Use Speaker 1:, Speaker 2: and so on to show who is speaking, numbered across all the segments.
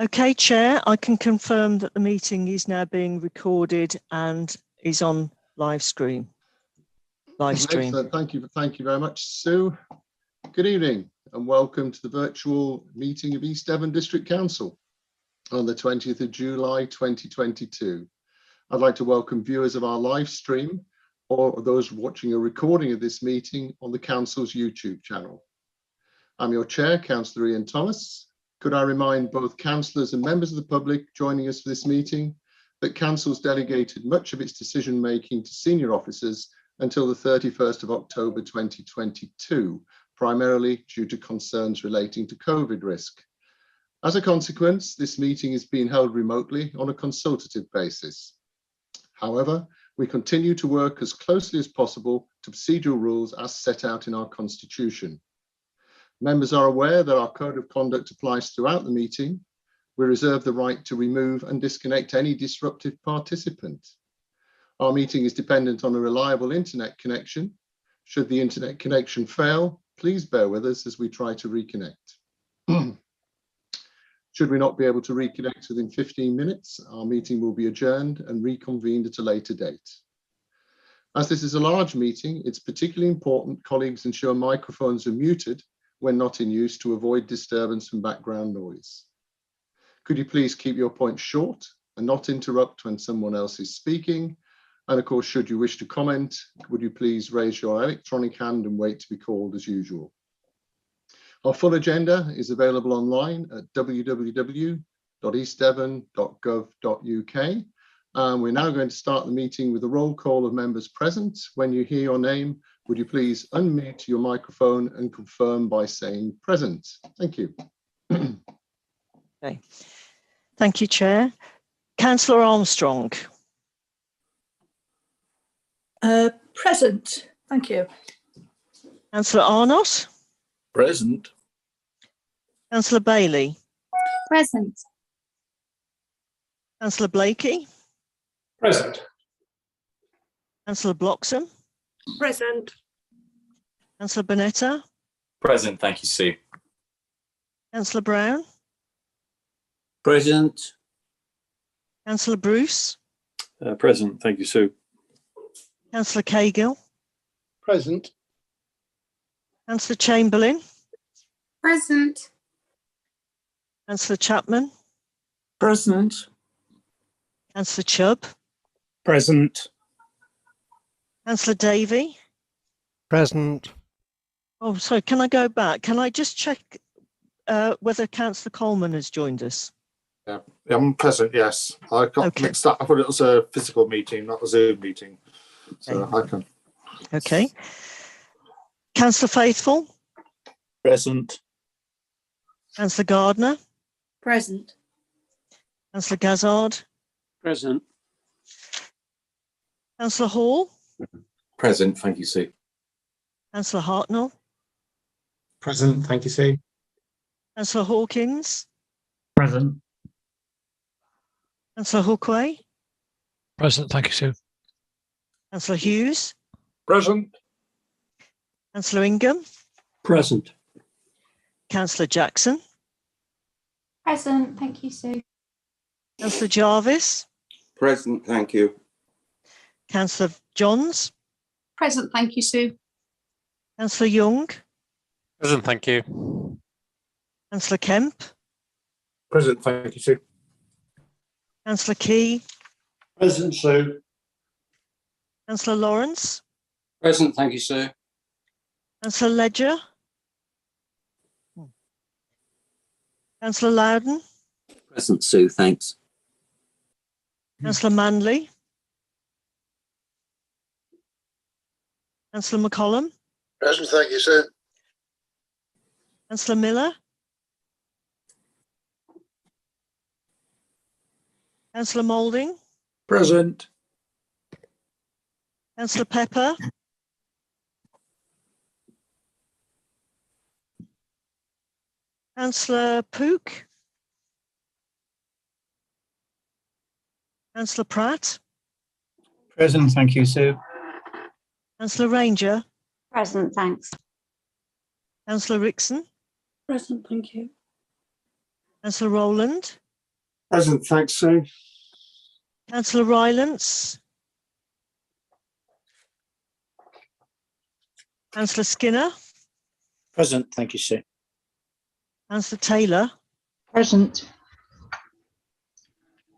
Speaker 1: Okay, Chair, I can confirm that the meeting is now being recorded and is on live stream.
Speaker 2: Excellent. Thank you very much, Sue. Good evening and welcome to the virtual meeting of East Devon District Council on the 20th of July 2022. I'd like to welcome viewers of our live stream or those watching a recording of this meeting on the Council's YouTube channel. I'm your Chair, Councillor Ian Thomas. Could I remind both councillors and members of the public joining us for this meeting that Council's delegated much of its decision making to senior officers until the 31st of October 2022, primarily due to concerns relating to COVID risk. As a consequence, this meeting is being held remotely on a consultative basis. However, we continue to work as closely as possible to procedural rules as set out in our Constitution. Members are aware that our code of conduct applies throughout the meeting. We reserve the right to remove and disconnect any disruptive participant. Our meeting is dependent on a reliable internet connection. Should the internet connection fail, please bear with us as we try to reconnect. Should we not be able to reconnect within 15 minutes, our meeting will be adjourned and reconvened at a later date. As this is a large meeting, it's particularly important colleagues ensure microphones are muted when not in use to avoid disturbance from background noise. Could you please keep your points short and not interrupt when someone else is speaking? And of course, should you wish to comment, would you please raise your electronic hand and wait to be called as usual. Our full agenda is available online at www.eastdevon.gov.uk. We're now going to start the meeting with a roll call of members present. When you hear your name, would you please unmute your microphone and confirm by saying present? Thank you.
Speaker 1: Okay. Thank you, Chair. Councillor Armstrong.
Speaker 3: Present. Thank you.
Speaker 1: Councillor Arnott.
Speaker 4: Present.
Speaker 1: Councillor Bailey.
Speaker 5: Present.
Speaker 1: Councillor Blakey.
Speaker 4: Present.
Speaker 1: Councillor Bloxham.
Speaker 3: Present.
Speaker 1: Councillor Bonetta.
Speaker 4: Present, thank you, Sue.
Speaker 1: Councillor Brown.
Speaker 6: Present.
Speaker 1: Councillor Bruce.
Speaker 6: Present, thank you, Sue.
Speaker 1: Councillor Cahill.
Speaker 4: Present.
Speaker 1: Councillor Chamberlain.
Speaker 5: Present.
Speaker 1: Councillor Chapman.
Speaker 6: Present.
Speaker 1: Councillor Chubb.
Speaker 7: Present.
Speaker 1: Councillor Davey.
Speaker 7: Present.
Speaker 1: Oh, sorry, can I go back? Can I just check whether Councillor Coleman has joined us?
Speaker 4: Yeah, I'm present, yes. I got mixed up. I thought it was a physical meeting, not a Zoom meeting. So I can.
Speaker 1: Okay. Councillor Faithful.
Speaker 6: Present.
Speaker 1: Councillor Gardner.
Speaker 3: Present.
Speaker 1: Councillor Gazzard.
Speaker 6: Present.
Speaker 1: Councillor Hall.
Speaker 4: Present, thank you, Sue.
Speaker 1: Councillor Hartnell.
Speaker 7: Present, thank you, Sue.
Speaker 1: Councillor Hawkins.
Speaker 7: Present.
Speaker 1: Councillor Hookway.
Speaker 7: Present, thank you, Sue.
Speaker 1: Councillor Hughes.
Speaker 4: Present.
Speaker 1: Councillor Ingham.
Speaker 6: Present.
Speaker 1: Councillor Jackson.
Speaker 5: Present. Thank you, Sue.
Speaker 1: Councillor Jarvis.
Speaker 8: Present, thank you.
Speaker 1: Councillor Johns.
Speaker 3: Present. Thank you, Sue.
Speaker 1: Councillor Young.
Speaker 7: Present, thank you.
Speaker 1: Councillor Kemp.
Speaker 4: Present, thank you, Sue.
Speaker 1: Councillor Key.
Speaker 6: Present, Sue.
Speaker 1: Councillor Lawrence.
Speaker 6: Present, thank you, Sue.
Speaker 1: Councillor Ledger. Councillor Loudon.
Speaker 6: Present, Sue, thanks.
Speaker 1: Councillor Manley. Councillor McCollum.
Speaker 4: Present, thank you, Sue.
Speaker 1: Councillor Miller. Councillor Moulding.
Speaker 6: Present.
Speaker 1: Councillor Pepper. Councillor Pook. Councillor Pratt.
Speaker 7: Present, thank you, Sue.
Speaker 1: Councillor Ranger.
Speaker 5: Present, thanks.
Speaker 1: Councillor Rickson.
Speaker 3: Present. Thank you.
Speaker 1: Councillor Rowland.
Speaker 4: Present, thanks, Sue.
Speaker 1: Councillor Rylance. Councillor Skinner.
Speaker 6: Present, thank you, Sue.
Speaker 1: Councillor Taylor.
Speaker 5: Present.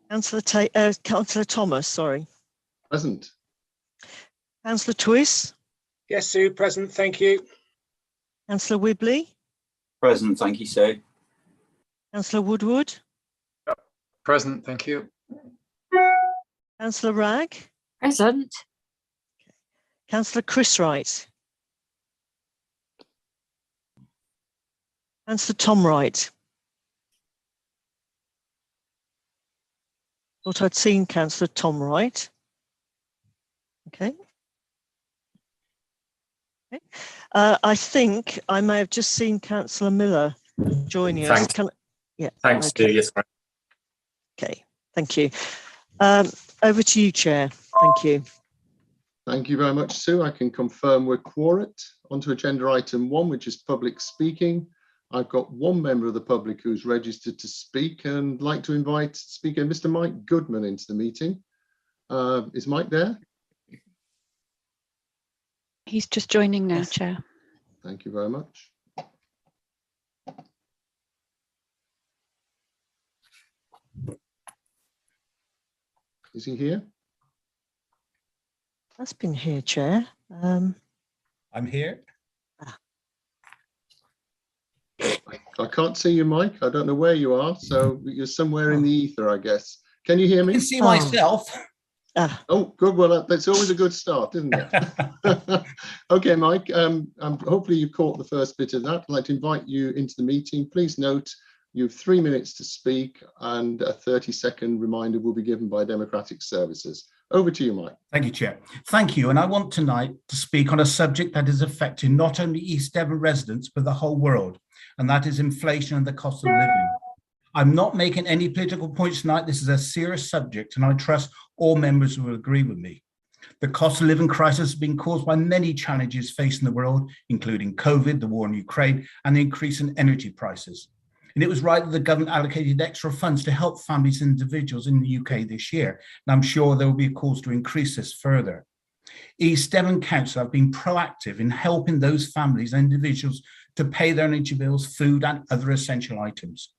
Speaker 1: Councillor Thomas, sorry.
Speaker 2: Present.
Speaker 1: Councillor Twiss.
Speaker 7: Yes, Sue, present, thank you.
Speaker 1: Councillor Wibley.
Speaker 8: Present, thank you, Sue.
Speaker 1: Councillor Woodward.
Speaker 7: Present, thank you.
Speaker 1: Councillor Ragg.
Speaker 5: Present.
Speaker 1: Councillor Chris Wright. Councillor Tom Wright. Thought I'd seen Councillor Tom Wright. Okay. I think I may have just seen Councillor Miller joining us.
Speaker 9: Thanks,
Speaker 1: okay.
Speaker 9: Yes.
Speaker 1: Okay, thank you. Over to you, Chair. Thank you.
Speaker 2: Thank you very much, Sue. I can confirm we're quorate. On to agenda item 1, which is public speaking. I've got one member of the public who's registered to speak and like to invite Speaker Mr. Mike Goodman into the meeting. Is Mike there?
Speaker 10: He's just joining now,
Speaker 1: Yes.
Speaker 10: Chair.
Speaker 2: Thank you very much. Is he here?
Speaker 1: That's been here, Chair.
Speaker 9: I'm here.
Speaker 2: I can't see you, Mike. I don't know where you are, so you're somewhere in the ether, I guess. Can you hear me?
Speaker 9: I can see myself.
Speaker 2: Oh, good. Well, that's always a good start, isn't it? Okay, Mike. Hopefully you caught the first bit of that. I'd like to invite you into the meeting. Please note you have 3 minutes to speak, and a 30-second reminder will be given by Democratic Services. Over to you, Mike.
Speaker 9: Thank you, Chair. Thank you. And I want tonight to speak on a subject that is affecting not only East Devon residents, but the whole world, and that is inflation and the cost of living. I'm not making any political points tonight. This is a serious subject, and I trust all members will agree with me. The cost of living crisis has been caused by many challenges facing the world, including COVID, the war in Ukraine, and the increase in energy prices. And it was right that the government allocated extra funds to help families and individuals in the UK this year. And I'm sure there will be a cause to increase this further. East Devon Council have been proactive in helping those families and individuals to pay their energy bills, food, and other essential items.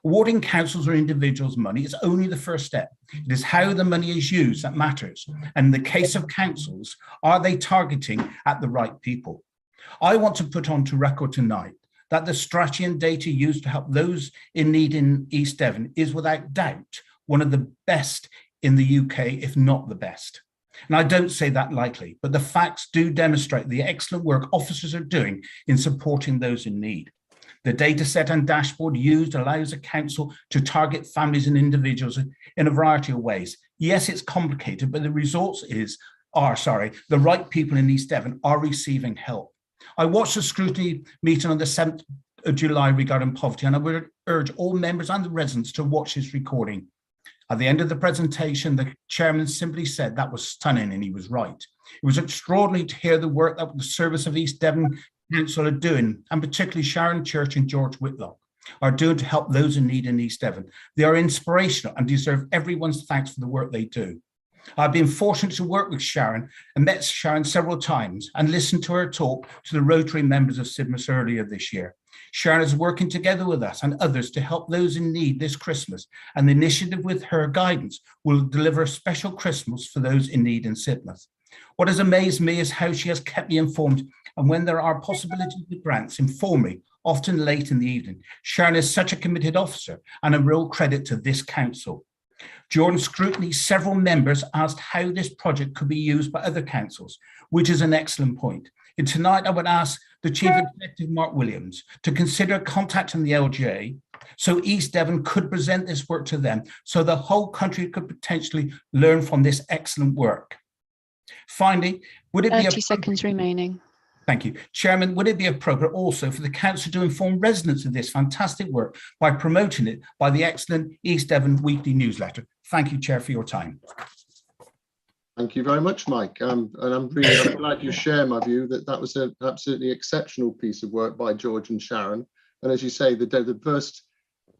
Speaker 9: Awarding councils or individuals money is only the first step. It is how the money is used that matters. And in the case of councils, are they targeting at the right people? I want to put on to record tonight that the strategy and data used to help those in need in East Devon is without doubt one of the best in the UK, if not the best. And I don't say that lightly, but the facts do demonstrate the excellent work officers are doing in supporting those in need. The data set and dashboard used allows a council to target families and individuals in a variety of ways. Yes, it's complicated, but the results the right people in East Devon are receiving help. I watched the scrutiny meeting on the 7th of July regarding poverty, and I would urge all members and the residents to watch this recording. At the end of the presentation, the chairman simply said that was stunning, and he was right. It was extraordinary to hear the work that the service of East Devon Council are doing, and particularly Sharon Church and George Whitlock are doing to help those in need in East Devon. They are inspirational and deserve everyone's thanks for the work they do. I've been fortunate to work with Sharon and met Sharon several times and listened to her talk to the Rotary members of Sidmouth earlier this year. Sharon is working together with us and others to help those in need this Christmas, and the initiative with her guidance will deliver a special Christmas for those in need in Sidmouth. What has amazed me is how she has kept me informed, and when there are possibilities with grants, inform me, often late in the evening. Sharon is such a committed officer and a real credit to this council. During scrutiny, several members asked how this project could be used by other councils, which is an excellent point. And tonight I would ask the Chief Executive, Mark Williams, to consider contacting the LGA so East Devon could present this work to them so the whole country could potentially learn from this excellent work. Finally, would it be
Speaker 10: 30 seconds remaining.
Speaker 9: Thank you. Chairman, would it be appropriate also for the council to inform residents of this fantastic work by promoting it by the excellent East Devon weekly newsletter? Thank you, Chair, for your time.
Speaker 2: Thank you very much, Mike. And I'm really glad you share my view that that was an absolutely exceptional piece of work by George and Sharon. And as you say, the first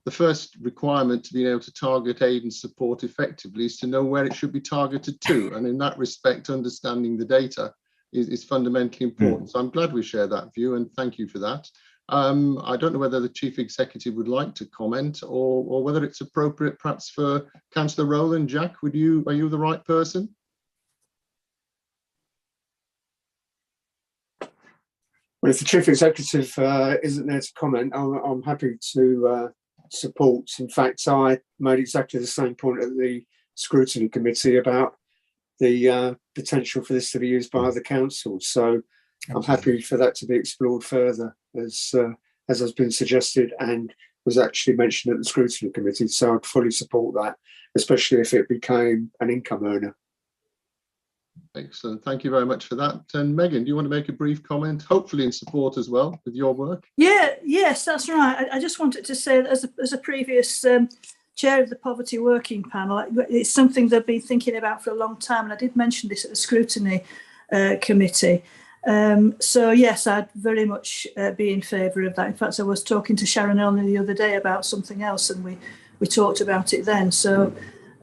Speaker 2: the first requirement to being able to target aid and support effectively is to know where it should be targeted to. And in that respect, understanding the data is fundamentally important. So I'm glad we share that view, and thank you for that. I don't know whether the Chief Executive would like to comment, or whether it's appropriate perhaps for Councillor Rowland. Jack, are you the right person?
Speaker 11: Well, if the Chief Executive isn't there to comment, I'm happy to support. In fact, I made exactly the same point at the Scrutiny Committee about the potential for this to be used by other councils. So I'm happy for that to be explored further, as has been suggested and was actually mentioned at the Scrutiny Committee. So I'd fully support that, especially if it became an income earner.
Speaker 2: Excellent. Thank you very much for that. And Megan, do you want to make a brief comment, hopefully in support as well with your work?
Speaker 3: Yes, that's right. I just wanted to say that as a previous chair of the Poverty Working Panel, it's something they've been thinking about for a long time. And I did mention this at the Scrutiny Committee. So yes, I'd very much be in favour of that. In fact, I was talking to Sharon Elney the other day about something else, and we talked about it then. So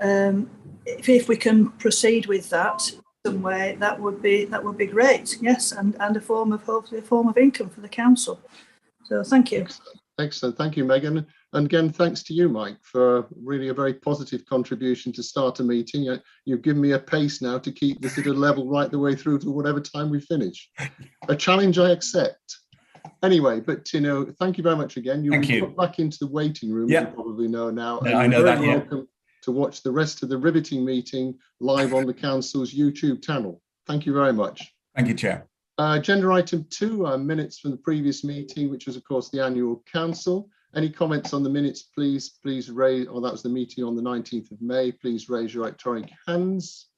Speaker 3: if we can proceed with that some way, that would be great. Yes, and hopefully a form of income for the council. So thank you.
Speaker 2: Excellent. Thank you, Megan. And again, thanks to you, Mike, for really a very positive contribution to start a meeting. You've given me a pace now to keep this at a level right the way through to whatever time we finish. A challenge I accept. Anyway, but thank you very much again. You'll be put back into the waiting room, you probably know now.
Speaker 9: Yeah, I know that, yeah.
Speaker 2: Welcome to watch the rest of the riveting meeting live on the council's YouTube channel. Thank you very much.
Speaker 9: Thank you, Chair.
Speaker 2: Agenda item 2, minutes from the previous meeting, which was, of course, the annual council. Any comments on the minutes, please raise, that was the meeting on the 19th of May. Please raise your electronic hands.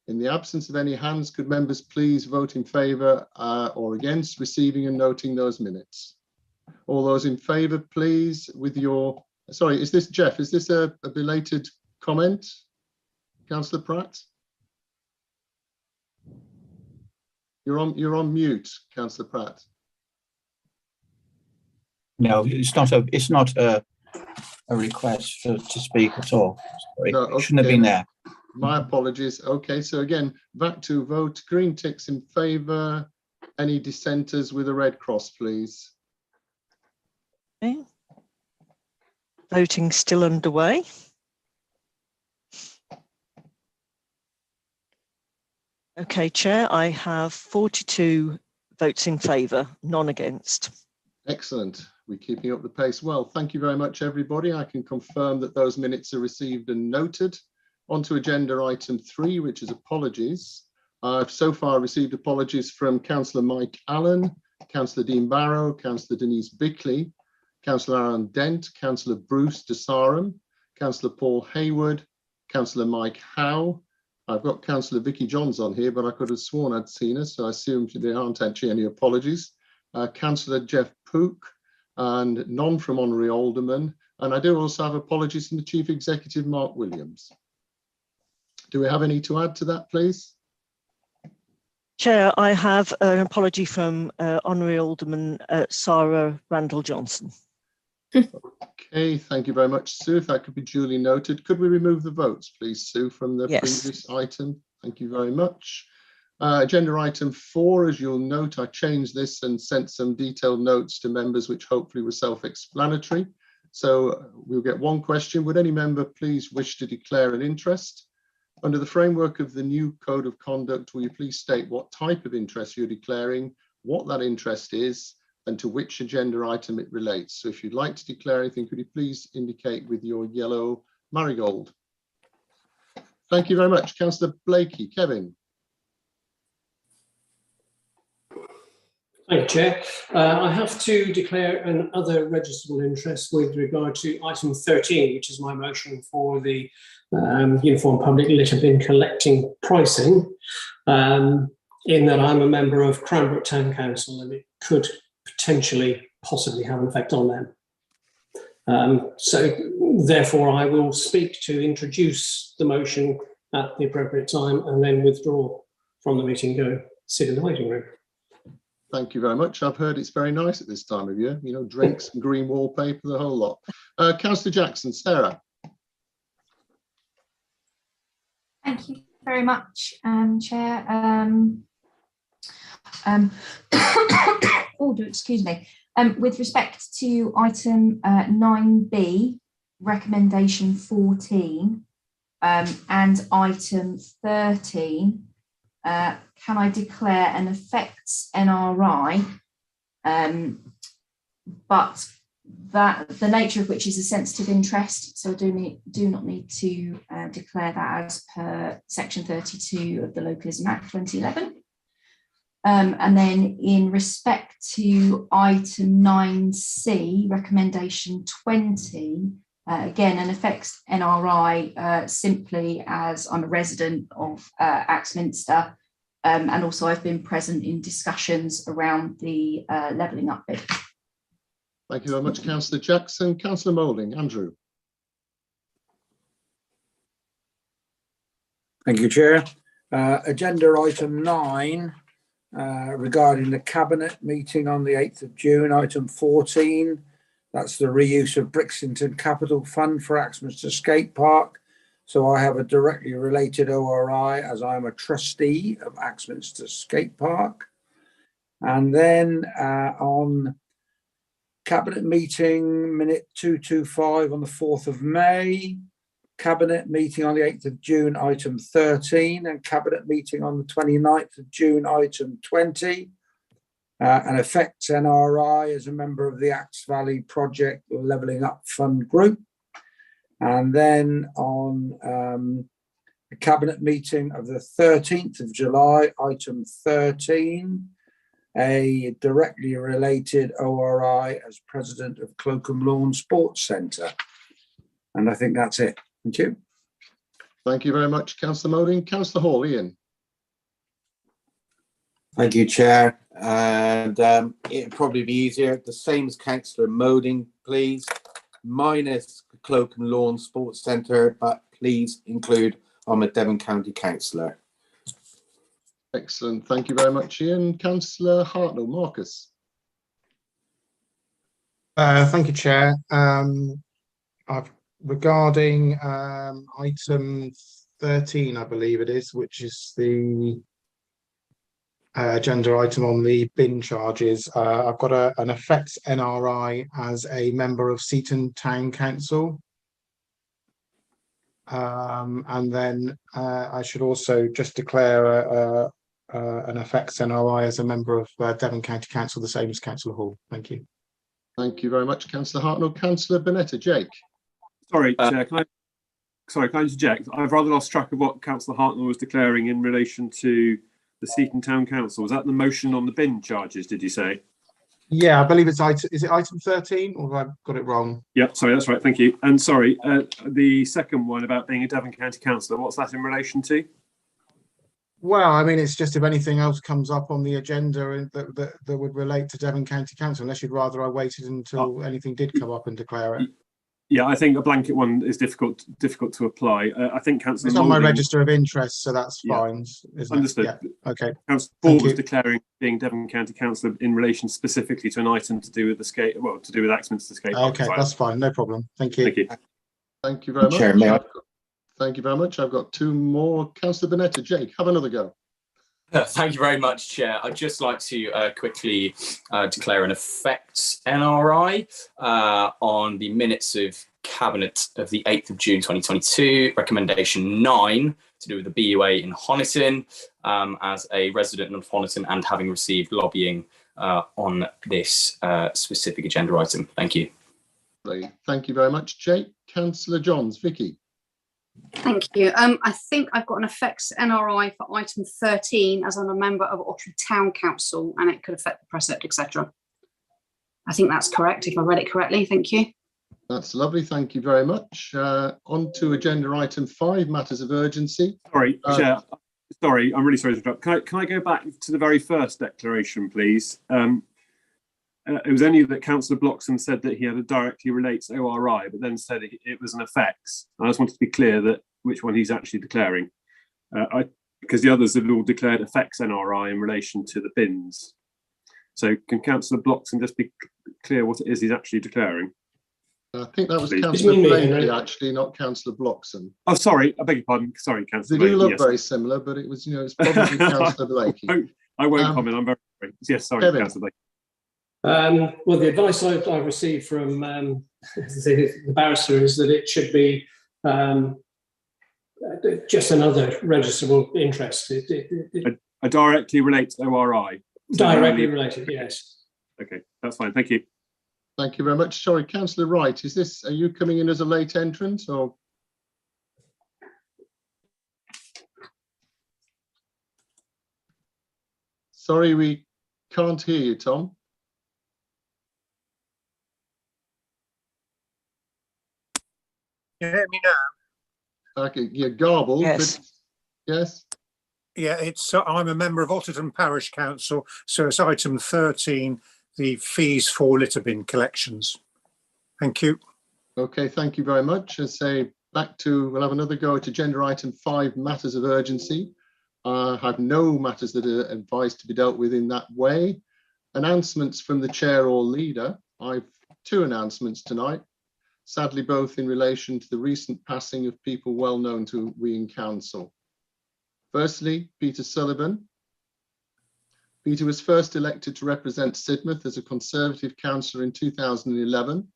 Speaker 2: In the absence of any hands, could members please vote in favour or against receiving and noting those minutes? All those in favour, please, with your... Sorry, is this Jeff? Is this a belated comment, Councillor Pratt? You're on mute, Councillor Pratt.
Speaker 6: No, it's not a request to speak at all. Sorry,
Speaker 2: no,
Speaker 6: it shouldn't have been there.
Speaker 2: My apologies. Okay, so again, back to vote. Green ticks in favour. Any dissenters with a red cross, please?
Speaker 1: Okay. Voting still underway. Okay, Chair, I have 42 votes in favour, none against.
Speaker 2: Excellent. We're keeping up the pace well. Thank you very much, everybody. I can confirm that those minutes are received and noted. On to agenda item 3, which is apologies. I've so far received apologies from Councillor Mike Allen, Councillor Dean Barrow, Councillor Denise Bickley, Councillor Aaron Dent, Councillor Bruce Desarum, Councillor Paul Hayward, Councillor Mike Howe. I've got Councillor Vicky Johns on here, but I could have sworn I'd seen her, so I assume there aren't actually any apologies. Councillor Jeff Pook, and none from Honorary Alderman. And I do also have apologies from the Chief Executive, Mark Williams. Do we have any to add to that, please?
Speaker 1: Chair, I have an apology from Honorary Alderman Sarah Randall Johnson.
Speaker 2: Okay, thank you very much, Sue. If that could be duly noted. Could we remove the votes, please, Sue, from the previous item? Thank you very much. Agenda item 4, as you'll note, I changed this and sent some detailed notes to members, which hopefully were self-explanatory. So we'll get one question. Would any member please wish to declare an interest? Under the framework of the new Code of Conduct, will you please state what type of interest you're declaring, what that interest is, and to which agenda item it relates? So if you'd like to declare anything, could you please indicate with your yellow marigold? Thank you very much. Councillor Blakey. Kevin.
Speaker 12: Thank you, Chair. I have to declare an other registrable interest with regard to item 13, which is my motion for the Uniform Public Litter Bin collecting pricing, in that I'm a member of Cranbrook Town Council and it could potentially possibly have an effect on them. So therefore I will speak to introduce the motion at the appropriate time and then withdraw from the meeting, go sit in the waiting room.
Speaker 2: Thank you very much. I've heard it's very nice at this time of year. You know, drinks and green wallpaper, the whole lot. Councillor Jackson, Sarah.
Speaker 5: Thank you very much, Chair. Excuse me. With respect to item 9B, recommendation 14, and item 13, can I declare an effects NRI, but that the nature of which is a sensitive interest, so I do not need to declare that as per section 32 of the Localism Act 2011. And then in respect to item 9C, recommendation 20, again, an effects NRI simply as I'm a resident of Axminster, and also I've been present in discussions around the levelling up bid.
Speaker 2: Thank you very much, Councillor Jackson. Councillor Moulding, Andrew.
Speaker 6: Thank you, Chair. Agenda item 9 regarding the Cabinet meeting on the 8th of June, item 14. That's the reuse of Brixton Capital Fund for Axminster Skate Park. So I have a directly related ORI as I'm a trustee of Axminster Skate Park. And then on Cabinet meeting minute 225 on the 4th of May, Cabinet meeting on the 8th of June, item 13, and Cabinet meeting on the 29th of June, item 20. An effects NRI as a member of the Axe Valley Project Levelling Up Fund Group. And then on the Cabinet meeting of the 13th of July, item 13, a directly related ORI as president of Cloakham Lawn Sports Centre. And I think that's it. Thank you.
Speaker 2: Thank you very much, Councillor Moulding. Councillor Hall, Ian.
Speaker 13: Thank you, Chair. And it'd probably be easier, the same as Councillor Moulding, please, minus the Cloakham Lawn Sports Centre, but please include I'm a Devon County Councillor.
Speaker 2: Excellent. Thank you very much, Ian. Councillor Hartnell, Marcus.
Speaker 14: Thank you, Chair. Regarding item 13, I believe it is, which is the agenda item on the bin charges. I've got an effects NRI as a member of Seaton Town Council. And then I should also just declare an effects NRI as a member of Devon County Council, the same as Councillor Hall. Thank you.
Speaker 2: Thank you very much, Councillor Hartnell. Councillor Bonetta, Jake.
Speaker 15: Sorry, Chair, can I interject? I've rather lost track of what Councillor Hartnell was declaring in relation to the Seaton Town Council. Was that the motion on the bin charges, did you say?
Speaker 14: Yeah, I believe it's item, is it item 13 or have I got it wrong?
Speaker 15: Yeah, sorry, that's right, thank you. And sorry, the second one about being a Devon County Councillor, what's that in relation to?
Speaker 14: Well, I mean, it's just if anything else comes up on the agenda that would relate to Devon County Council, unless you'd rather I waited until anything did come up and declare it.
Speaker 15: Yeah, I think a blanket one is difficult to apply. I think Councillor
Speaker 14: It's on my register of interest, so that's fine.
Speaker 15: Understood.
Speaker 14: Yeah. Okay.
Speaker 15: Councillor Hall was declaring being Devon County Councillor in relation specifically to an item to do with the skate, well, to do with Axminster Skate Park.
Speaker 14: Okay, that's fine. No problem. Thank you.
Speaker 15: Thank you.
Speaker 2: Thank you very much.
Speaker 13: Chair,
Speaker 2: thank you very much. I've got two more. Councillor Bonetta, Jake, have another go.
Speaker 8: Thank you very much, Chair. I'd just like to quickly declare an effects NRI on the minutes of Cabinet of the 8th of June 2022, recommendation 9 to do with the BUA in Honiton, as a resident of Honiton and having received lobbying on this specific agenda item. Thank you.
Speaker 2: Thank you very much, Jake. Councillor Johns, Vicky.
Speaker 16: Thank you. I think I've got an effects NRI for item 13 as I'm a member of Ottery Town Council and it could affect the precept, etc. I think that's correct, if I read it correctly. Thank you.
Speaker 2: That's lovely. Thank you very much. On to agenda item 5, matters of urgency.
Speaker 15: Sorry, Chair. Sorry, I'm really sorry to interrupt. Can I go back to the very first declaration, please? It was only that Councillor Bloxham said that he had a directly relates ORI, but then said it was an effects. I just wanted to be clear that which one he's actually declaring, because the others have all declared effects NRI in relation to the bins. So can Councillor Bloxham just be clear what it is he's actually declaring?
Speaker 2: I think that was
Speaker 15: Please.
Speaker 2: Councillor Blakey, actually, not Councillor Bloxham.
Speaker 15: Oh, sorry, I beg your pardon. Sorry, Councillor.
Speaker 2: They do look
Speaker 15: yes.
Speaker 2: very similar, but it was, it's probably Councillor Blakey.
Speaker 15: I won't comment. I'm very sorry. Yes, sorry,
Speaker 2: Kevin.
Speaker 15: Councillor Blakey.
Speaker 12: Well, the advice I've received from the barrister is that it should be just another registrable interest.
Speaker 15: I directly relate to ORI. So
Speaker 12: directly related, yes.
Speaker 15: Okay, that's fine. Thank you.
Speaker 2: Thank you very much. Sorry, Councillor Wright, are you coming in as a late entrant or? Sorry, we can't hear you, Tom.
Speaker 17: You hear me now?
Speaker 2: Okay, you're garbled.
Speaker 1: Yes.
Speaker 2: But yes.
Speaker 17: Yeah, I'm a member of Otterton Parish Council, so it's item 13, the fees for litter bin collections. Thank you.
Speaker 2: Okay, thank you very much. We'll have another go at agenda item 5, matters of urgency. I have no matters that are advised to be dealt with in that way. Announcements from the chair or leader. I've 2 announcements tonight, sadly both in relation to the recent passing of people well known to we in council. Firstly, Peter Sullivan. Peter was first elected to represent Sidmouth as a Conservative councillor in 2011.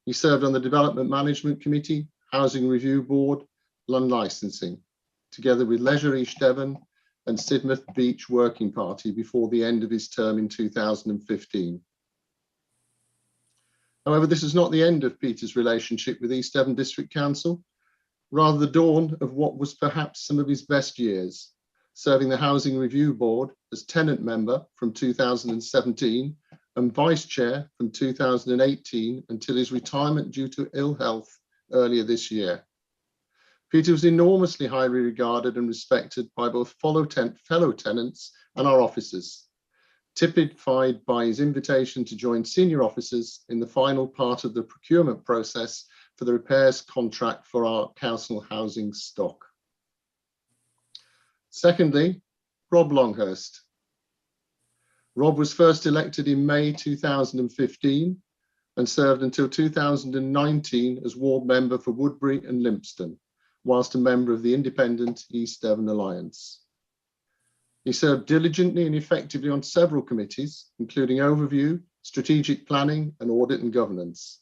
Speaker 2: He served on the Development Management Committee, Housing Review Board, Land Licensing, together with Leisure East Devon and Sidmouth Beach Working Party before the end of his term in 2015. However, this is not the end of Peter's relationship with East Devon District Council, rather the dawn of what was perhaps some of his best years, serving the Housing Review Board as tenant member from 2017 and vice chair from 2018 until his retirement due to ill health earlier this year. Peter was enormously highly regarded and respected by both fellow tenants and our officers, typified by his invitation to join senior officers in the final part of the procurement process for the repairs contract for our council housing stock. Secondly, Rob Longhurst. Rob was first elected in May 2015 and served until 2019 as ward member for Woodbury and Lympstone, whilst a member of the independent East Devon Alliance. He served diligently and effectively on several committees, including Overview, Strategic Planning and Audit and Governance.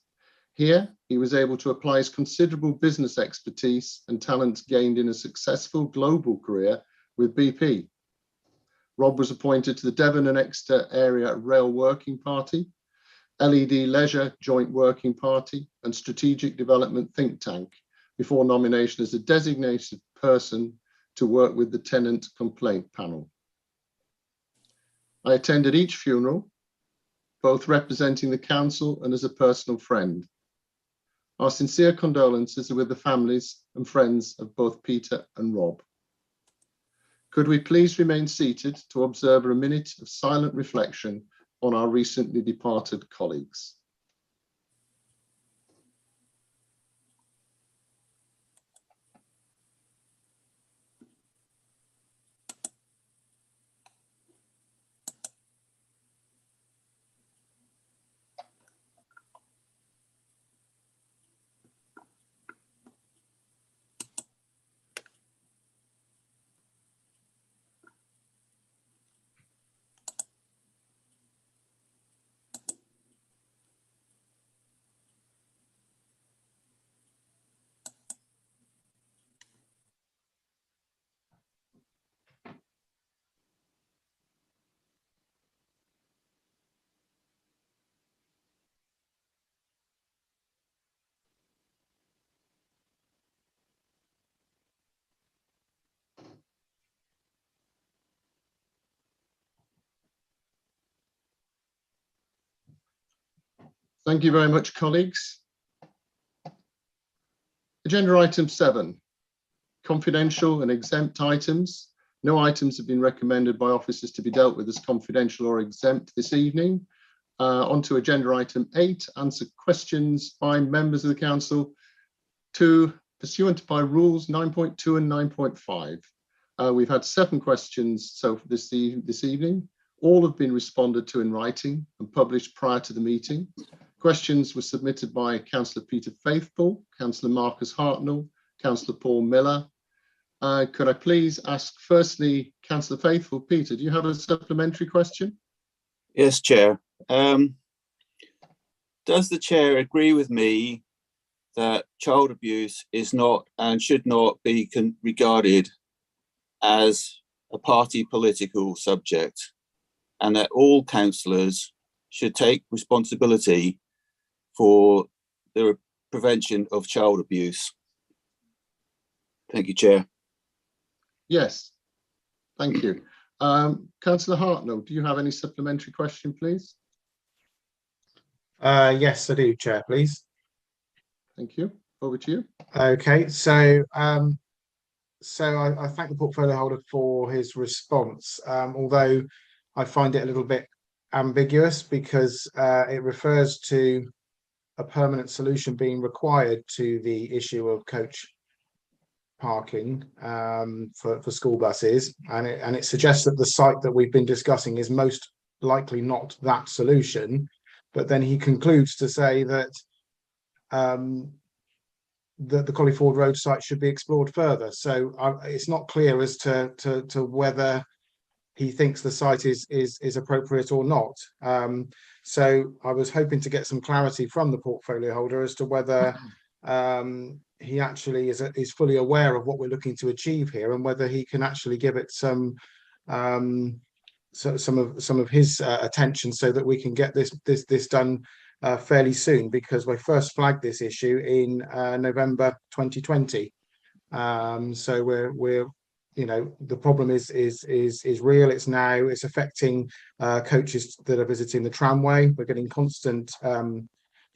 Speaker 2: Here, he was able to apply his considerable business expertise and talents gained in a successful global career with BP. Rob was appointed to the Devon and Exeter Area Rail Working Party, LED Leisure Joint Working Party and Strategic Development Think Tank before nomination as a designated person to work with the Tenant Complaint Panel. I attended each funeral, both representing the council and as a personal friend. Our sincere condolences are with the families and friends of both Peter and Rob. Could we please remain seated to observe a minute of silent reflection on our recently departed colleagues? Thank you very much, colleagues. Agenda item 7, confidential and exempt items. No items have been recommended by officers to be dealt with as confidential or exempt this evening. On to agenda item 8, answer questions by members of the council pursuant by rules 9.2 and 9.5. We've had 7 questions so this evening, All have been responded to in writing and published prior to the meeting. Questions were submitted by Councillor Peter Faithful, Councillor Marcus Hartnell, Councillor Paul Miller. Could I please ask firstly, Councillor Faithful, Peter, do you have a supplementary question?
Speaker 18: Yes, Chair. Does the Chair agree with me that child abuse is not and should not be regarded as a party political subject, and that all councillors should take responsibility for the prevention of child abuse? Thank you, Chair.
Speaker 2: Yes, thank you. Councillor Hartnell, do you have any supplementary question, please?
Speaker 14: Yes, I do, Chair, please.
Speaker 2: Thank you. Over to you.
Speaker 14: Okay, so I thank the portfolio holder for his response, although I find it a little bit ambiguous because it refers to a permanent solution being required to the issue of coach parking for school buses, and it suggests that the site that we've been discussing is most likely not that solution. But then he concludes to say that that the Collie Ford Road site should be explored further. So it's not clear as to whether he thinks the site is appropriate or not. So I was hoping to get some clarity from the portfolio holder as to whether he actually is fully aware of what we're looking to achieve here, and whether he can actually give it some of his attention so that we can get this done fairly soon, because we first flagged this issue in November 2020. So we're the problem is real. It's affecting coaches that are visiting the tramway. We're getting constant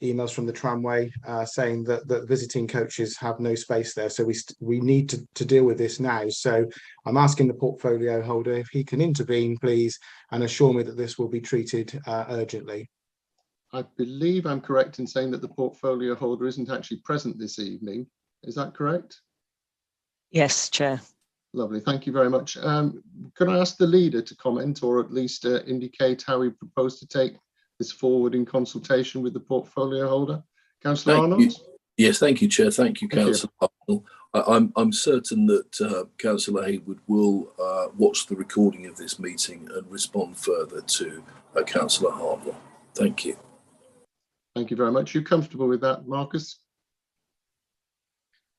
Speaker 14: emails from the tramway saying that visiting coaches have no space there. So we need to deal with this now. So I'm asking the portfolio holder if he can intervene, please, and assure me that this will be treated urgently.
Speaker 2: I believe I'm correct in saying that the portfolio holder isn't actually present this evening. Is that correct?
Speaker 1: Yes, Chair.
Speaker 2: Lovely, thank you very much. Could I ask the leader to comment, or at least indicate how he proposed to take this forward in consultation with the portfolio holder? Councillor Arnold?
Speaker 19: Yes, thank you, Chair. Thank you, Councillor Arnold. I'm certain that Councillor Haywood will watch the recording of this meeting and respond further to Councillor Hartnell. Thank you.
Speaker 2: Thank you very much. You comfortable with that, Marcus?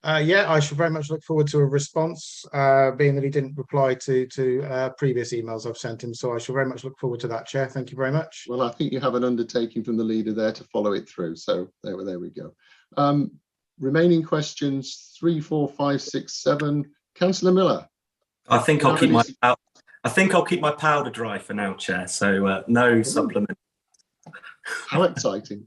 Speaker 14: Yeah, I should very much look forward to a response, being that he didn't reply to previous emails I've sent him. So I shall very much look forward to that, Chair. Thank you very much.
Speaker 2: Well, I think you have an undertaking from the leader there to follow it through. So there we go. Remaining questions 3, 4, 5, 6, 7. Councillor Miller.
Speaker 20: I think I'll keep my powder dry for now, Chair. So no supplement.
Speaker 2: How exciting.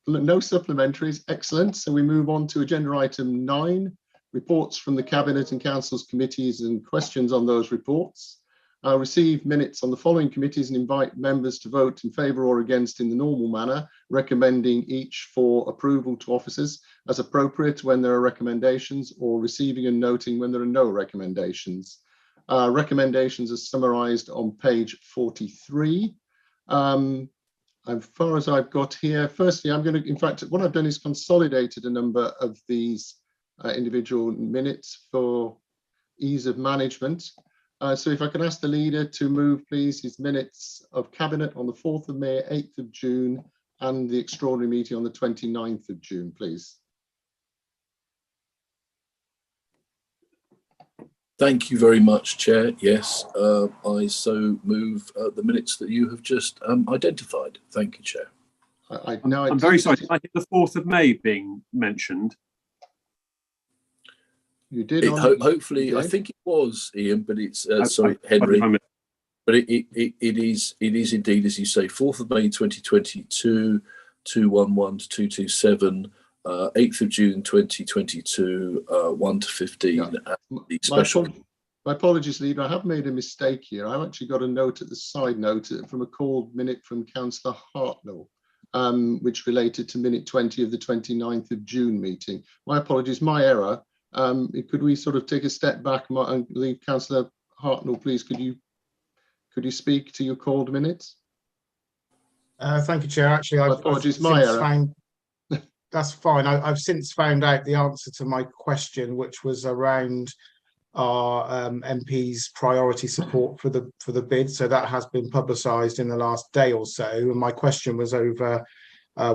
Speaker 2: No supplementaries, excellent. So we move on to agenda item 9, reports from the Cabinet and Council's committees and questions on those reports. I'll receive minutes on the following committees and invite members to vote in favour or against in the normal manner, recommending each for approval to officers as appropriate when there are recommendations, or receiving and noting when there are no recommendations. Recommendations are summarised on page 43. As far as I've got here, firstly, I'm going to, in fact, what I've done is consolidated a number of these individual minutes for ease of management. So if I can ask the leader to move, please, his minutes of Cabinet on the 4th of May, 8th of June, and the extraordinary meeting on the 29th of June, please.
Speaker 19: Thank you very much, Chair. Yes, I so move the minutes that you have just identified. Thank you, Chair.
Speaker 15: I'm very sorry. Did I hear the 4th of May being mentioned?
Speaker 2: You did.
Speaker 19: Hopefully, I think it was Ian, but it's sorry, Henry. But it is indeed, as you say, 4th of May 2022, 211 to 227. 8th of June 2022, 1 to 15.
Speaker 2: Yeah. My apologies, Leader. I have made a mistake here. I've actually got a note at the side note from a called minute from Councillor Hartnell, which related to minute 20 of the 29th of June meeting. My apologies, my error. Could we sort of take a step back and leave Councillor Hartnell, please? Could Could you speak to your called minutes?
Speaker 14: Thank you, Chair. Actually,
Speaker 2: Apologies, my error.
Speaker 14: That's fine. I've since found out the answer to my question, which was around our MP's priority support for the bid. So that has been publicised in the last day or so. And my question was over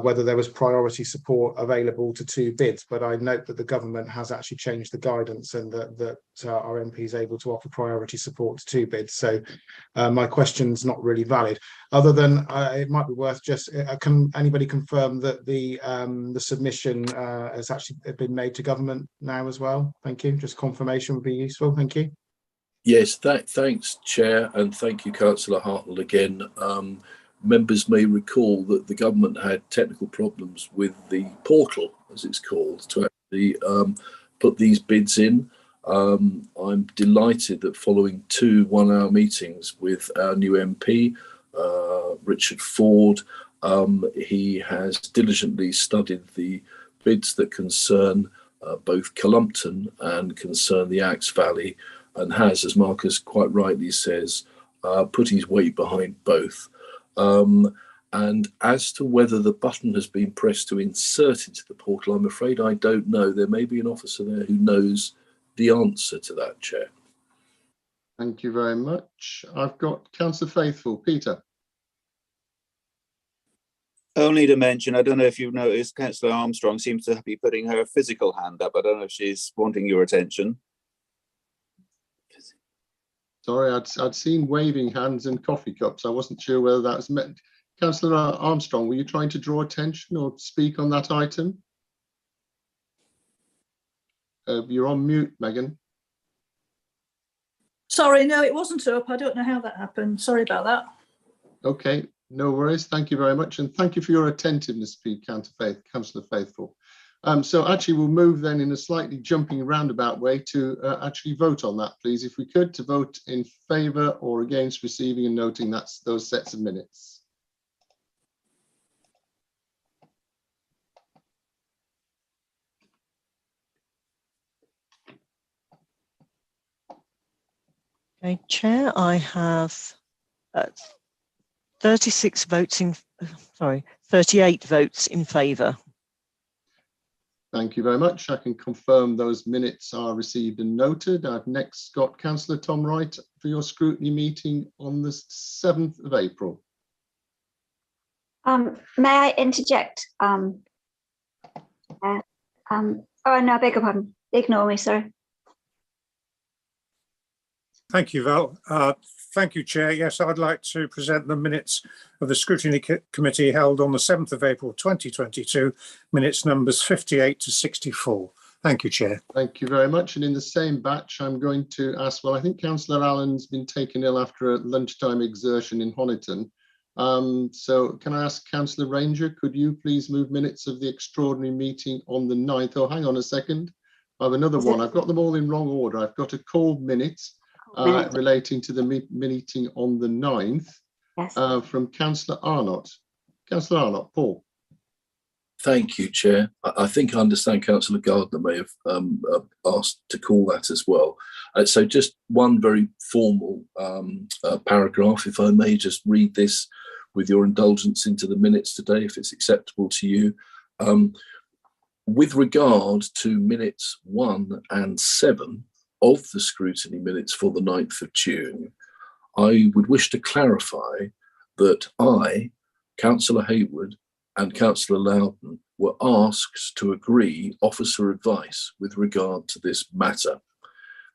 Speaker 14: whether there was priority support available to 2 bids. But I note that the government has actually changed the guidance and that our MP is able to offer priority support to 2 bids. So my question's not really valid. Other than it might be worth just, can anybody confirm that the submission has actually been made to government now as well? Thank you. Just confirmation would be useful. Thank you.
Speaker 19: Yes, thanks, Chair, and thank you, Councillor Hartnell, again. Members may recall that the government had technical problems with the portal, as it's called, to actually put these bids in. I'm delighted that following 2 one-hour meetings with our new MP, Richard Ford, he has diligently studied the bids that concern both Columpton and concern the Axe Valley, and has, as Marcus quite rightly says, put his weight behind both. And as to whether the button has been pressed to insert into the portal, I'm afraid I don't know. There may be an officer there who knows the answer to that, Chair.
Speaker 2: Thank you very much. I've got Councillor Faithful. Peter.
Speaker 18: Only to mention, I don't know if you've noticed, Councillor Armstrong seems to be putting her physical hand up. I don't know if she's wanting your attention.
Speaker 2: Sorry, I'd seen waving hands and coffee cups. I wasn't sure whether that was meant. Councillor Armstrong, were you trying to draw attention or speak on that item? You're on mute, Megan.
Speaker 3: Sorry, no, it wasn't up. I don't know how that happened. Sorry about that.
Speaker 2: Okay, no worries. Thank you very much. And thank you for your attentiveness, Councillor Faithful. So actually we'll move then in a slightly jumping roundabout way to actually vote on that, please, if we could, to vote in favour or against receiving and noting that's those sets of minutes.
Speaker 1: Okay, Chair, I have 38 votes in favour.
Speaker 2: Thank you very much. I can confirm those minutes are received and noted. I've next got Councillor Tom Wright for your scrutiny meeting on the 7th of April.
Speaker 21: May I interject? Oh, no, I beg your pardon. Ignore me, sorry.
Speaker 17: Thank you, Val. Thank you, Chair. Yes, I'd like to present the minutes of the Scrutiny Committee held on the 7th of April 2022, minutes numbers 58 to 64. Thank you, Chair.
Speaker 2: Thank you very much. And in the same batch, I'm going to ask, well, I think Councillor Allen's been taken ill after a lunchtime exertion in Honiton. So can I ask Councillor Ranger, could you please move minutes of the extraordinary meeting on the 9th? Oh, hang on a second. I have another one. I've got them all in wrong order. I've got a called minute relating to the meeting on the 9th, yes. From Councillor Arnott. Councillor Arnott, Paul.
Speaker 19: Thank you, Chair. I think I understand Councillor Gardner may have asked to call that as well. So just one very formal paragraph, if I may just read this with your indulgence into the minutes today, if it's acceptable to you. With regard to minutes 1 and 7 of the scrutiny minutes for the 9th of June, I would wish to clarify that I, Councillor Hayward, and Councillor Loudon were asked to agree officer advice with regard to this matter.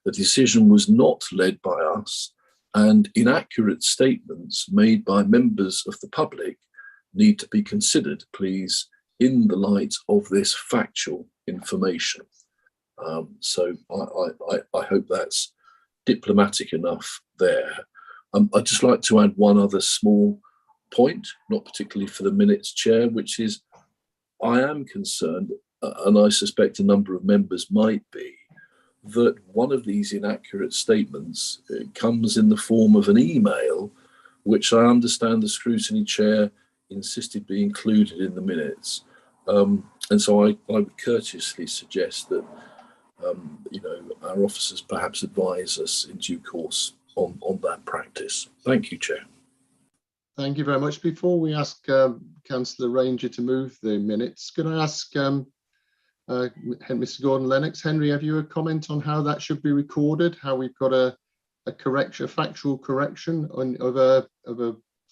Speaker 19: The decision was not led by us, and inaccurate statements made by members of the public need to be considered, please, in the light of this factual information. So I hope that's diplomatic enough there. I'd just like to add one other small point, not particularly for the minutes, Chair, which is I am concerned, and I suspect a number of members might be, that one of these inaccurate statements comes in the form of an email, which I understand the scrutiny chair insisted be included in the minutes. And so I would courteously suggest that our officers perhaps advise us in due course on that practice. Thank you, Chair.
Speaker 2: Thank you very much. Before we ask Councillor Ranger to move the minutes, can I ask Mr. Gordon-Lennox, Henry, have you a comment on how that should be recorded? How we've got a correction, a factual correction of a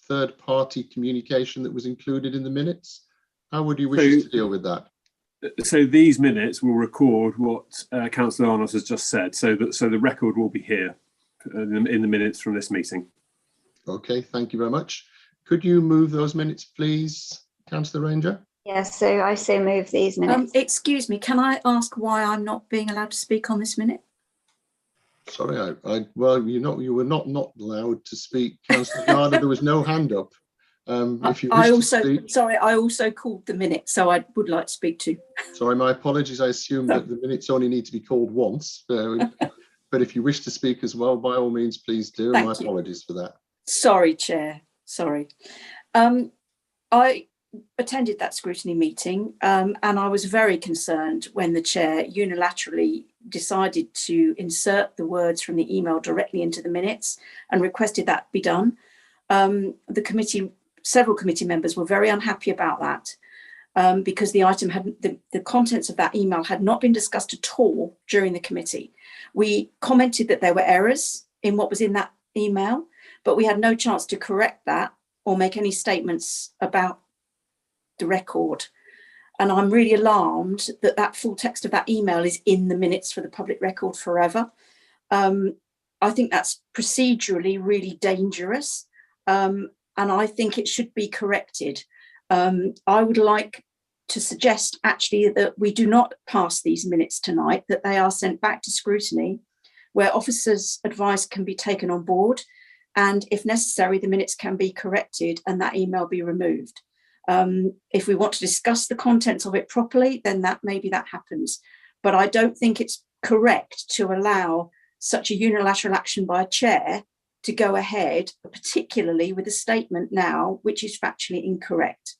Speaker 2: third-party communication that was included in the minutes? How would you wish us to deal with that?
Speaker 15: So these minutes will record what Councillor Arnott has just said, so the record will be here in the minutes from this meeting.
Speaker 2: Okay, thank you very much. Could you move those minutes, please, Councillor Ranger?
Speaker 21: Yes, so I say move these minutes.
Speaker 3: Excuse me, can I ask why I'm not being allowed to speak on this minute?
Speaker 2: Sorry, well, you were not allowed to speak, Councillor Gardner. There was no hand up. If you
Speaker 3: I
Speaker 2: I
Speaker 3: also called the minute, so I would like to speak to.
Speaker 2: Sorry, my apologies. I assume that the minutes only need to be called once. But if you wish to speak as well, by all means, please do. My apologies for that.
Speaker 3: Sorry, Chair. Sorry. I attended that scrutiny meeting and I was very concerned when the Chair unilaterally decided to insert the words from the email directly into the minutes and requested that be done. Several committee members were very unhappy about that because the item the contents of that email had not been discussed at all during the committee. We commented that there were errors in what was in that email, but we had no chance to correct that or make any statements about the record. And I'm really alarmed that that full text of that email is in the minutes for the public record forever. I think that's procedurally really dangerous. And I think it should be corrected. I would like to suggest actually that we do not pass these minutes tonight, that they are sent back to scrutiny where officers' advice can be taken on board. And if necessary, the minutes can be corrected and that email be removed. If we want to discuss the contents of it properly, then maybe that happens. But I don't think it's correct to allow such a unilateral action by a chair to go ahead, particularly with a statement now, which is factually incorrect.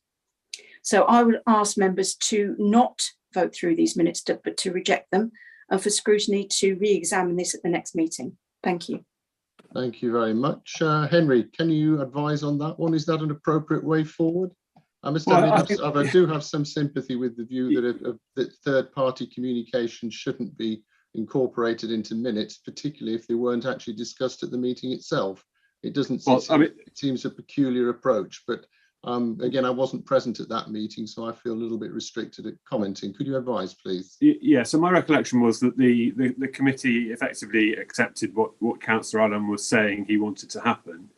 Speaker 3: So I would ask members to not vote through these minutes, but to reject them, and for scrutiny to re-examine this at the next meeting. Thank you.
Speaker 2: Thank you very much. Henry, can you advise on that one? Is that an appropriate way forward? I do have some sympathy with the view that third-party communication shouldn't be incorporated into minutes, particularly if they weren't actually discussed at the meeting itself. It doesn't. It seems a peculiar approach, but again, I wasn't present at that meeting, so I feel a little bit restricted at commenting. Could you advise, plean?
Speaker 15: Yeah. So my recollection was that the committee effectively accepted what Councillor Allen was saying he wanted to happen.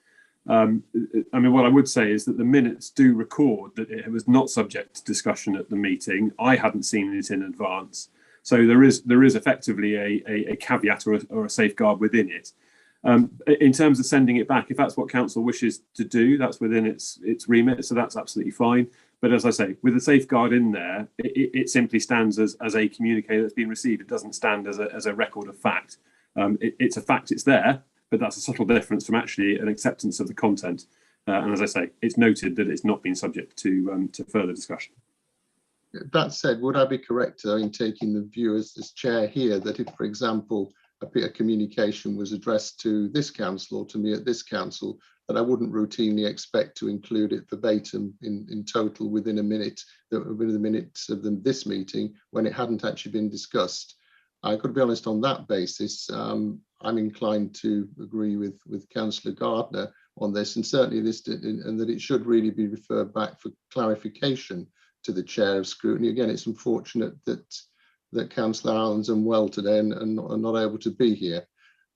Speaker 15: I mean, what I would say is that the minutes do record that it was not subject to discussion at the meeting. I hadn't seen it in advance. So there is effectively a caveat or a safeguard within it. In terms of sending it back, if that's what council wishes to do, that's within its remit, so that's absolutely fine. But as I say, with a safeguard in there, it simply stands as a communique that's been received. It doesn't stand as a record of fact. It's a fact, it's there, but that's a subtle difference from actually an acceptance of the content. And as I say, it's noted that it's not been subject to further discussion.
Speaker 2: That said, would I be correct in taking the view as chair here that if, for example, a communication was addressed to this council or to me at this council, that I wouldn't routinely expect to include it verbatim in total within a minute, within the minutes of this meeting when it hadn't actually been discussed? I could be honest on that basis. I'm inclined to agree with Councillor Gardner on this, and certainly this, and that it should really be referred back for clarification to the chair of scrutiny. Again, it's unfortunate that Councillor Allen's unwell today and not able to be here.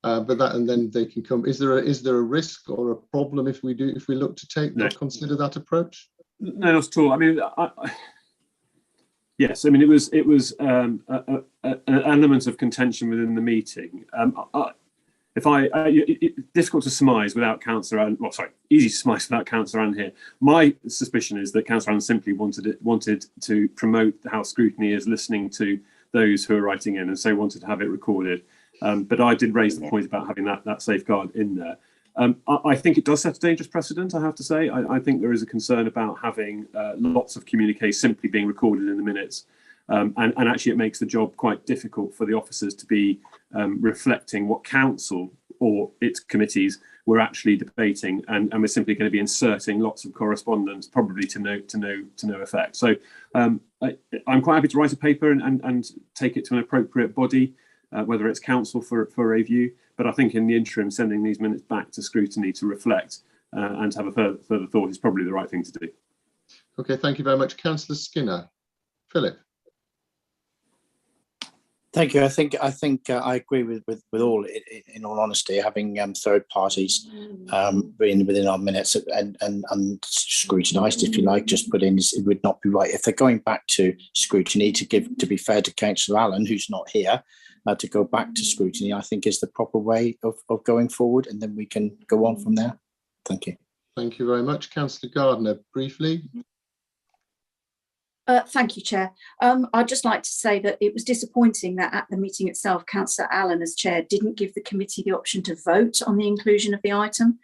Speaker 2: But that, and then they can come. Is there a risk or a problem if we look to take or consider that approach?
Speaker 15: No, not at all. I mean, yes. I mean, it was an element of contention within the meeting. It's difficult to surmise without Councillor Allen. Well, sorry, easy to surmise without Councillor Allen here. My suspicion is that Councillor Allen simply wanted to promote how scrutiny is listening to those who are writing in, and so wanted to have it recorded. But I did raise the point about having that safeguard in there. I think it does set a dangerous precedent, I have to say. I think there is a concern about having lots of communique simply being recorded in the minutes. And actually it makes the job quite difficult for the officers to be reflecting what council or its committees we're actually debating, and we're simply going to be inserting lots of correspondence, probably to no effect. So I'm quite happy to write a paper and take it to an appropriate body, whether it's council for review. But I think in the interim, sending these minutes back to scrutiny to reflect and to have a further thought is probably the right thing to do.
Speaker 2: Okay, thank you very much. Councillor Skinner. Philip.
Speaker 4: Thank you. I think I agree with all. In all honesty, having third parties being within our minutes and scrutinised, if you like, just put in, it would not be right if they're going back to scrutiny. To be fair to Councillor Allen, who's not here, to go back to scrutiny, I think is the proper way of going forward, and then we can go on from there. Thank you.
Speaker 2: Thank you very much, Councillor Gardner. Briefly.
Speaker 22: Thank you, Chair. I'd just like to say that it was disappointing that at the meeting itself, Councillor Allen, as Chair, didn't give the committee the option to vote on the inclusion of the item,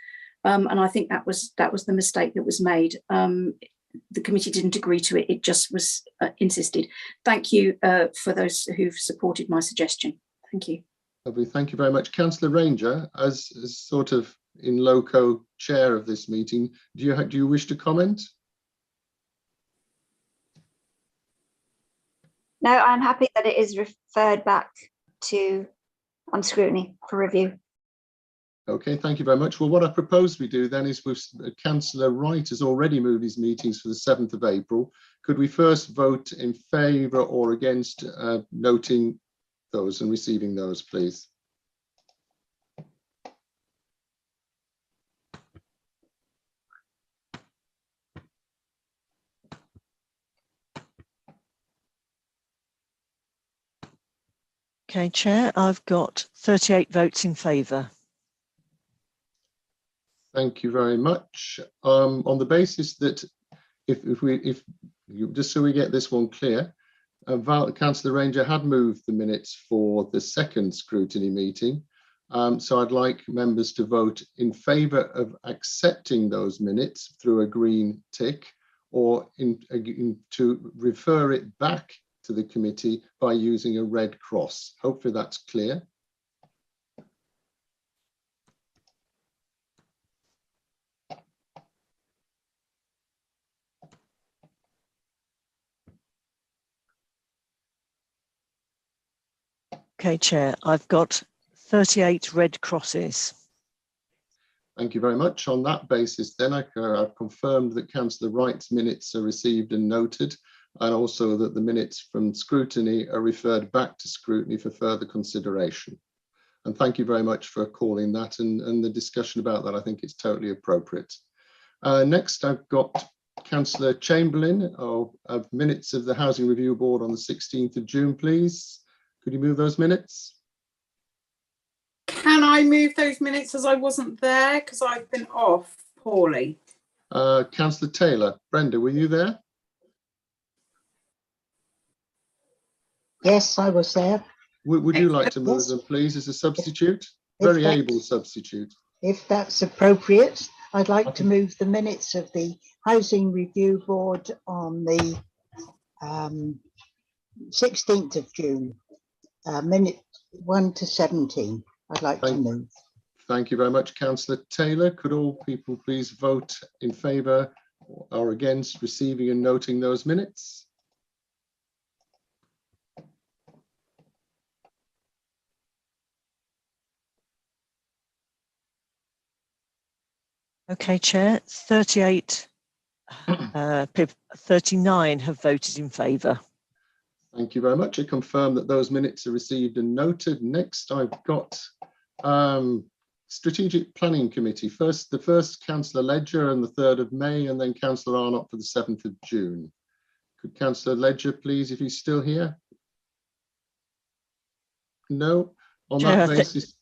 Speaker 22: and I think that was the mistake that was made. The committee didn't agree to it; it just was insisted. Thank you for those who've supported my suggestion. Thank you.
Speaker 2: Lovely. Thank you very much, Councillor Ranger. As sort of in loco chair of this meeting, do you wish to comment?
Speaker 21: No, I'm happy that it is referred back to on scrutiny for review.
Speaker 2: Okay, thank you very much. Well, what I propose we do then is with Councillor Wright has already moved his meetings for the 7th of April. Could we first vote in favour or against noting those and receiving those, please?
Speaker 1: Okay, Chair, I've got 38 votes in favour.
Speaker 2: Thank you very much. On the basis that just so we get this one clear, Councillor Ranger had moved the minutes for the second scrutiny meeting. So I'd like members to vote in favour of accepting those minutes through a green tick, or to refer it back to the committee by using a red cross. Hopefully that's clear.
Speaker 1: Okay, Chair, I've got 38 red crosses.
Speaker 2: Thank you very much. On that basis, then I've confirmed that Councillor Wright's minutes are received and noted, and also that the minutes from scrutiny are referred back to scrutiny for further consideration. And thank you very much for calling that and the discussion about that. I think it's totally appropriate. Next, I've got Councillor Chamberlain of minutes of the Housing Review Board on the 16th of June, please. Could you move those minutes?
Speaker 23: Can I move those minutes as I wasn't there because I've been off poorly?
Speaker 2: Councillor Taylor. Brenda, were you there?
Speaker 24: Yes, I was there.
Speaker 2: Would you like to move them, please, as a substitute? Very able substitute.
Speaker 24: If that's appropriate, I'd like to move the minutes of the Housing Review Board on the 16th of June, minute 1 to 17. I'd like to move.
Speaker 2: Thank you very much, Councillor Taylor. Could all people please vote in favour or against receiving and noting those minutes?
Speaker 1: Okay, Chair, 38, 39 have voted in favour.
Speaker 2: Thank you very much. I confirm that those minutes are received and noted. Next, I've got Strategic Planning Committee. The first Councillor Ledger on the 3rd of May, and then Councillor Arnott for the 7th of June. Could Councillor Ledger, please, if he's still here? No? On
Speaker 1: Chair,
Speaker 2: that basis...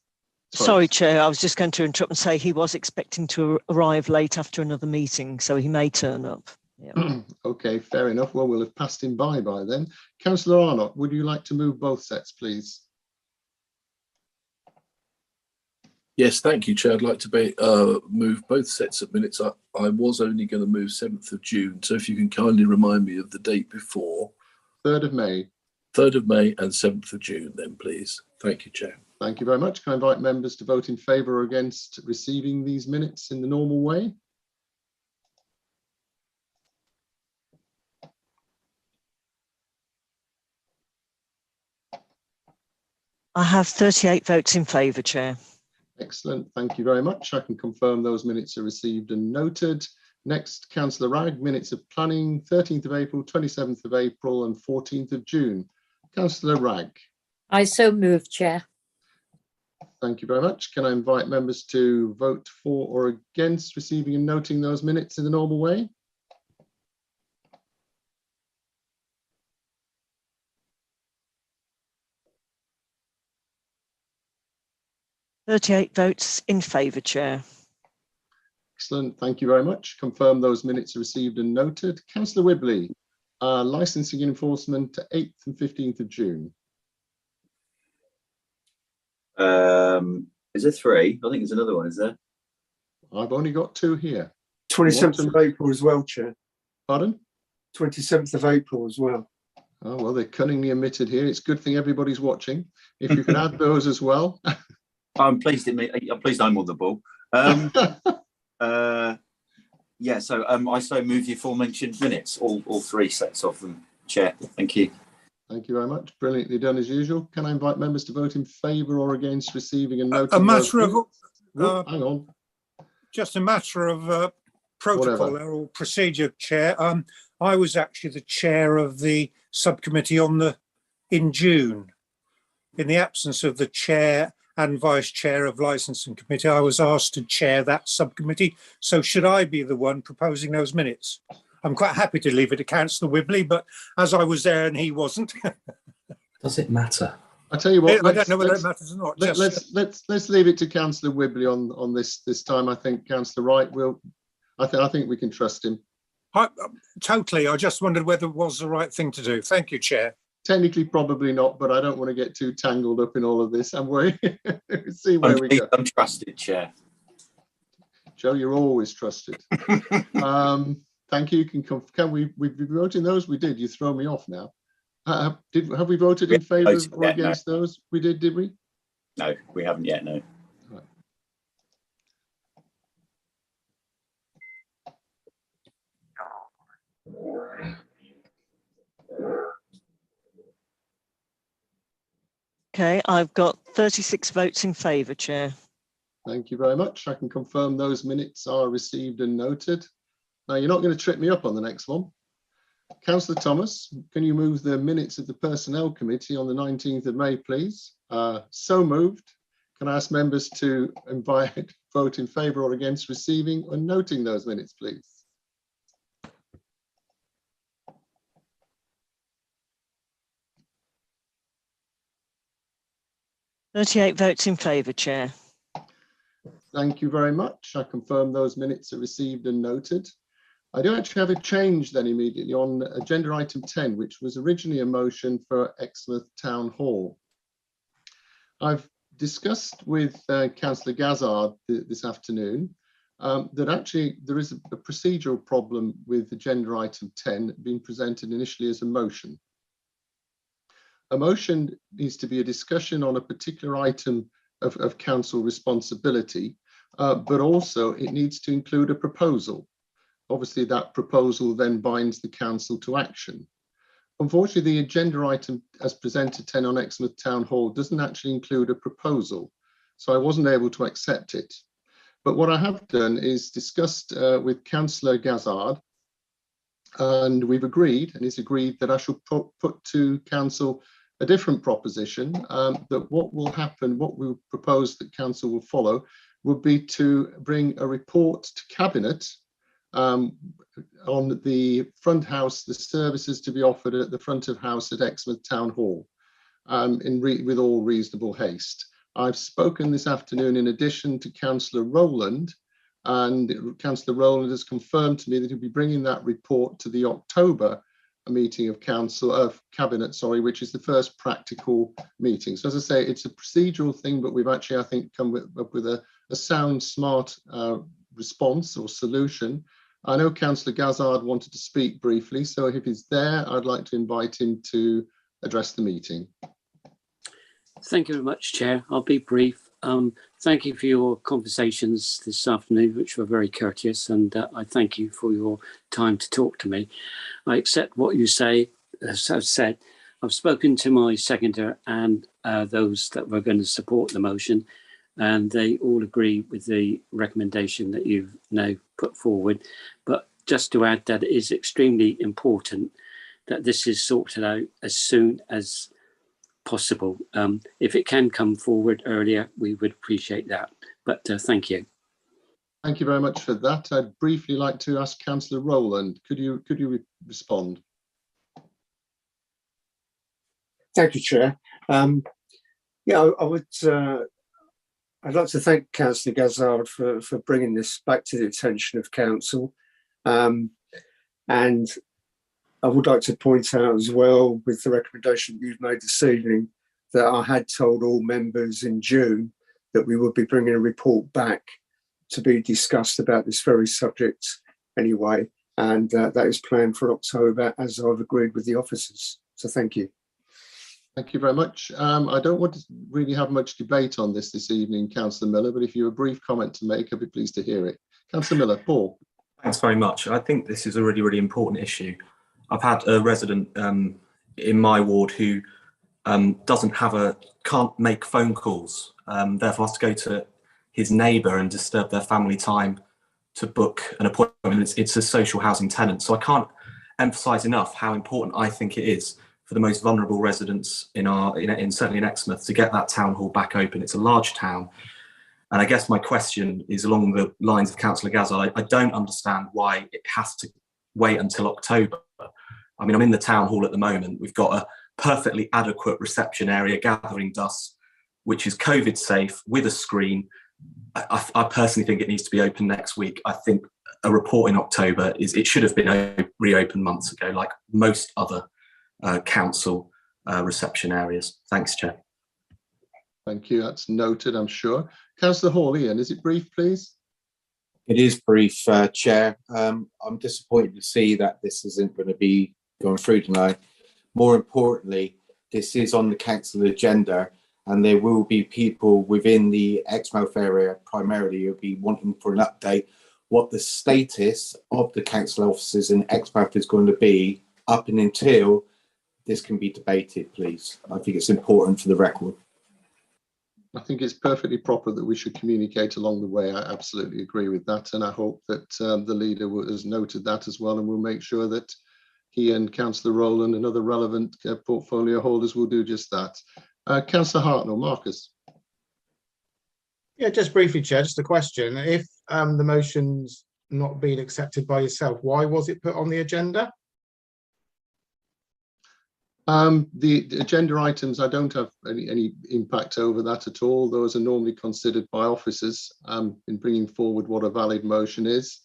Speaker 1: Sorry, Chair, I was just going to interrupt and say he was expecting to arrive late after another meeting, so he may turn up. Yeah.
Speaker 2: Okay, fair enough. Well, we'll have passed him by then. Councillor Arnott, would you like to move both sets, please?
Speaker 19: Yes, thank you, Chair. I'd like to move both sets of minutes. I was only going to move 7th of June, so if you can kindly remind me of the date before.
Speaker 2: 3rd of May.
Speaker 19: 3rd of May and 7th of June, then, please. Thank you, Chair.
Speaker 2: Thank you very much. Can I invite members to vote in favour or against receiving these minutes in the normal way?
Speaker 1: I have 38 votes in favour, Chair.
Speaker 2: Excellent. Thank you very much. I can confirm those minutes are received and noted. Next, Councillor Ragg, minutes of planning, 13th of April, 27th of April and 14th of June. Councillor Ragg.
Speaker 7: I so move, Chair.
Speaker 2: Thank you very much. Can I invite members to vote for or against receiving and noting those minutes in the normal way?
Speaker 1: "38 votes in favour, Chair."
Speaker 2: Excellent. Thank you very much. Confirm those minutes are received and noted. Councillor Whibley, licensing and enforcement to 8th and 15th of June.
Speaker 9: Is there 3? I think there's another one, is there?
Speaker 2: I've only got 2 here.
Speaker 10: 27th of April as well, Chair.
Speaker 2: Pardon?
Speaker 10: 27th of April as well.
Speaker 2: Oh, well, they're cunningly omitted here. It's a good thing everybody's watching. If you can add those as well.
Speaker 9: I'm pleased I'm on the ball. Yeah, so I so move the aforementioned minutes, all 3 sets of them, Chair. Thank you.
Speaker 2: Thank you very much. Brilliantly done as usual. Can I invite members to vote in favour or against receiving and noting?
Speaker 17: A matter of
Speaker 2: hang on.
Speaker 17: Just a matter of protocol or procedure, Chair. I was actually the chair of the subcommittee in June. In the absence of the chair and vice chair of licensing committee, I was asked to chair that subcommittee. So should I be the one proposing those minutes? I'm quite happy to leave it to Councillor Whibley, but as I was there and he wasn't.
Speaker 19: Does it matter?
Speaker 2: I tell you what,
Speaker 17: I don't know whether it matters or not.
Speaker 2: Let's leave it to Councillor Whibley on this time. I think Councillor Wright will. I think we can trust him.
Speaker 17: Totally. I just wondered whether it was the right thing to do. Thank you, Chair.
Speaker 2: Technically, probably not, but I don't want to get too tangled up in all of this. And we see where we go.
Speaker 9: I'm trusted, Chair.
Speaker 2: Joe, you're always trusted. Thank you. Can we voted those? We did. You throw me off now. Have we voted in favour or against those? We did we?
Speaker 9: No, we haven't yet. No.
Speaker 2: Right.
Speaker 1: Okay, I've got 36 votes in favour, Chair.
Speaker 2: Thank you very much. I can confirm those minutes are received and noted. Now, you're not going to trip me up on the next one. Councillor Thomas, can you move the minutes of the Personnel Committee on the 19th of May, please? So moved. Can I ask members to vote in favour or against receiving and noting those minutes, please?
Speaker 1: "38 votes in favour, Chair."
Speaker 2: Thank you very much. I confirm those minutes are received and noted. I do actually have a change then immediately on agenda item 10, which was originally a motion for Exmouth Town Hall. I've discussed with Councillor Gazzard this afternoon that actually there is a procedural problem with agenda item 10 being presented initially as a motion. A motion needs to be a discussion on a particular item of council responsibility, but also it needs to include a proposal. Obviously, that proposal then binds the council to action. Unfortunately, the agenda item as presented 10 on Exmouth Town Hall doesn't actually include a proposal, so I wasn't able to accept it. But what I have done is discussed with Councillor Gazzard, and we've agreed, and it's agreed that I shall put to council a different proposition, that what will happen, what we propose that council will follow, would be to bring a report to Cabinet on the front house, the services to be offered at the front of house at Exmouth Town Hall, with all reasonable haste. I've spoken this afternoon in addition to Councillor Rowland, and Councillor Rowland has confirmed to me that he'll be bringing that report to the October meeting of Cabinet, which is the first practical meeting. So as I say, it's a procedural thing, but we've actually, I think, come up with a sound, smart response or solution. I know Councillor Gazzard wanted to speak briefly, so if he's there, I'd like to invite him to address the meeting.
Speaker 5: Thank you very much, Chair. I'll be brief. Thank you for your conversations this afternoon, which were very courteous, and I thank you for your time to talk to me. I accept what you say. As I've said, I've spoken to my seconder and those that were going to support the motion, and they all agree with the recommendation that you've now put forward. But just to add that it is extremely important that this is sorted out as soon as possible. If it can come forward earlier, we would appreciate that. But thank you.
Speaker 2: Thank you very much for that. I'd briefly like to ask Councillor Rowland. Could you respond?
Speaker 10: Thank you, Chair. Yeah, I would. I'd like to thank Councillor Gazard for bringing this back to the attention of Council, and I would like to point out as well, with the recommendation you've made this evening, that I had told all members in June that we would be bringing a report back to be discussed about this very subject anyway, and that is planned for October, as I've agreed with the officers. So thank you.
Speaker 2: Thank you very much. I don't want to really have much debate on this evening, Councillor Miller, but if you have a brief comment to make, I'd be pleased to hear it. Councillor Miller, Paul.
Speaker 20: Thanks very much. I think this is a really, really important issue. I've had a resident in my ward who can't make phone calls, therefore has to go to his neighbour and disturb their family time to book an appointment. It's a social housing tenant. So I can't emphasise enough how important I think it is for the most vulnerable residents certainly in Exmouth to get that town hall back open. It's a large town. And I guess my question is along the lines of Councillor Gazard. I don't understand why it has to wait until October. I mean, I'm in the town hall at the moment. We've got a perfectly adequate reception area, gathering dust, which is COVID safe with a screen. I personally think it needs to be open next week. I think a report in October it should have been reopened months ago, like most other council reception areas. Thanks, Chair.
Speaker 2: Thank you. That's noted, I'm sure. Councillor Hall, Ian, is it brief, please?
Speaker 6: It is brief, Chair. I'm disappointed to see that this isn't going to be going through tonight. More importantly, this is on the council agenda, and there will be people within the Exmouth area primarily who'll be wanting for an update what the status of the council offices in Exmouth is going to be up and until this can be debated, please. I think it's important for the record.
Speaker 2: I think it's perfectly proper that we should communicate along the way. I absolutely agree with that, and I hope that the leader has noted that as well, and we'll make sure that he and Councillor Rowland and other relevant portfolio holders will do just that. Councillor Hartnell, Marcus.
Speaker 14: Yeah, just briefly, Chair, just a question. If the motion's not been accepted by yourself, why was it put on the agenda?
Speaker 2: The agenda items, I don't have any impact over that at all. Those are normally considered by officers in bringing forward what a valid motion is.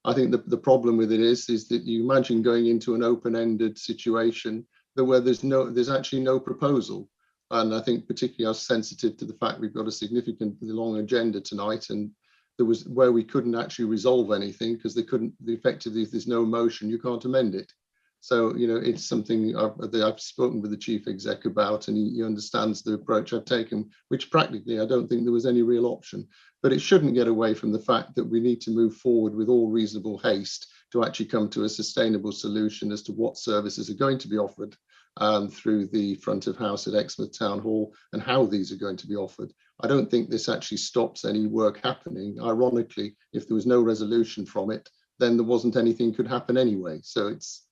Speaker 2: I think the problem with it is that you imagine going into an open-ended situation where there's actually no proposal. And I think particularly I was sensitive to the fact we've got a significantly long agenda tonight, and there was where we couldn't actually resolve anything because effectively if there's no motion, you can't amend it. So, it's something that I've spoken with the chief exec about, and he understands the approach I've taken, which practically I don't think there was any real option. But it shouldn't get away from the fact that we need to move forward with all reasonable haste to actually come to a sustainable solution as to what services are going to be offered through the front of house at Exmouth Town Hall and how these are going to be offered. I don't think this actually stops any work happening. Ironically, if there was no resolution from it, then there wasn't anything could happen anyway. So it's,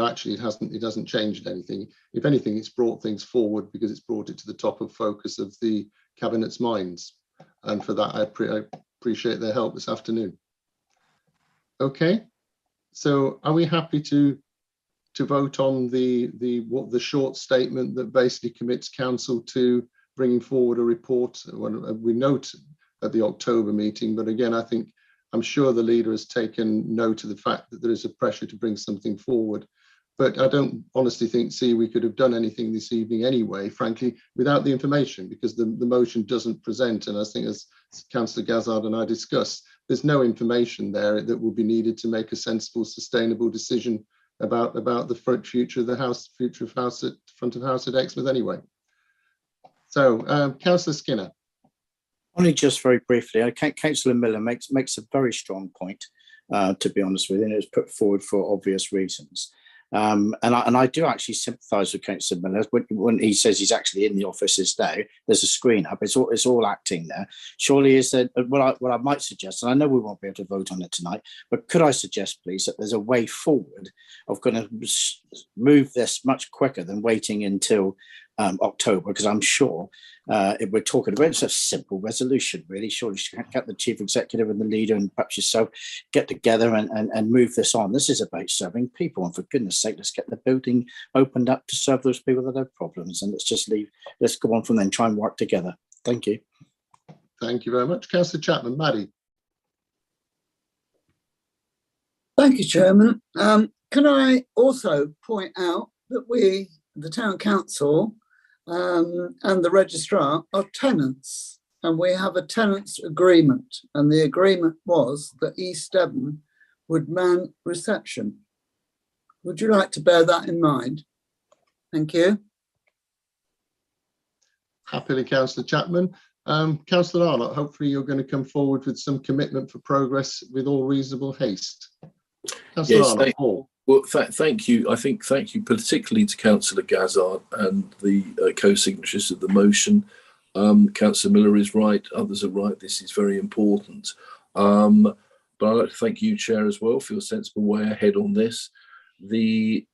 Speaker 2: actually it hasn't changed anything. If anything, it's brought things forward because it's brought it to the top of focus of the Cabinet's minds. And for that, I appreciate their help this afternoon. Okay, so are we happy to vote on the short statement that basically commits council to bringing forward a report? We note at the October meeting, but again, I'm sure the leader has taken note of the fact that there is a pressure to bring something forward. But I don't honestly see we could have done anything this evening anyway, frankly, without the information, because the motion doesn't present. And I think, as Councillor Gazard and I discussed, there's no information there that will be needed to make a sensible, sustainable decision about the future of the house, front of house at Exmouth anyway. So, Councillor Skinner.
Speaker 4: Only just very briefly, Councillor Miller makes a very strong point, to be honest with you, and it was put forward for obvious reasons. And I do actually sympathise with Councillor Miller when he says he's actually in the offices now. There's a screen up. It's all acting there. Surely is there? What I might suggest, and I know we won't be able to vote on it tonight, but could I suggest, please, that there's a way forward of going to move this much quicker than waiting until October, because I'm sure if we're talking about it's a simple resolution, really. Surely you should get the chief executive and the leader and perhaps yourself get together and move this on. This is about serving people, and for goodness sake, let's get the building opened up to serve those people that have problems, and let's go on from then, try and work together. Thank you.
Speaker 2: Thank you very much. Councillor Chapman. Maddie.
Speaker 8: Thank you, Chairman. Can I also point out that we, the Town Council, and the registrar are tenants, and we have a tenants agreement, and the agreement was that East Devon would man reception. Would you like to bear that in mind? Thank you.
Speaker 2: Happily, Councillor Chapman. Councillor Arnott, hopefully you're going to come forward with some commitment for progress with all reasonable haste. Councillor Arnott.
Speaker 19: Well, thank you. Thank you particularly to Councillor Gazard and the co-signatories of the motion. Councillor Miller is right. Others are right. This is very important. But I'd like to thank you, Chair, as well, for your sensible way ahead on this. The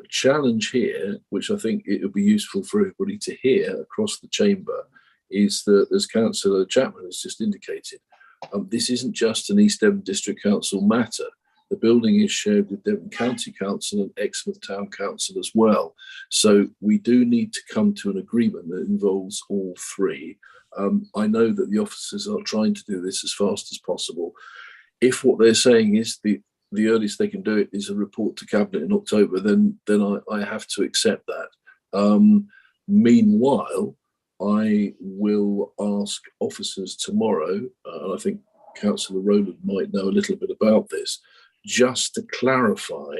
Speaker 19: challenge here, which I think it would be useful for everybody to hear across the chamber, is that, as Councillor Chapman has just indicated, this isn't just an East Devon District Council matter. The building is shared with Devon County Council and Exmouth Town Council as well. So we do need to come to an agreement that involves all three. I know that the officers are trying to do this as fast as possible. If what they're saying is the earliest they can do it is a report to Cabinet in October, then I have to accept that. Meanwhile, I will ask officers tomorrow, and I think Councillor Rowland might know a little bit about this, just to clarify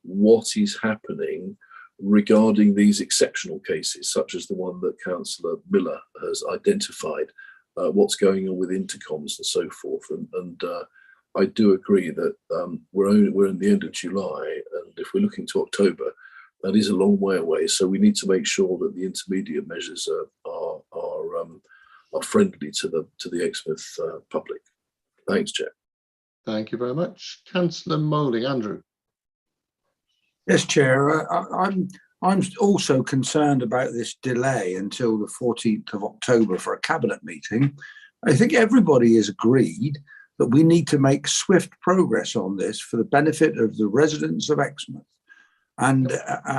Speaker 19: what is happening regarding these exceptional cases, such as the one that Councillor Miller has identified, what's going on with intercoms and so forth. And I do agree that we're in the end of July, and if we're looking to October, that is a long way away. So we need to make sure that the intermediate measures are friendly to the Exmouth public. Thanks, Chair.
Speaker 2: Thank you very much. Councillor Moulding. Andrew.
Speaker 11: Yes, Chair. I'm also concerned about this delay until the 14th of October for a Cabinet meeting. I think everybody has agreed that we need to make swift progress on this for the benefit of the residents of Exmouth. And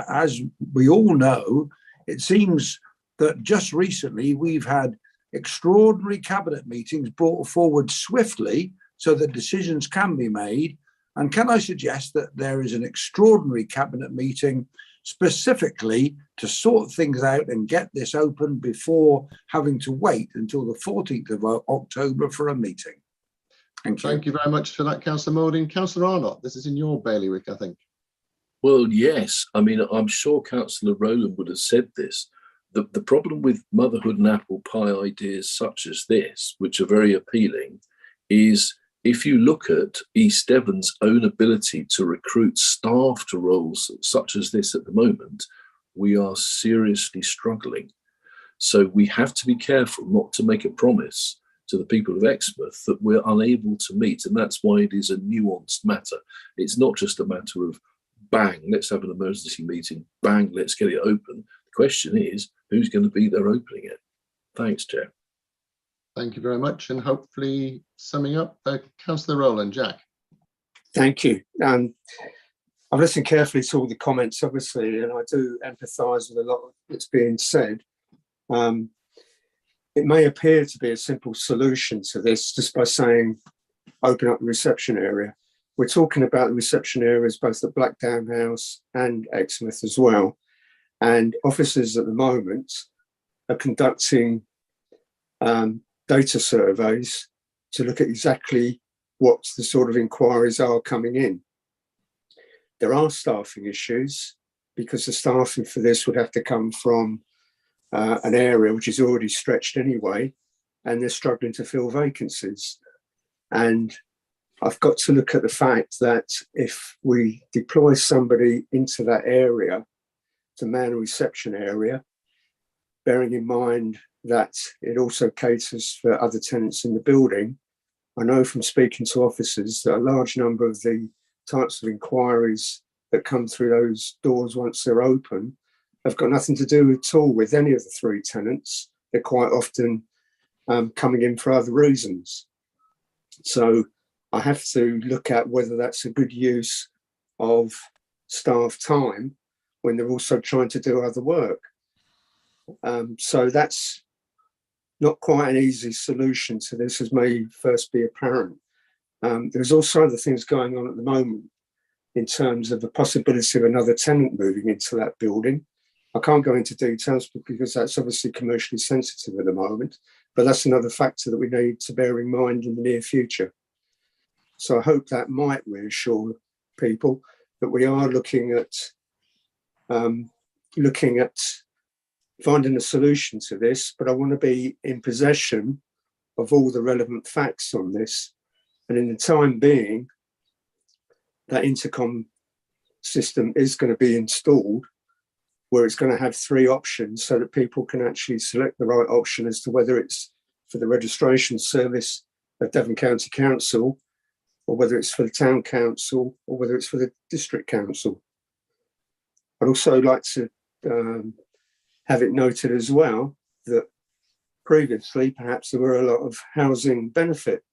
Speaker 11: as we all know, it seems that just recently we've had extraordinary Cabinet meetings brought forward swiftly so that decisions can be made. And can I suggest that there is an extraordinary Cabinet meeting specifically to sort things out and get this open before having to wait until the 14th of October for a meeting? Thank you.
Speaker 2: Thank you very much for that, Councillor Moulding. Councillor Arnott, this is in your bailiwick, I think.
Speaker 19: Well, yes. I mean, I'm sure Councillor Rowland would have said this. The problem with motherhood and apple pie ideas such as this, which are very appealing, is if you look at East Devon's own ability to recruit staff to roles such as this at the moment, we are seriously struggling. So we have to be careful not to make a promise to the people of Exmouth that we're unable to meet. And that's why it is a nuanced matter. It's not just a matter of bang, let's have an emergency meeting, bang, let's get it open. The question is, who's going to be there opening it? Thanks, Chair.
Speaker 2: Thank you very much. And hopefully, summing up, Councillor Rowland. Jack.
Speaker 10: Thank you. I've listened carefully to all the comments, obviously, and I do empathise with a lot that's being said. It may appear to be a simple solution to this just by saying, open up the reception area. We're talking about the reception areas both at Blackdown House and Exmouth as well. And officers at the moment are conducting data surveys to look at exactly what the sort of inquiries are coming in. There are staffing issues because the staffing for this would have to come from an area which is already stretched anyway, and they're struggling to fill vacancies. And I've got to look at the fact that if we deploy somebody into that area to man a reception area, bearing in mind that it also caters for other tenants in the building, I know from speaking to officers that a large number of the types of inquiries that come through those doors once they're open have got nothing to do at all with any of the three tenants. They're quite often coming in for other reasons. So I have to look at whether that's a good use of staff time when they're also trying to do other work. So that's not quite an easy solution to this, as may first be apparent. There's also other things going on at the moment in terms of the possibility of another tenant moving into that building. I can't go into details because that's obviously commercially sensitive at the moment, but that's another factor that we need to bear in mind in the near future. So I hope that might reassure people that we are looking at finding a solution to this, but I want to be in possession of all the relevant facts on this. And in the time being, that intercom system is going to be installed, where it's going to have three options so that people can actually select the right option as to whether it's for the registration service of Devon County Council, or whether it's for the town council, or whether it's for the district council. I'd also like to have it noted as well that previously perhaps there were a lot of housing benefit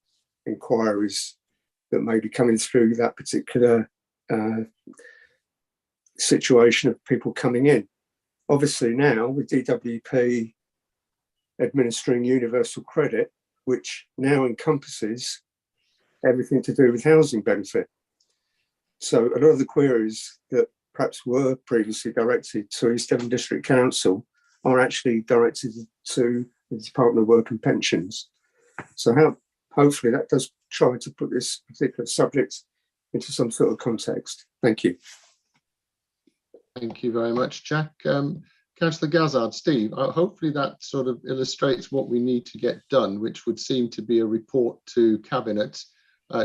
Speaker 10: inquiries that may be coming through that particular situation of people coming in. Obviously now with DWP administering universal credit, which now encompasses everything to do with housing benefit. So a lot of the queries that perhaps were previously directed to East Devon District Council are actually directed to the Department of Work and Pensions. So hopefully that does try to put this particular subject into some sort of context. Thank you.
Speaker 2: Thank you very much, Jack. Councillor Gazard, Steve, hopefully that sort of illustrates what we need to get done, which would seem to be a report to Cabinet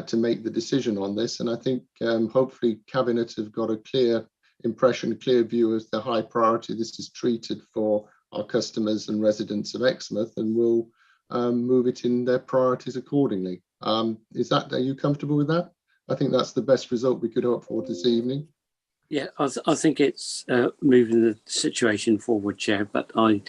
Speaker 2: to make the decision on this. And I think hopefully Cabinet have got a clear impression, a clear view of the high priority this is treated for our customers and residents of Exmouth, and will move it in their priorities accordingly. Are you comfortable with that? I think that's the best result we could hope for this evening.
Speaker 5: Yeah, I think it's moving the situation forward, Chair, but I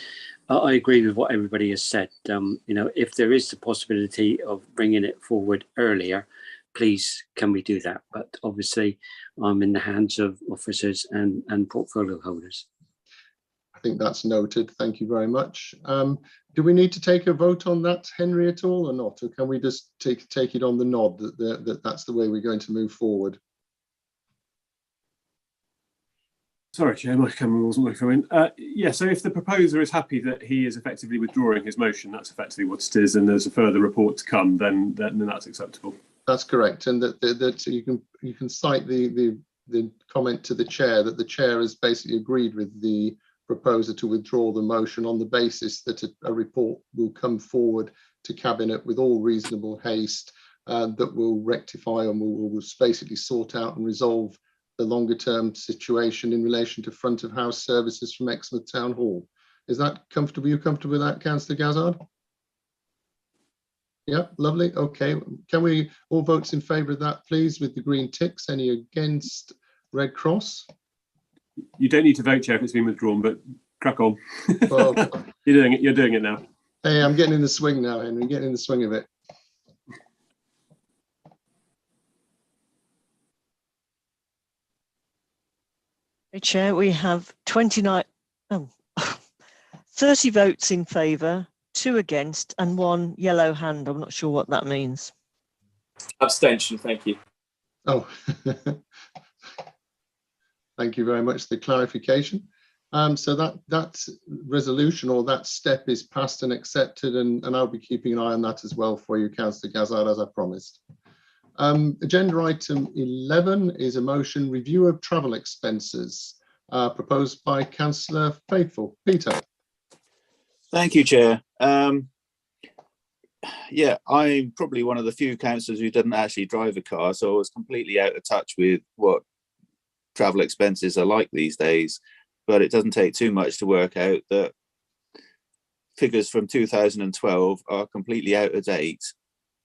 Speaker 5: agree with what everybody has said. You know, if there is the possibility of bringing it forward earlier, please can we do that? But obviously I'm in the hands of officers and portfolio holders.
Speaker 2: I think that's noted. Thank you very much. Do we need to take a vote on that, Henry, at all or not? Or can we just take it on the nod that that's the way we're going to move forward?
Speaker 15: Sorry, Chair, my camera wasn't working. Yeah, so if the proposer is happy that he is effectively withdrawing his motion, that's effectively what it is, and there's a further report to come, then that's acceptable. That's
Speaker 2: correct, and that you can cite the comment to the chair that the chair has basically agreed with the proposer to withdraw the motion on the basis that a report will come forward to Cabinet with all reasonable haste that will rectify and will basically sort out and resolve the longer term situation in relation to front of house services from Exmouth Town Hall. Is that comfortable? You comfortable with that, Councillor Gazard? Yeah, lovely. Okay, can we all votes in favour of that, please, with the green ticks? Any against? Red cross?
Speaker 15: You don't need to vote, Chair, if it's been withdrawn, but crack on.
Speaker 2: Well,
Speaker 15: You're doing it now.
Speaker 2: Hey, I'm getting in the swing now, Henry. Getting in the swing of it.
Speaker 1: Chair, we have 30 votes in favour, 2 against and 1 yellow hand. I'm not sure what that means.
Speaker 12: Abstention, thank you.
Speaker 2: Oh, thank you very much for the clarification. So that resolution or that step is passed and accepted, and I'll be keeping an eye on that as well for you, Councillor Gazard, as I promised. Agenda item 11 is a motion review of travel expenses proposed by Councillor Faithful. Peter.
Speaker 3: Thank you, Chair. Yeah, I'm probably one of the few councillors who didn't actually drive a car, so I was completely out of touch with what travel expenses are like these days. But it doesn't take too much to work out that figures from 2012 are completely out of date.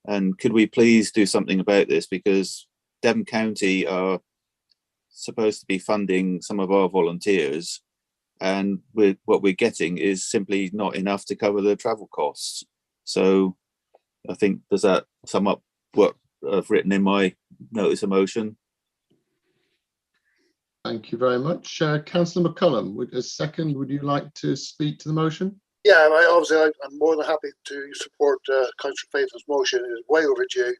Speaker 3: And could we please do something about this, because Devon County are supposed to be funding some of our volunteers, and what we're getting is simply not enough to cover the travel costs. So I think, does that sum up what I've written in my notice of motion?
Speaker 2: Thank you very much. Councillor McCullum, would you like to speak to the motion?
Speaker 13: Yeah, I'm more than happy to support Councillor Faithful's motion. It is way overdue.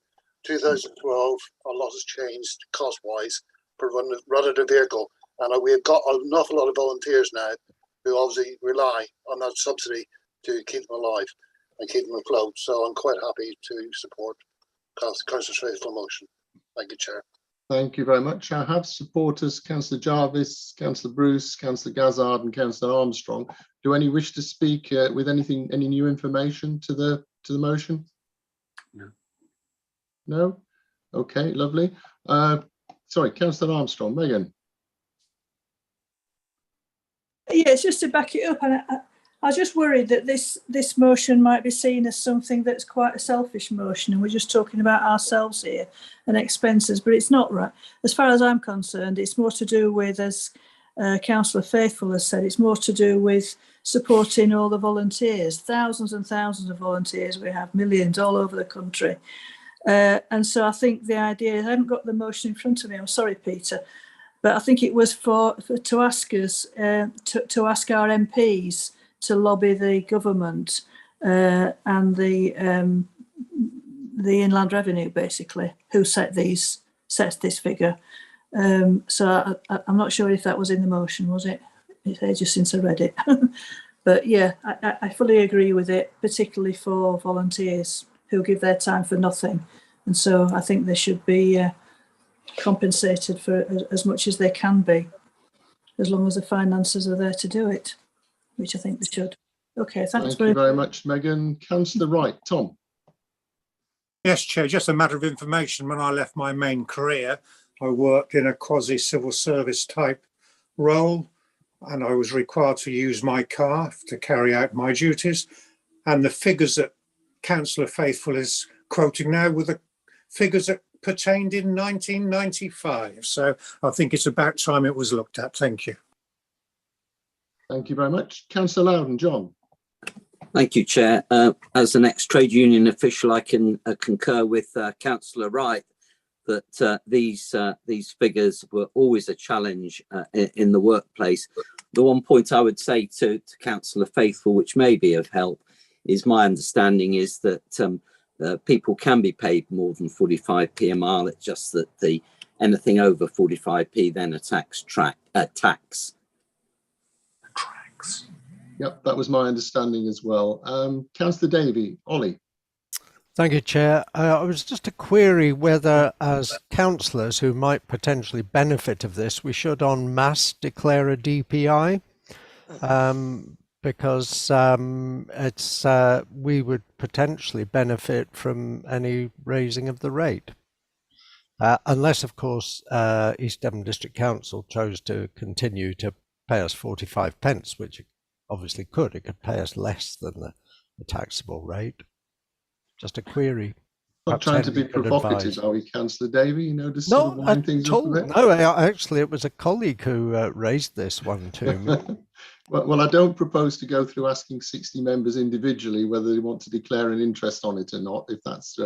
Speaker 13: 2012, a lot has changed cost-wise for running the vehicle, and we've got an awful lot of volunteers now who obviously rely on that subsidy to keep them alive and keep them afloat. So I'm quite happy to support Councillor Faithful's motion. Thank you, Chair.
Speaker 2: Thank you very much. I have supporters, Councillor Jarvis, Councillor Bruce, Councillor Gazzard and Councillor Armstrong. Do any wish to speak with any new information to the motion?
Speaker 5: No.
Speaker 2: No? Okay, lovely. Sorry, Councillor Armstrong. Megan.
Speaker 16: Yeah, it's just to back it up, and I was just worried that this motion might be seen as something that's quite a selfish motion, and we're just talking about ourselves here and expenses, but it's not right. As far as I'm concerned, it's more to do with, as Councillor Faithful has said, it's more to do with supporting all the volunteers, thousands and thousands of volunteers. We have millions all over the country. And so I think the idea, I haven't got the motion in front of me, I'm sorry, Peter, but I think it was to ask us, to ask our MPs to lobby the government and the Inland Revenue, basically, who sets this figure. So I'm not sure if that was in the motion, was it? It's ages since I read it. But yeah, I fully agree with it, particularly for volunteers who give their time for nothing. And so I think they should be compensated for as much as they can be, as long as the finances are there to do it, which I think they should. Okay, thanks.
Speaker 2: Thank you very much, Megan. Councillor Wright. Tom.
Speaker 17: Yes, Chair, just a matter of information. When I left my main career, I worked in a quasi-civil service type role, and I was required to use my car to carry out my duties. And the figures that Councillor Faithful is quoting now were the figures that pertained in 1995. So I think it's about time it was looked at. Thank you.
Speaker 2: Thank you very much. Councillor Loudon. John.
Speaker 18: Thank you, Chair. As an ex-trade union official, I can concur with Councillor Wright that these figures were always a challenge in the workplace. The one point I would say to Councillor Faithful, which may be of help, is my understanding is that people can be paid more than 45p a mile. It's just that anything over 45p then tax.
Speaker 2: Yep, that was my understanding as well. Councillor Davey. Ollie.
Speaker 25: Thank you, Chair. I was just a query whether, as councillors who might potentially benefit of this, we should en masse declare a DPI, because we would potentially benefit from any raising of the rate, unless, of course, East Devon District Council chose to continue to pay us 45 pence, which it obviously could. It could pay us less than the taxable rate. Just a query.
Speaker 2: Not trying to be provocative, are we, Councillor Davey? You know, just
Speaker 25: no,
Speaker 2: sort of wind things up a bit.
Speaker 25: No, actually, it was a colleague who raised this one to me.
Speaker 2: Well, I don't propose to go through asking 60 members individually whether they want to declare an interest on it or not. If that's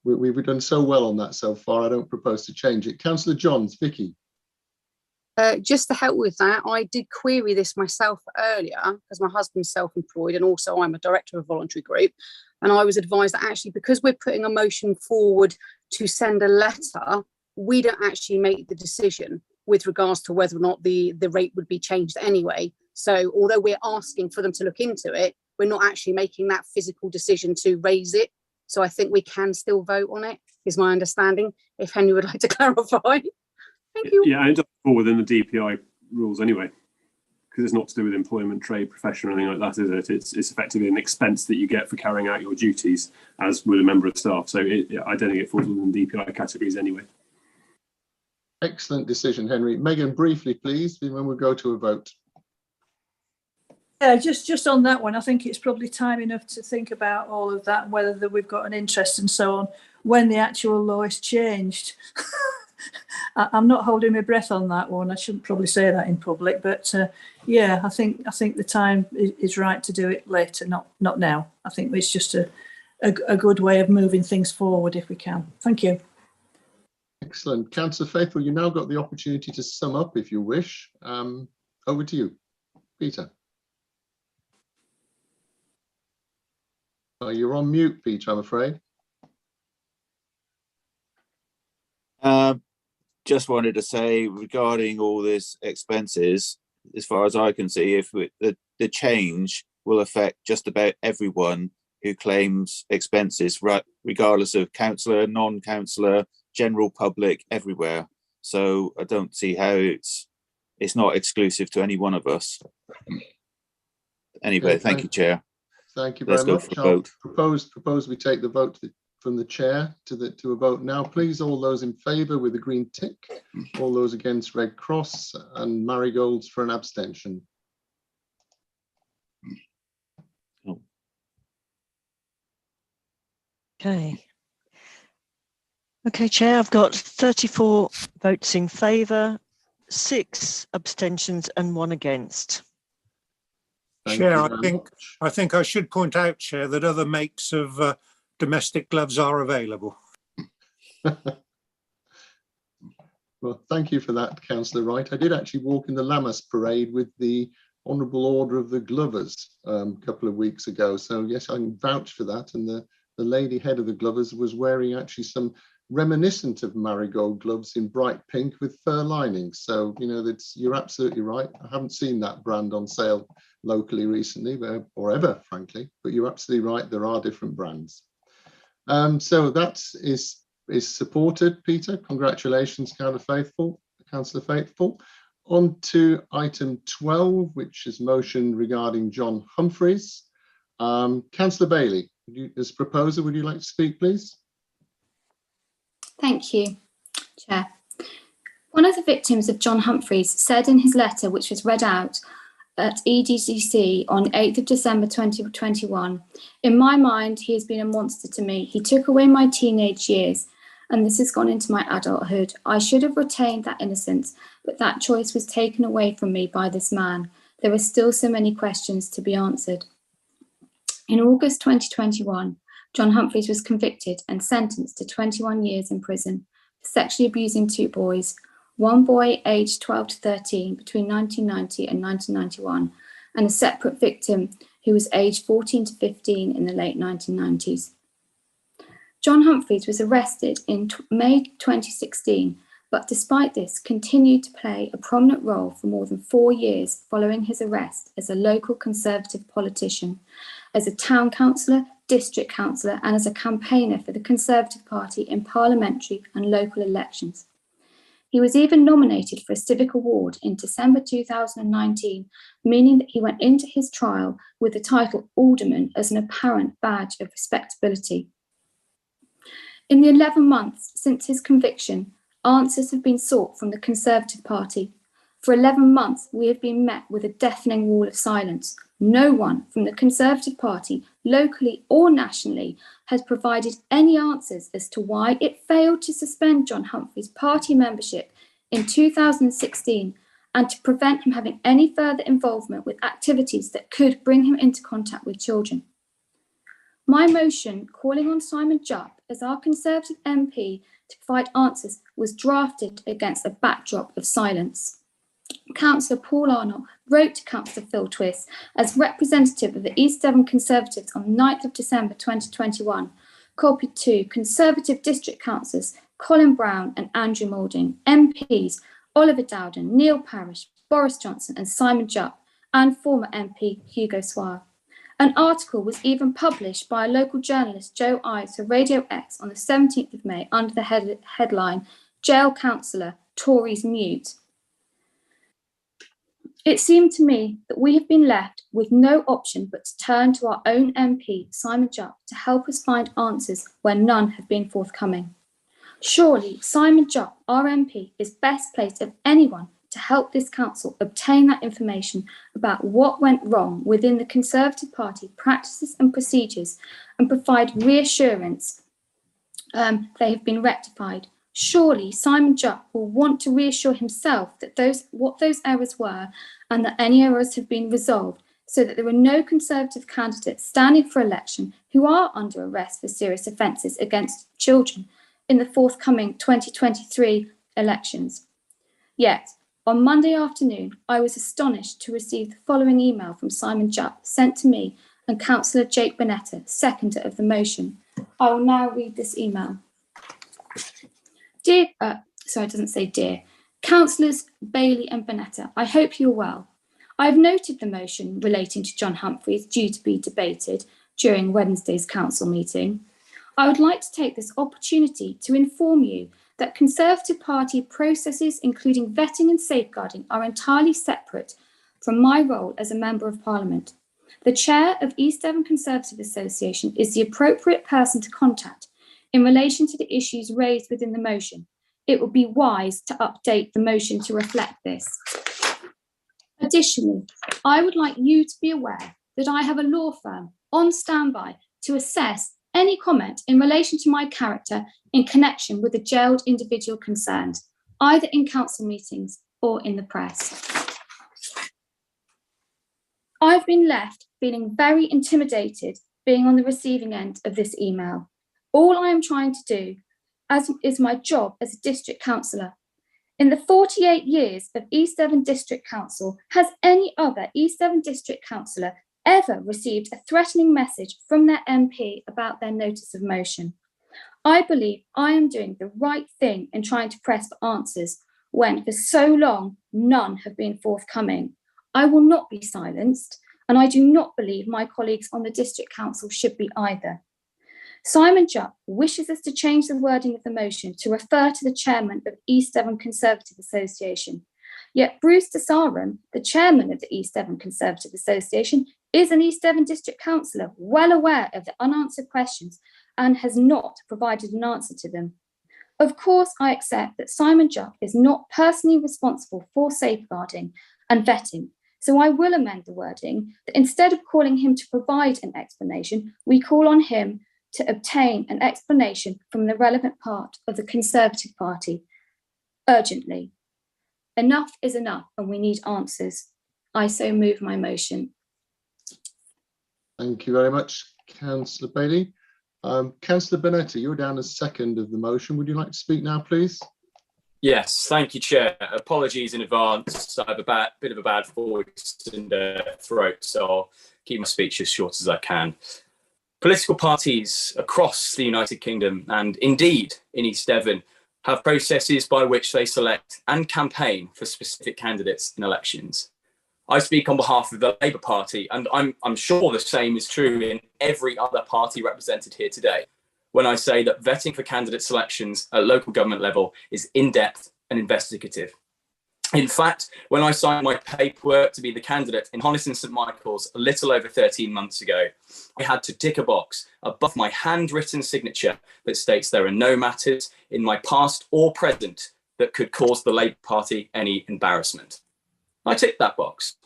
Speaker 2: we've done so well on that so far, I don't propose to change it. Councillor Johns. Vicky.
Speaker 26: Just to help with that, I did query this myself earlier because my husband's self-employed and also I'm a director of a voluntary group. And I was advised that actually, because we're putting a motion forward to send a letter, we don't actually make the decision with regards to whether or not the rate would be changed anyway. So although we're asking for them to look into it, we're not actually making that physical decision to raise it. So I think we can still vote on it, is my understanding, if Henry would like to clarify. Thank you.
Speaker 15: Yeah, and it does fall within the DPI rules anyway.
Speaker 26: Thank you.
Speaker 2: Thank you very much. Councillor
Speaker 15: because it's not to do with employment, trade, profession, or anything like that, is it? It's effectively an expense that you get for carrying out your duties as with a member of staff. So I don't think it falls within DPI categories anyway.
Speaker 2: Excellent decision, Henry. Megan, briefly, please, when we go to a vote.
Speaker 16: Yeah, just on that one, I think it's probably time enough to think about all of that, whether we've got an interest and so on, when the actual law is changed. I'm not holding my breath on that one. I shouldn't probably say that in public, but yeah, I think the time is right to do it later, not now. I think it's just a good way of moving things forward if we can. Thank you.
Speaker 2: Excellent. Councillor Faithful, you now got the opportunity to sum up if you wish. Over to you, Peter. Oh, you're on mute, Peter, I'm afraid.
Speaker 3: Just wanted to say regarding all this expenses, as far as I can see, if the change will affect just about everyone who claims expenses, right, regardless of councillor, non-councillor, general public, everywhere. So I don't see how it's not exclusive to any one of us. Anyway, thank you, Chair.
Speaker 2: Thank you very much. I'll propose we take the vote from the chair to a vote now. Please, all those in favour with a green tick, all those against red cross, and marigolds for an abstention.
Speaker 1: Okay, Chair, I've got 34 votes in favour, 6 abstentions and 1 against.
Speaker 17: Chair, I think I should point out, Chair, that other makes of domestic gloves are available.
Speaker 2: Well, thank you for that, Councillor Wright. I did actually walk in the Lammas parade with the Honourable Order of the Glovers a couple of weeks ago. So yes, I can vouch for that. And the lady head of the Glovers was wearing actually some reminiscent of marigold gloves in bright pink with fur linings. So, you know, you're absolutely right. I haven't seen that brand on sale locally recently, or ever, frankly, but you're absolutely right. There are different brands. So that is supported, Peter. Congratulations, Councillor Faithful. On to item 12, which is motion regarding John Humphreys. Councillor Bailey, as proposer, would you like to speak, please?
Speaker 7: Thank you, Chair. One of the victims of John Humphreys said in his letter, which was read out at EDCC on 8th of December 2021, "In my mind, he has been a monster to me. He took away my teenage years, and this has gone into my adulthood. I should have retained that innocence, but that choice was taken away from me by this man. There are still so many questions to be answered." In August 2021, John Humphreys was convicted and sentenced to 21 years in prison for sexually abusing 2 boys, one boy aged 12 to 13 between 1990 and 1991, and a separate victim who was aged 14 to 15 in the late 1990s. John Humphreys was arrested in May 2016, but despite this continued to play a prominent role for more than 4 years following his arrest as a local Conservative politician, as a town councillor, district councillor, and as a campaigner for the Conservative Party in parliamentary and local elections. He was even nominated for a civic award in December 2019, meaning that he went into his trial with the title Alderman as an apparent badge of respectability. In the 11 months since his conviction, answers have been sought from the Conservative Party. For 11 months, we have been met with a deafening wall of silence. No one from the Conservative Party, locally or nationally, has provided any answers as to why it failed to suspend John Humphreys' party membership in 2016 and to prevent him having any further involvement with activities that could bring him into contact with children. My motion calling on Simon Jupp as our Conservative MP to provide answers was drafted against a backdrop of silence. Councillor Paul Arnott wrote to Councillor Phil Twist as representative of the East Devon Conservatives on 9th of December 2021, copied to Conservative District Councillors Colin Brown and Andrew Moulding, MPs Oliver Dowden, Neil Parish, Boris Johnson and Simon Jupp, and former MP Hugo Swire. An article was even published by a local journalist, Joe Ives, for Radio X on the 17th of May under the headline, "Jail Councillor, Tories Mute." It seemed to me that we have been left with no option but to turn to our own MP, Simon Jupp, to help us find answers where none have been forthcoming. Surely Simon Jupp, our MP, is best placed of anyone to help this council obtain that information about what went wrong within the Conservative Party practices and procedures and provide reassurance they have been rectified. Surely Simon Jupp will want to reassure himself that what those errors were and that any errors have been resolved so that there are no Conservative candidates standing for election who are under arrest for serious offences against children in the forthcoming 2023 elections. Yet, on Monday afternoon, I was astonished to receive the following email from Simon Jupp sent to me and Councillor Jake Bonetta, seconder of the motion. I will now read this email. Dear, sorry, it doesn't say dear. Councillors Bailey and Bonetta, I hope you're well. I have noted the motion relating to John Humphreys due to be debated during Wednesday's council meeting. I would like to take this opportunity to inform you that Conservative Party processes, including vetting and safeguarding, are entirely separate from my role as a Member of Parliament. The Chair of East Devon Conservative Association is the appropriate person to contact in relation to the issues raised within the motion. It would be wise to update the motion to reflect this. Additionally, I would like you to be aware that I have a law firm on standby to assess any comment in relation to my character in connection with a jailed individual concerned, either in council meetings or in the press. I've been left feeling very intimidated being on the receiving end of this email. All I am trying to do is my job as a district councillor. In the 48 years of East Devon District Council, has any other East Devon District Councillor ever received a threatening message from their MP about their notice of motion? I believe I am doing the right thing in trying to press for answers when for so long none have been forthcoming. I will not be silenced, and I do not believe my colleagues on the District Council should be either. Simon Jupp wishes us to change the wording of the motion to refer to the chairman of East Devon Conservative Association. Yet Bruce DeSarum, the chairman of the East Devon Conservative Association, is an East Devon District Councillor, well aware of the unanswered questions and has not provided an answer to them. Of course, I accept that Simon Jupp is not personally responsible for safeguarding and vetting, so I will amend the wording that instead of calling him to provide an explanation, we call on him to obtain an explanation from the relevant part of the Conservative Party urgently. Enough is enough and we need answers. I so move my motion.
Speaker 2: Thank you very much, Councillor Bailey. Councillor Bonetta, you're down as second of the motion. Would you like to speak now, please?
Speaker 12: Yes, thank you, Chair. Apologies in advance. I have a bit of a bad voice and throat, so I'll keep my speech as short as I can. Political parties across the United Kingdom and indeed in East Devon have processes by which they select and campaign for specific candidates in elections. I speak on behalf of the Labour Party, and I'm sure the same is true in every other party represented here today, when I say that vetting for candidate selections at local government level is in-depth and investigative. In fact, when I signed my paperwork to be the candidate in Hollis and St Michael's a little over 13 months ago, I had to tick a box above my handwritten signature that states there are no matters in my past or present that could cause the Labour Party any embarrassment. I ticked that box.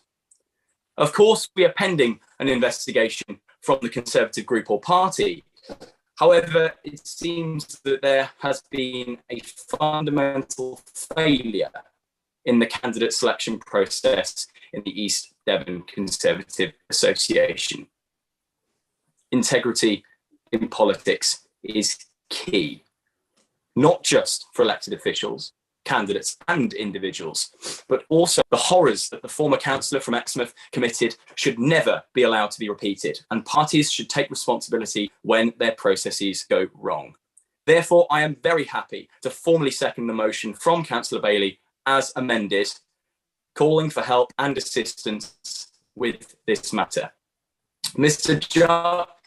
Speaker 12: Of course, we are pending an investigation from the Conservative group or party. However, it seems that there has been a fundamental failure in the candidate selection process in the East Devon Conservative Association. Integrity in politics is key, not just for elected officials, candidates and individuals, but also the horrors that the former councillor from Exmouth committed should never be allowed to be repeated, and parties should take responsibility when their processes go wrong. Therefore, I am very happy to formally second the motion from Councillor Bailey as amended, calling for help and assistance with this matter. Mr. Jupp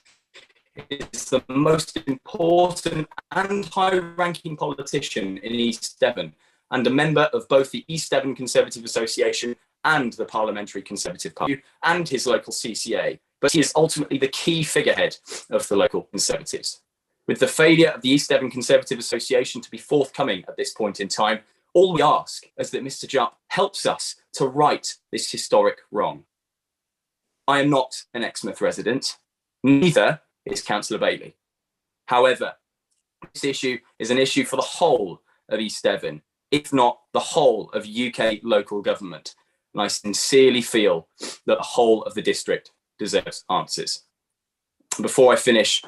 Speaker 12: is the most important and high-ranking politician in East Devon and a member of both the East Devon Conservative Association and the Parliamentary Conservative Party and his local CCA, but he is ultimately the key figurehead of the local Conservatives. With the failure of the East Devon Conservative Association to be forthcoming at this point in time, all we ask is that Mr. Jupp helps us to right this historic wrong. I am not an Exmouth resident, neither is Councillor Bailey. However, this issue is an issue for the whole of East Devon, if not the whole of UK local government. And I sincerely feel that the whole of the district deserves answers. Before I finish,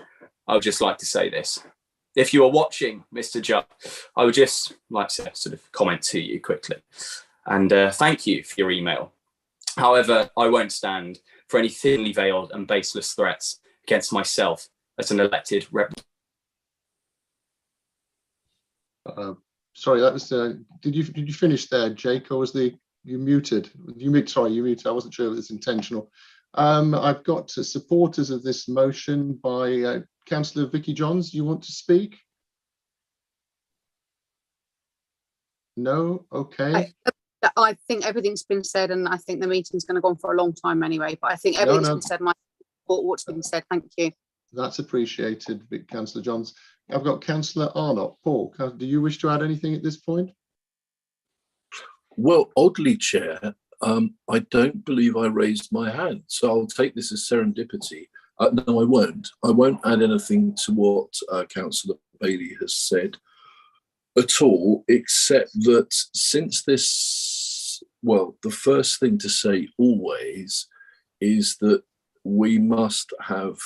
Speaker 12: I would just like to say this. If you are watching, Mr. Jupp, I would just like to sort of comment to you quickly. And thank you for your email. However, I won't stand for any thinly veiled and baseless threats against myself as an elected representative.
Speaker 2: Sorry, that was. Did you finish there, Jake, or was you muted? You muted. I wasn't sure if it's intentional. I've got supporters of this motion by Councillor Vicky Johns. Do you want to speak? No. Okay.
Speaker 26: I think everything's been said, and I think the meeting's going to go on for a long time anyway. But I think everything's been said. My support what's been said. Thank you. That's
Speaker 2: appreciated, Councillor Johns. I've got Councillor Arnott. Paul, do you wish to add anything at this point?
Speaker 19: Well, oddly, Chair, I don't believe I raised my hand, so I'll take this as serendipity. No, I won't. I won't add anything to what Councillor Bailey has said at all, except that since this, well, the first thing to say always is that we must have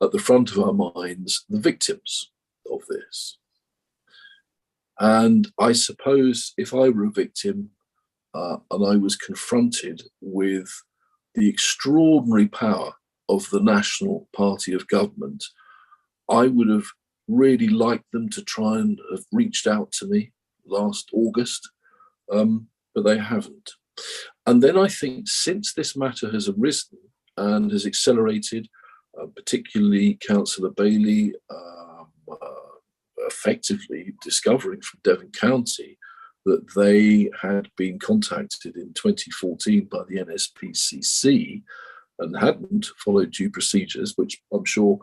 Speaker 19: at the front of our minds the victims of this. And I suppose if I were a victim and I was confronted with the extraordinary power of the National Party of Government, I would have really liked them to try and have reached out to me last August, but they haven't. And then I think since this matter has arisen and has accelerated, particularly Councillor Bailey effectively discovering from Devon County that they had been contacted in 2014 by the NSPCC and hadn't followed due procedures, which I'm sure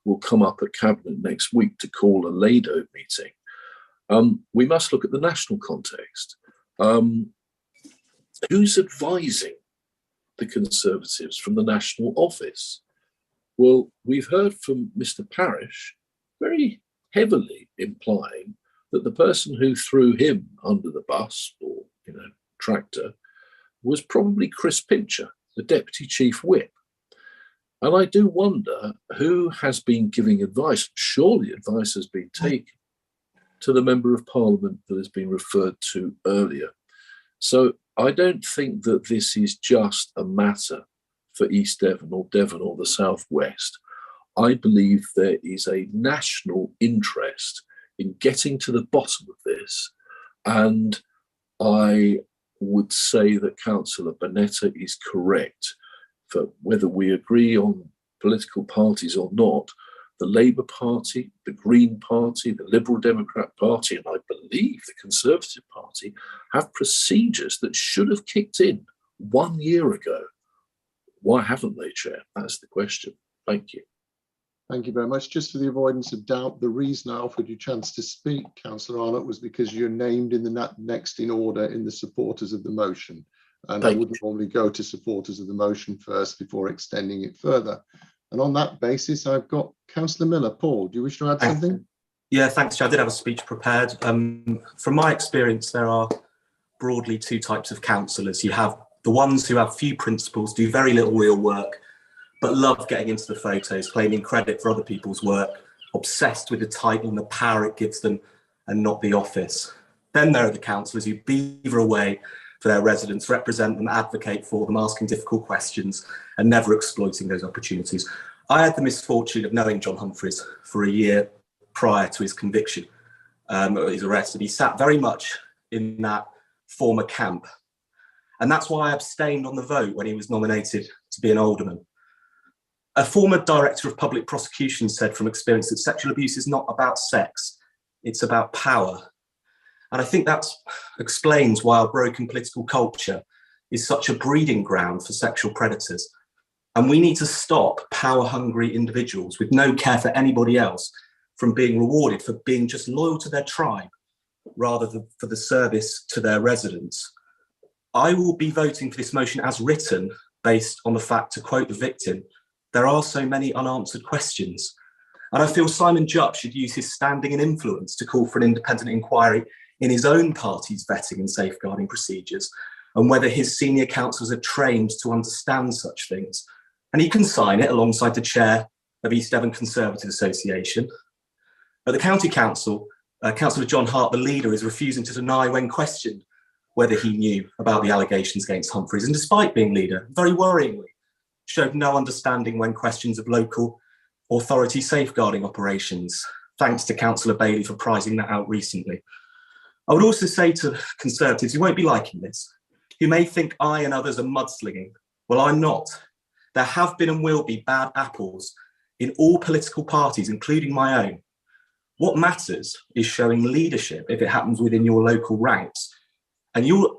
Speaker 19: will come up at Cabinet next week to call a LADO meeting. We must look at the national context. Who's advising the Conservatives from the national office? Well, we've heard from Mr. Parish very heavily implying that the person who threw him under the bus or, tractor was probably Chris Pincher, the Deputy Chief Whip. And I do wonder who has been giving advice. Surely advice has been taken to the Member of Parliament that has been referred to earlier. So I don't think that this is just a matter for East Devon or the South West. I believe there is a national interest in getting to the bottom of this. And I would say that Councillor Bonetta is correct. For whether we agree on political parties or not, the Labour Party, the Green Party, the Liberal Democrat Party, and I believe the Conservative Party have procedures that should have kicked in 1 year ago. Why haven't they, Chair? That's the question. Thank you.
Speaker 2: Thank you very much. Just for the avoidance of doubt, the reason I offered you a chance to speak, Councillor Arnott, was because you're named in the next in order in the supporters of the motion. And I wouldn't normally go to supporters of the motion first before extending it further. And on that basis, I've got Councillor Miller. Paul, do you wish to add something?
Speaker 9: Yeah, thanks, Chair. I did have a speech prepared. From my experience, there are broadly two types of councillors. You have the ones who have few principles, do very little real work, but love getting into the photos, claiming credit for other people's work, obsessed with the title and the power it gives them, and not the office. Then there are the councillors who beaver away for their residents, represent them, advocate for them, asking difficult questions, and never exploiting those opportunities. I had the misfortune of knowing John Humphreys for a year prior to his conviction, his arrest, and he sat very much in that former camp. And that's why I abstained on the vote when he was nominated to be an alderman. A former director of public prosecution said from experience that sexual abuse is not about sex, it's about power. And I think that explains why our broken political culture is such a breeding ground for sexual predators. And we need to stop power-hungry individuals with no care for anybody else from being rewarded for being just loyal to their tribe rather than for the service to their residents. I will be voting for this motion as written, based on the fact, to quote the victim, there are so many unanswered questions. And I feel Simon Jupp should use his standing and influence to call for an independent inquiry in his own party's vetting and safeguarding procedures, and whether his senior councillors are trained to understand such things. And he can sign it alongside the chair of East Devon Conservative Association. At the County Council, Councillor John Hart, the leader, is refusing to deny when questioned whether he knew about the allegations against Humphreys, and despite being leader, very worryingly, showed no understanding when questions of local authority safeguarding operations, thanks to Councillor Bailey for prizing that out recently. I would also say to Conservatives who won't be liking this, who may think I and others are mudslinging, well, I'm not. There have been and will be bad apples in all political parties, including my own. What matters is showing leadership if it happens within your local ranks. And your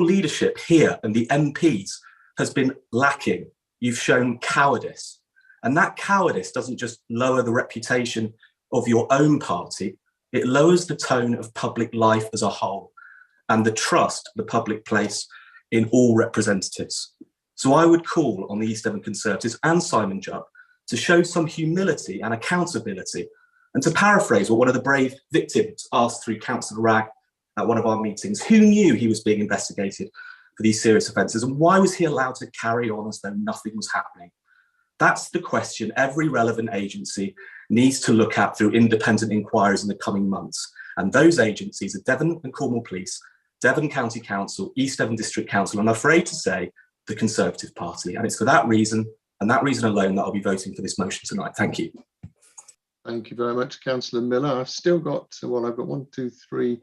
Speaker 9: leadership here and the MPs has been lacking. You've shown cowardice. And that cowardice doesn't just lower the reputation of your own party, it lowers the tone of public life as a whole and the trust the public place in all representatives. So I would call on the East Devon Conservatives and Simon Jupp to show some humility and accountability, and to paraphrase what one of the brave victims asked through Councillor Ragg at one of our meetings, who knew he was being investigated for these serious offences, and why was he allowed to carry on as though nothing was happening? That's the question every relevant agency needs to look at through independent inquiries in the coming months. And those agencies are Devon and Cornwall Police, Devon County Council, East Devon District Council, and I'm afraid to say the Conservative Party. And it's for that reason, and that reason alone, that I'll be voting for this motion tonight. Thank you.
Speaker 2: Thank you very much, Councillor Miller. I've still got, well, I've got 1, 2, 3,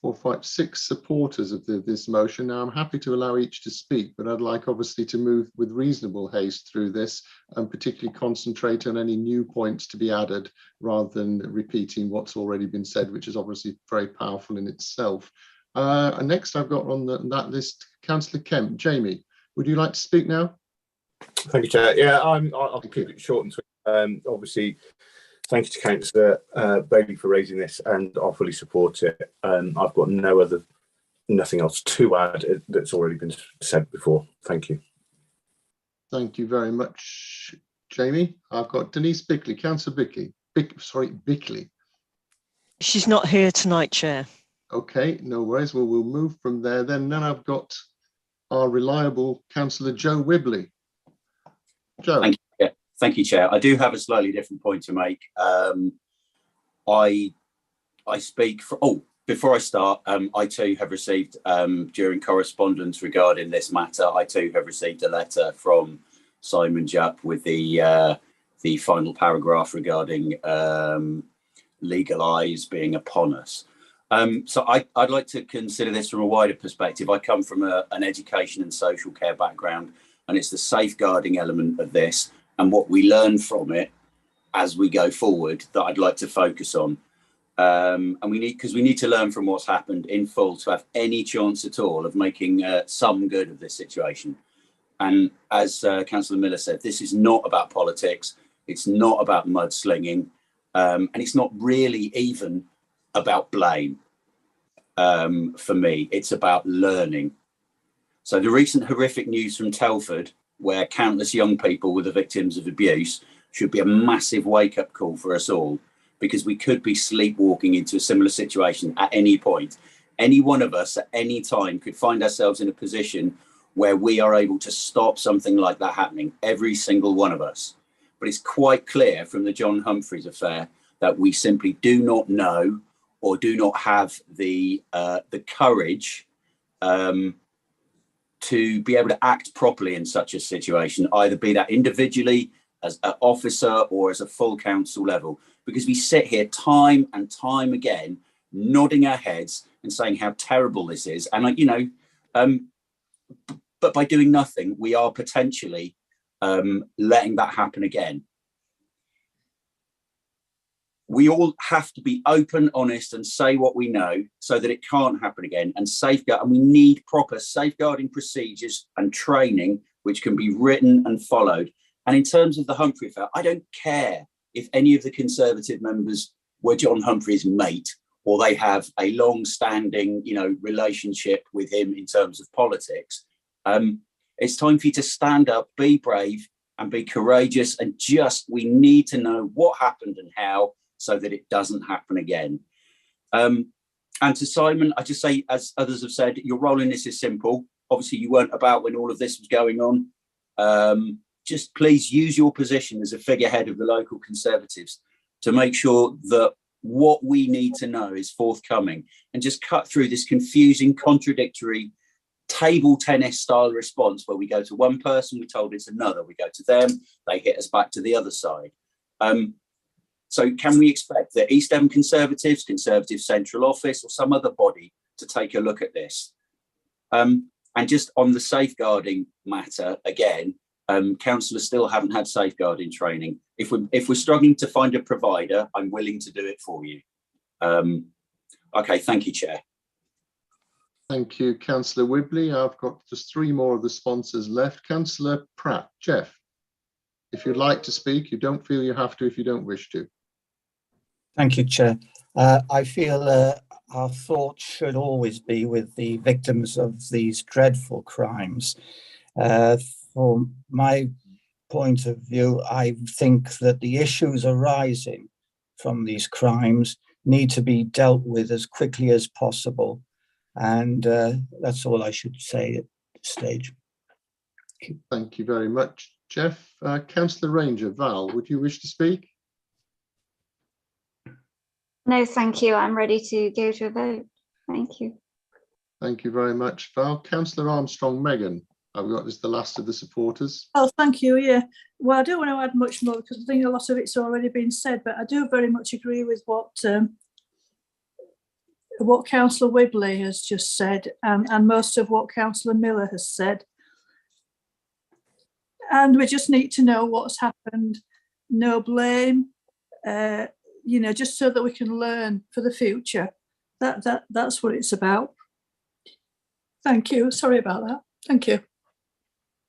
Speaker 2: 4, 5, 6 supporters of this motion. Now, I'm happy to allow each to speak, but I'd like obviously to move with reasonable haste through this and particularly concentrate on any new points to be added rather than repeating what's already been said, which is obviously very powerful in itself. And next I've got on that list, Councillor Kemp. Jamie, would you like to speak now?
Speaker 6: Thank you, Chair. Yeah, I'll keep it short and sweet. Obviously, thank you to Councillor Bailey for raising this, and I'll fully support it. I've got nothing else to add that's already been said before. Thank you.
Speaker 2: Thank you very much, Jamie. I've got Denise Bickley, Councillor Bickley.
Speaker 1: She's not here tonight, Chair.
Speaker 2: Okay, no worries. Well, we'll move from there then. Then I've got our reliable Councillor Joe Wibley. Joe.
Speaker 20: Thank you, Chair. I do have a slightly different point to make. I speak for, before I start, I too have received, during correspondence regarding this matter, I too have received a letter from Simon Jupp with the final paragraph regarding legal eyes being upon us. So I'd like to consider this from a wider perspective. I come from an education and social care background, and it's the safeguarding element of this and what we learn from it as we go forward that I'd like to focus on. And we need to learn from what's happened in full to have any chance at all of making some good of this situation. And as Councillor Miller said, this is not about politics. It's not about mudslinging. And it's not really even about blame. For me, it's about learning. So the recent horrific news from Telford, where countless young people were the victims of abuse, should be a massive wake-up call for us all, because we could be sleepwalking into a similar situation at any point. Any one of us at any time could find ourselves in a position where we are able to stop something like that happening, every single one of us. But it's quite clear from the John Humphreys affair that we simply do not know or do not have the courage to be able to act properly in such a situation, either be that individually, as an officer, or as a full council level, because we sit here time and time again, nodding our heads and saying how terrible this is. And, but by doing nothing, we are potentially letting that happen again. we all have to be open, honest, and say what we know so that it can't happen again, and safeguard. And we need proper safeguarding procedures and training, which can be written and followed. And in terms of the Humphrey affair, I don't care if any of the Conservative members were John Humphrey's mate, or they have a long-standing, relationship with him in terms of politics. It's time for you to stand up, be brave, and be courageous. And we need to know what happened and how, so that it doesn't happen again. And to Simon, I just say, as others have said, your role in this is simple. Obviously, you weren't about when all of this was going on. Just please use your position as a figurehead of the local Conservatives to make sure that what we need to know is forthcoming, and just cut through this confusing, contradictory table tennis style response where we go to one person, we're told it's another, we go to them, they hit us back to the other side. So can we expect the East Devon Conservatives, Conservative Central Office, or some other body to take a look at this? And just on the safeguarding matter, again, councillors still haven't had safeguarding training. If we're struggling to find a provider, I'm willing to do it for you. Okay, thank you, Chair.
Speaker 2: Thank you, Councillor Wibley. I've got just 3 more of the sponsors left. Councillor Pratt, Jeff, if you'd like to speak, you don't feel you have to if you don't wish to.
Speaker 4: Thank you, Chair. I feel our thoughts should always be with the victims of these dreadful crimes. From my point of view, I think that the issues arising from these crimes need to be dealt with as quickly as possible. And that's all I should say at this stage.
Speaker 2: Thank you very much, Jeff. Councillor Ranger, Val, would you wish to speak?
Speaker 14: No, thank you. I'm ready to go to a vote. Thank you.
Speaker 2: Thank you very much, Val. Councillor Armstrong, Megan, I've got this the last of the supporters.
Speaker 16: Oh, thank you. Yeah. Well, I don't want to add much more because I think a lot of it's already been said, but I do very much agree with what Councillor Wibley has just said, and most of what Councillor Miller has said. And we just need to know what's happened, no blame, just so that we can learn for the future. That's what it's about. Thank you. Sorry about that. Thank you.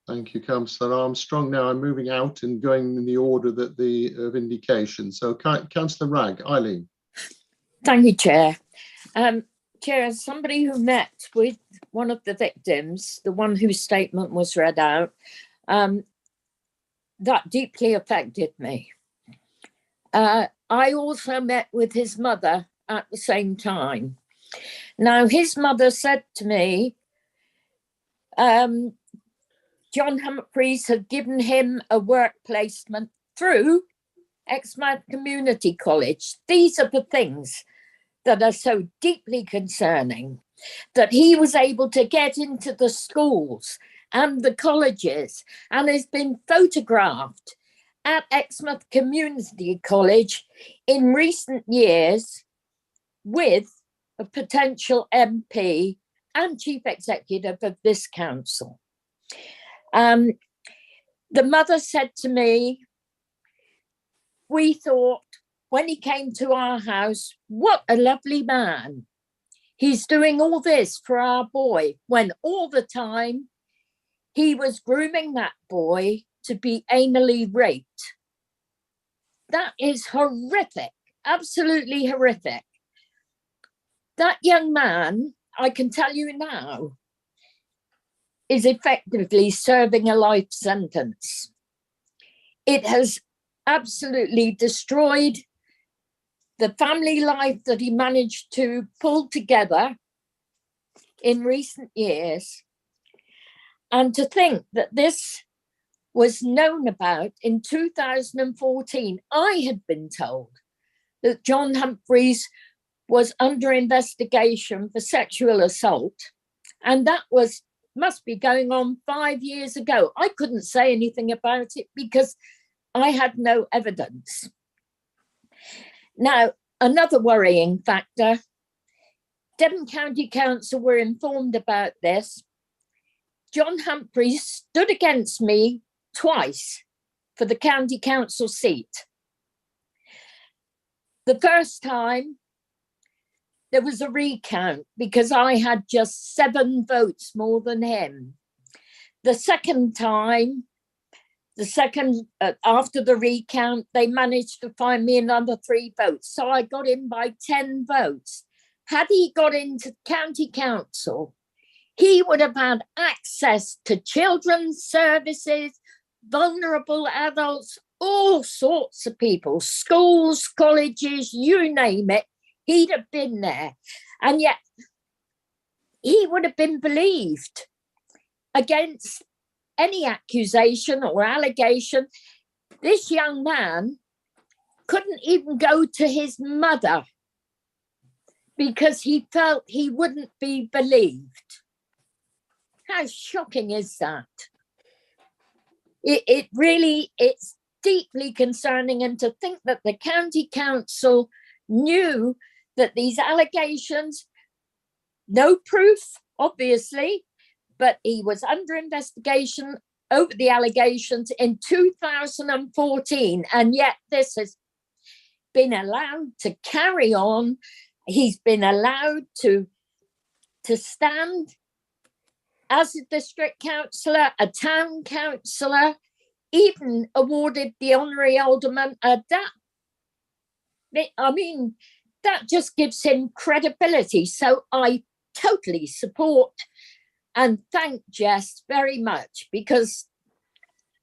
Speaker 2: Thank you, Councillor Armstrong. Now I'm moving out and going in the order that of indication. So, Councillor Ragg, Eileen.
Speaker 21: Thank you, Chair. Chair, as somebody who met with one of the victims, the one whose statement was read out, that deeply affected me. I also met with his mother at the same time. Now, his mother said to me, John Humphreys had given him a work placement through Exmouth Community College. These are the things that are so deeply concerning, that he was able to get into the schools and the colleges and has been photographed at Exmouth Community College in recent years with a potential MP and chief executive of this council. The mother said to me, we thought when he came to our house, what a lovely man. He's doing all this for our boy, when all the time he was grooming that boy to be anally raped. That is horrific, absolutely horrific. That young man, I can tell you now, is effectively serving a life sentence. It has absolutely destroyed the family life that he managed to pull together in recent years. And to think that this was known about in 2014, I had been told that John Humphreys was under investigation for sexual assault, and that must be going on 5 years ago. I couldn't say anything about it because I had no evidence. Now, another worrying factor, Devon County Council were informed about this. John Humphreys stood against me twice for the county council seat. The first time, there was a recount because I had just 7 votes more than him. The second time, after the recount, they managed to find me another 3 votes. So I got in by 10 votes. Had he got into county council, he would have had access to children's services, vulnerable adults, all sorts of people, schools, colleges, you name it, he'd have been there. And yet he would have been believed against any accusation or allegation. This young man couldn't even go to his mother because he felt he wouldn't be believed. How shocking is that? It's deeply concerning, and to think that the county council knew that these allegations, no proof, obviously, but he was under investigation over the allegations in 2014, and yet this has been allowed to carry on. He's been allowed to stand as a district councillor, a town councillor, even awarded the honorary alderman. That just gives him credibility. So I totally support and thank Jess very much, because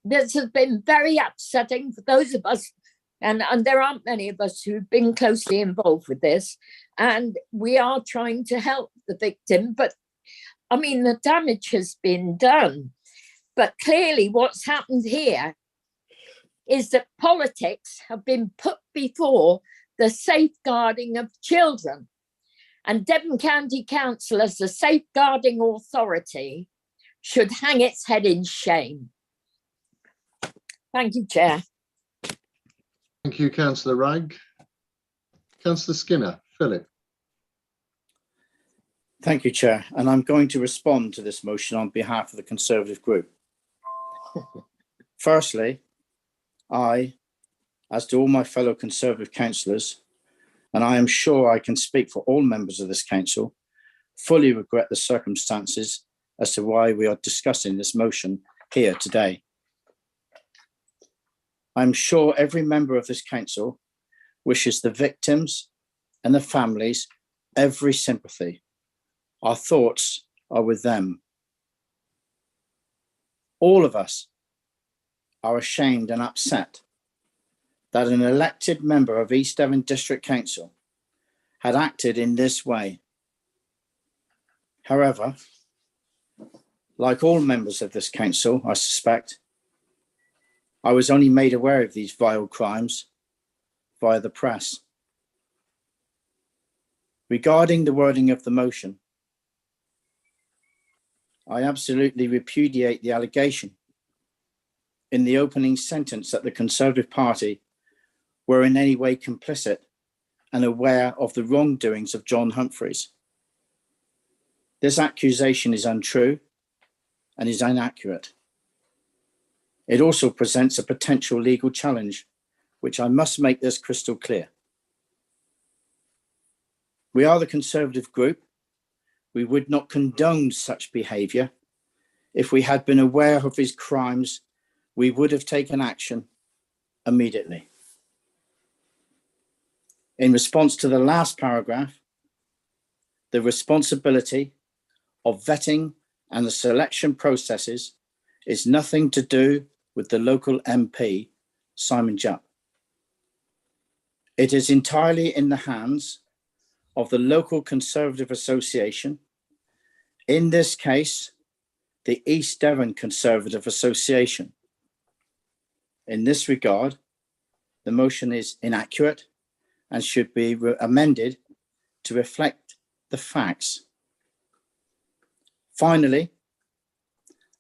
Speaker 21: this has been very upsetting for those of us, and there aren't many of us who've been closely involved with this, and we are trying to help the victim, but I mean, the damage has been done. But clearly what's happened here is that politics have been put before the safeguarding of children. And Devon County Council, as the safeguarding authority, should hang its head in shame. Thank you, Chair.
Speaker 2: Thank you, Councillor Wragg. Councillor Skinner, Philip.
Speaker 8: Thank you, Chair. And I'm going to respond to this motion on behalf of the Conservative group. Firstly, I, as do all my fellow Conservative councillors, and I am sure I can speak for all members of this council, fully regret the circumstances as to why we are discussing this motion here today. I'm sure every member of this council wishes the victims and the families every sympathy. Our thoughts are with them. All of us are ashamed and upset that an elected member of East Devon District Council had acted in this way. However, like all members of this council, I suspect, I was only made aware of these vile crimes via the press. Regarding the wording of the motion, I absolutely repudiate the allegation in the opening sentence that the Conservative Party were in any way complicit and aware of the wrongdoings of John Humphreys. This accusation is untrue and is inaccurate. It also presents a potential legal challenge, which I must make this crystal clear. We are the Conservative group. We would not condone such behaviour. If we had been aware of his crimes, we would have taken action immediately. In response to the last paragraph, the responsibility of vetting and the selection processes is nothing to do with the local MP, Simon Jupp. It is entirely in the hands of the local Conservative Association, in this case, the East Devon Conservative Association. In this regard, the motion is inaccurate and should be amended to reflect the facts. Finally,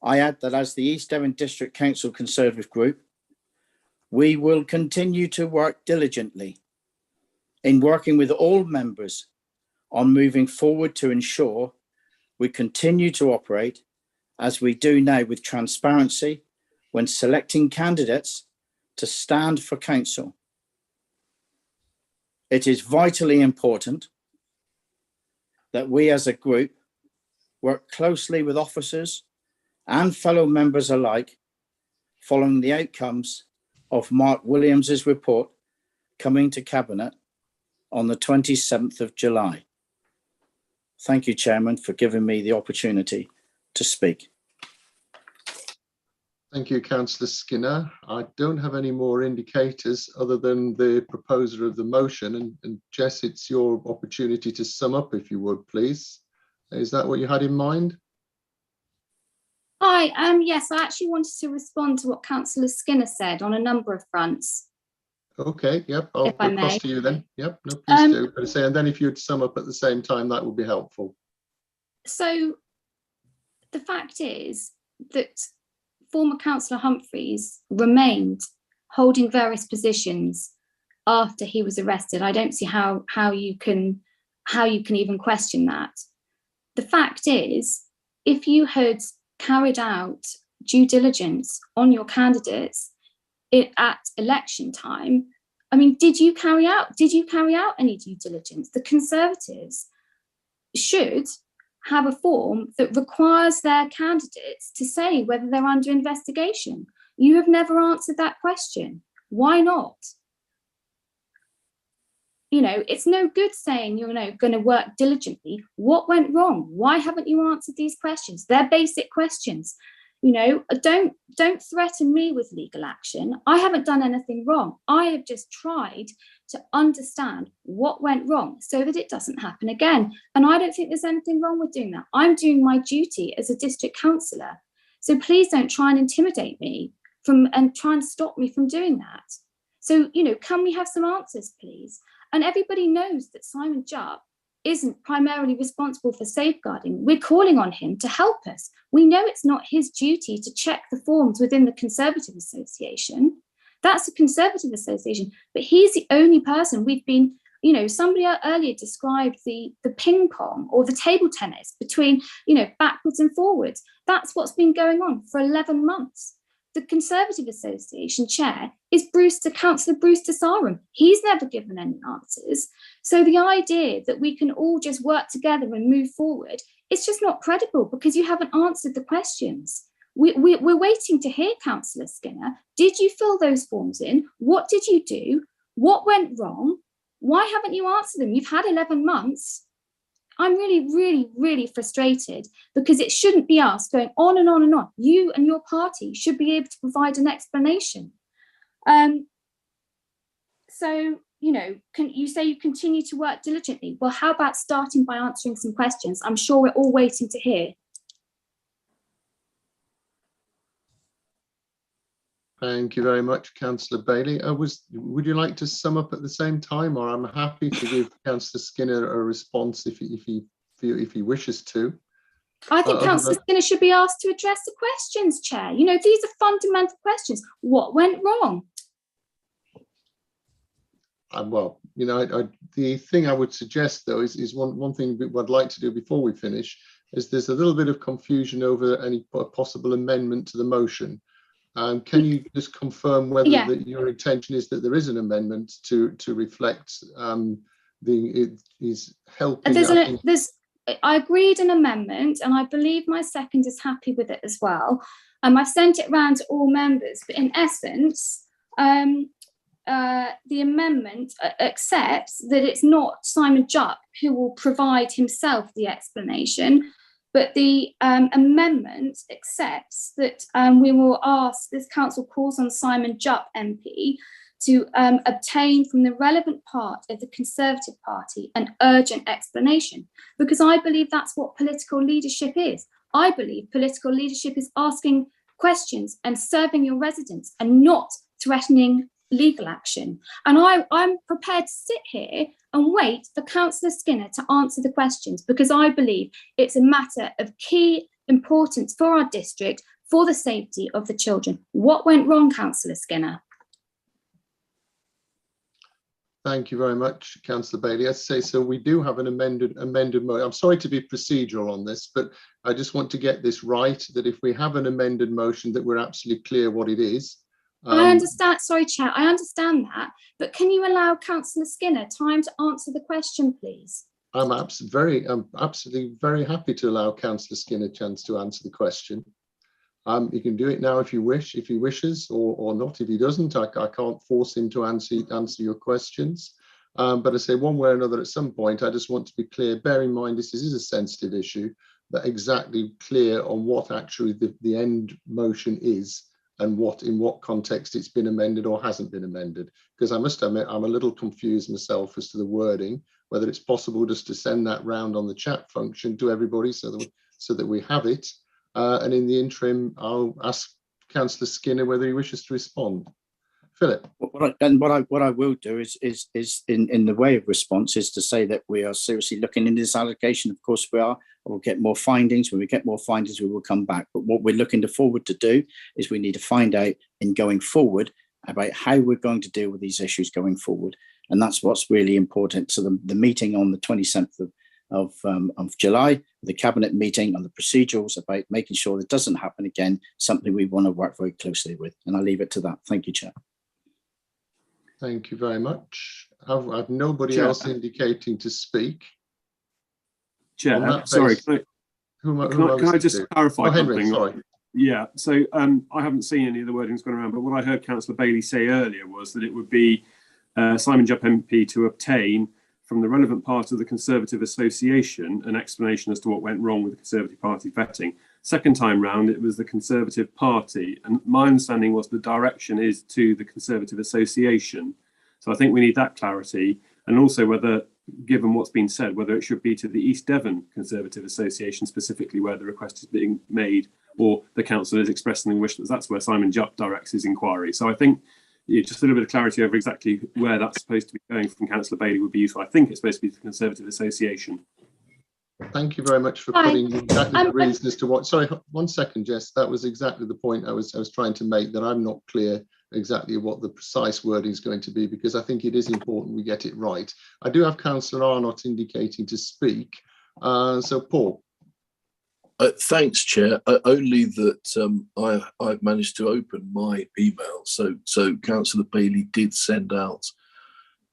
Speaker 8: I add that as the East Devon District Council Conservative Group, we will continue to work diligently in working with all members on moving forward to ensure we continue to operate as we do now with transparency when selecting candidates to stand for council. It is vitally important that we as a group work closely with officers and fellow members alike following the outcomes of Mark Williams's report coming to Cabinet on the 27th of July. Thank you, Chairman, for giving me the opportunity to speak.
Speaker 2: Thank you, Councillor Skinner. I don't have any more indicators other than the proposer of the motion. And Jess, it's your opportunity to sum up, if you would, please. Is that what you had in mind?
Speaker 7: Hi, yes, I actually wanted to respond to what Councillor Skinner said on a number of fronts.
Speaker 2: Okay, yep, I'll
Speaker 7: If I
Speaker 2: put across
Speaker 7: may.
Speaker 2: to you then. Yep, no, please do. But say, and then if you'd sum up at the same time, that would be helpful.
Speaker 7: So the fact is that former Councillor Humphreys remained holding various positions after he was arrested. I don't see how you can even question that. The fact is, if you had carried out due diligence on your candidates at election time, I mean, did you carry out any due diligence? The Conservatives should have a form that requires their candidates to say whether they're under investigation. You have never answered that question. Why not? You know, it's no good saying you're going to work diligently. What went wrong? Why haven't you answered these questions? They're basic questions. You know, don't threaten me with legal action. I haven't done anything wrong. I have just tried to understand what went wrong so that it doesn't happen again. And I don't think there's anything wrong with doing that. I'm doing my duty as a district councillor. So please don't try and intimidate me and try and stop me from doing that. So, you know, can we have some answers, please? And everybody knows that Simon Jupp isn't primarily responsible for safeguarding. We're calling on him to help us. We know it's not his duty to check the forms within the Conservative Association. That's a Conservative Association, but he's the only person we've been, you know, somebody earlier described the ping pong or the table tennis between, you know, backwards and forwards. That's what's been going on for 11 months. The Conservative Association chair is Councillor Brewster Sarum. He's never given any answers. So the idea that we can all just work together and move forward, it's just not credible because you haven't answered the questions. We're waiting to hear, Councillor Skinner. Did you fill those forms in? What did you do? What went wrong? Why haven't you answered them? You've had 11 months. I'm really, really, really frustrated because it shouldn't be us going on and on and on. You and your party should be able to provide an explanation. So, you know, you say you continue to work diligently. Well, how about starting by answering some questions? I'm sure we're all waiting to hear.
Speaker 2: Thank you very much, Councillor Bailey. Would you like to sum up at the same time, or I'm happy to give Councillor Skinner a response if he wishes to.
Speaker 7: I think Councillor Skinner should be asked to address the questions, Chair. You know, these are fundamental questions. What went wrong?
Speaker 2: Well, you know, the thing I would suggest, though, is one thing I'd like to do before we finish is there's a little bit of confusion over any possible amendment to the motion. Can you just confirm whether your intention is that there is an amendment to reflect is helping?
Speaker 7: I agreed an amendment, and I believe my second is happy with it as well. I've sent it round to all members, but in essence, the amendment accepts that it's not Simon Jupp who will provide himself the explanation, but the amendment accepts that we will ask, this council calls on Simon Jupp MP to obtain from the relevant part of the Conservative Party an urgent explanation, because I believe that's what political leadership is. I believe political leadership is asking questions and serving your residents and not threatening legal action. And I'm prepared to sit here and wait for Councillor Skinner to answer the questions, because I believe it's a matter of key importance for our district, for the safety of the children. What went wrong, Councillor Skinner?
Speaker 2: Thank you very much, Councillor Bailey. As I say, so we do have an amended motion. I'm sorry to be procedural on this, but I just want to get this right, that if we have an amended motion, that we're absolutely clear what it is.
Speaker 7: I understand, sorry, Chair, I understand that, but can you allow Councillor Skinner time to answer the question, please?
Speaker 2: I'm absolutely very happy to allow Councillor Skinner a chance to answer the question. He can do it now if you wish, if he wishes, or not. If he doesn't, I can't force him to answer your questions. But I say one way or another, at some point, I just want to be clear. Bear in mind, this is a sensitive issue, that exactly clear on what actually the end motion is, and in what context it's been amended or hasn't been amended. Because I must admit, I'm a little confused myself as to the wording, whether it's possible just to send that round on the chat function to everybody so that we have it. And in the interim, I'll ask Councillor Skinner whether he wishes to respond. Philip.
Speaker 8: What I will do is in the way of response is to say that we are seriously looking into this allocation. Of course we are. We'll get more findings. When we get more findings, we will come back. But what we're looking forward to do is we need to find out in going forward about how we're going to deal with these issues going forward. And that's what's really important. So the meeting on the 27th of July, the cabinet meeting on the procedurals about making sure that doesn't happen again, something we want to work very closely with. And I'll leave it to that. Thank you, Chair.
Speaker 2: Thank you very much. I've nobody else indicating to speak.
Speaker 15: Chair, sorry, can I just clarify
Speaker 2: Henry,
Speaker 15: something?
Speaker 2: sorry.
Speaker 15: Yeah, so I haven't seen any of the wordings going around, but what I heard Councillor Bailey say earlier was that it would be Simon Jupp MP to obtain from the relevant part of the Conservative Association an explanation as to what went wrong with the Conservative Party vetting. Second time round, it was the Conservative Party, and my understanding was the direction is to the Conservative Association. So I think we need that clarity, and also whether, given what's been said, whether it should be to the East Devon Conservative Association specifically where the request is being made, or the council is expressing the wish that that's where Simon Jupp directs his inquiry. So I think just a little bit of clarity over exactly where that's supposed to be going from Councillor Bailey would be useful. I think it's supposed to be the Conservative Association.
Speaker 2: Thank you very much for putting exactly the reason as to what. Sorry, 1 second, Jess. That was exactly the point I was trying to make, that I'm not clear exactly what the precise wording is going to be, because I think it is important we get it right. I do have Councillor Arnott indicating to speak. So, Paul.
Speaker 19: Thanks, Chair. Only that I've managed to open my email. So Councillor Bailey did send out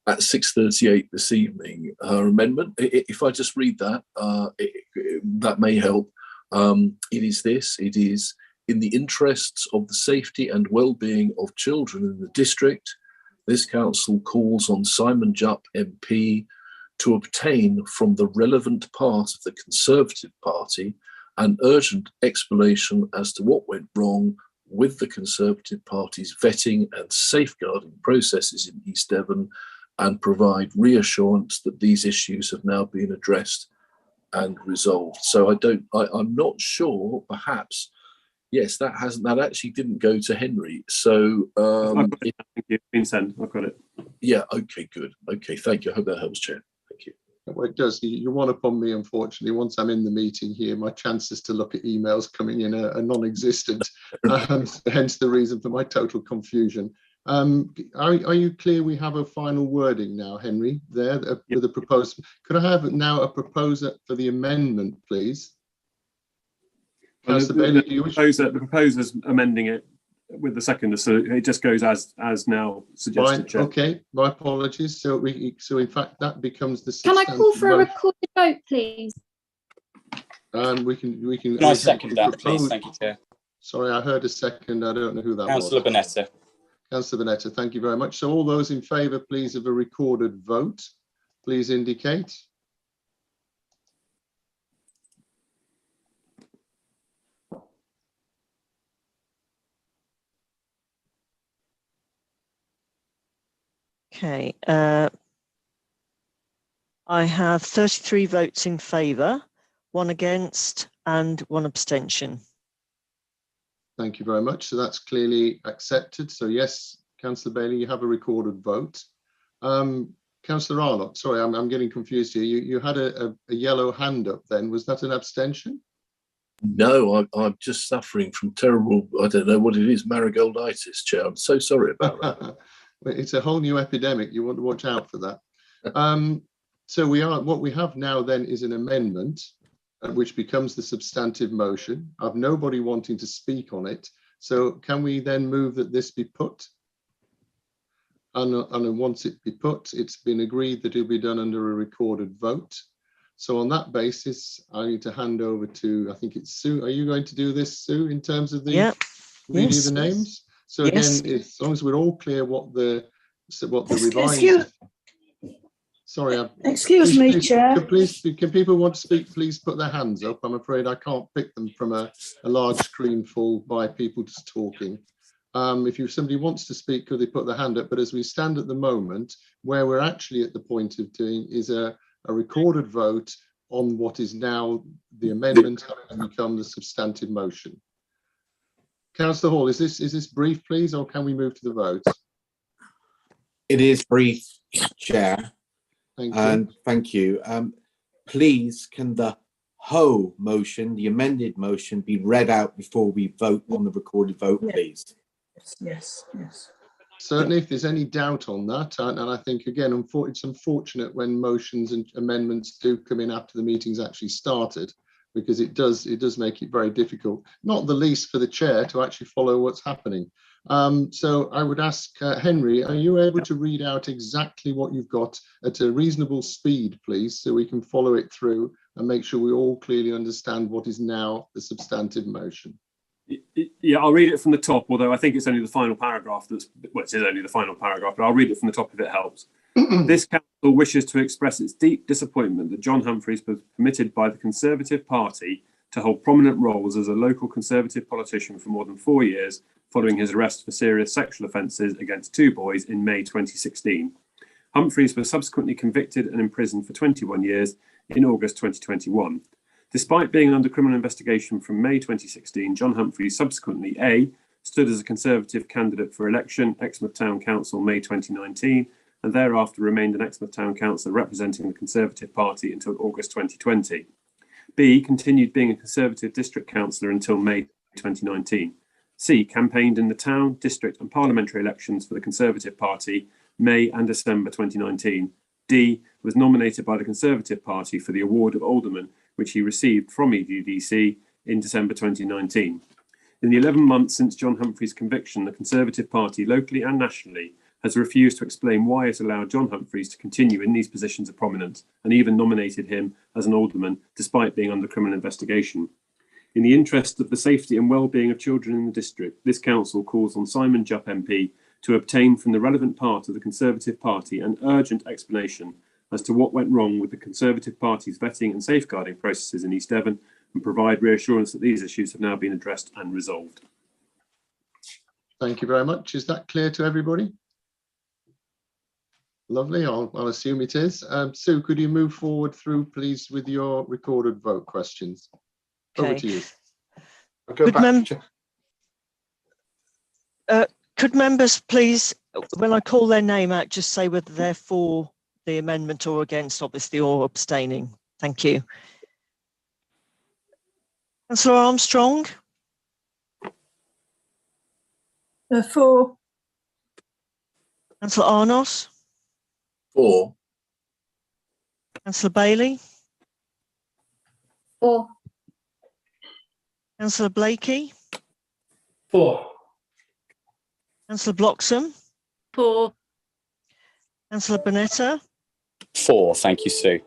Speaker 19: at 6:38 this evening her amendment. If I just read that, that may help. It is this: it is in the interests of the safety and well-being of children in the district, this council calls on Simon Jupp MP to obtain from the relevant part of the Conservative Party an urgent explanation as to what went wrong with the Conservative Party's vetting and safeguarding processes in East Devon, and provide reassurance that these issues have now been addressed and resolved. So I'm not sure, perhaps, yes, that actually didn't go to Henry. So
Speaker 15: I've got it. Thank you. Been sent. I've got it.
Speaker 19: Yeah, okay, good. Okay, thank you. I hope that helps, Chair. Thank you.
Speaker 2: Well, it does. You're one upon me, unfortunately. Once I'm in the meeting here, my chances to look at emails coming in are non-existent. Hence the reason for my total confusion. Are you clear we have a final wording now, Henry, there with a proposal? Could I have now a proposer for the amendment, please?
Speaker 15: The proposer's amending it with the seconder, so it just goes as now suggested.
Speaker 2: Fine, okay, my apologies. So in fact that becomes the.
Speaker 7: Can I call for a recorded vote, please?
Speaker 2: We can.
Speaker 12: Can I second that, please? Thank you, Chair.
Speaker 2: Sorry, I heard a second. I don't know who that was.
Speaker 12: Councillor Bonetta.
Speaker 2: Councillor Bonetta, thank you very much. So all those in favour, please, of a recorded vote, please indicate.
Speaker 1: Okay. I have 33 votes in favour, 1 against and 1 abstention.
Speaker 2: Thank you very much. So that's clearly accepted. So yes, Councillor Bailey, you have a recorded vote. Councillor Arnott, sorry, I'm getting confused here. You had a yellow hand up then. Was that an abstention?
Speaker 19: No, I'm just suffering from terrible, I don't know what it is, marigolditis, Chair. I'm so sorry about that.
Speaker 2: It's a whole new epidemic. You want to watch out for that. So what we have now then is an amendment, which becomes the substantive motion. I've nobody wanting to speak on it. So can we then move that this be put? And once it be put, it's been agreed that it'll be done under a recorded vote. So on that basis, I need to hand over to, I think it's Sue. Are you going to do this, Sue, in terms of the reading of the names? So again, as long as we're all clear what the revised. Sorry,
Speaker 16: excuse me, Chair.
Speaker 2: Can people want to speak? Please put their hands up. I'm afraid I can't pick them from a large screen full by people just talking. If somebody wants to speak, could they put their hand up? But as we stand at the moment, where we're actually at the point of doing is a recorded vote on what is now the amendment having become the substantive motion. Councillor Hall, is this brief, please, or can we move to the vote?
Speaker 10: It is brief, Chair.
Speaker 2: Thank you.
Speaker 10: Thank you. Please, can the whole motion, the amended motion, be read out before we vote on the recorded vote, please?
Speaker 16: Yes.
Speaker 2: Certainly, if there's any doubt on that, and I think again, it's unfortunate when motions and amendments do come in after the meeting's actually started, because it does make it very difficult, not the least for the chair to actually follow what's happening. So I would ask Henry, are you able to read out exactly what you've got at a reasonable speed, please, so we can follow it through and make sure we all clearly understand what is now the substantive motion?
Speaker 15: Yeah, I'll read it from the top, although I think it's only the final paragraph it is only the final paragraph, but I'll read it from the top if it helps. This council wishes to express its deep disappointment that John Humphreys was permitted by the Conservative Party to hold prominent roles as a local Conservative politician for more than 4 years, following his arrest for serious sexual offences against 2 boys in May 2016. Humphreys was subsequently convicted and imprisoned for 21 years in August 2021. Despite being under criminal investigation from May 2016, John Humphreys subsequently A, stood as a Conservative candidate for election, Exmouth Town Council, May 2019, and thereafter remained an Exmouth Town Councillor representing the Conservative Party until August 2020. B, continued being a Conservative District Councillor until May 2019. C, campaigned in the town, district and parliamentary elections for the Conservative Party, May and December 2019. D, was nominated by the Conservative Party for the award of Alderman, which he received from EDDC in December 2019. In the 11 months since John Humphreys' conviction, the Conservative Party, locally and nationally, has refused to explain why it allowed John Humphreys to continue in these positions of prominence and even nominated him as an alderman, despite being under criminal investigation. In the interest of the safety and well-being of children in the district, this council calls on Simon Jupp MP to obtain from the relevant part of the Conservative Party an urgent explanation as to what went wrong with the Conservative Party's vetting and safeguarding processes in East Devon, and provide reassurance that these issues have now been addressed and resolved.
Speaker 2: Thank you very much. Is that clear to everybody? Lovely, I'll assume it is. Sue, could you move forward through, please, with your recorded vote questions?
Speaker 1: Okay.
Speaker 2: Over to you.
Speaker 1: Could members please, when I call their name out, just say whether they're for the amendment or against, obviously, or abstaining. Thank you. Councillor Armstrong?
Speaker 16: For.
Speaker 1: Councillor Arnos?
Speaker 19: For.
Speaker 1: Councillor Bailey?
Speaker 14: For.
Speaker 1: Councillor Blakey?
Speaker 12: For.
Speaker 1: Councillor Bloxham?
Speaker 21: For.
Speaker 1: Councillor Bonetta?
Speaker 12: For. Thank you, Sue.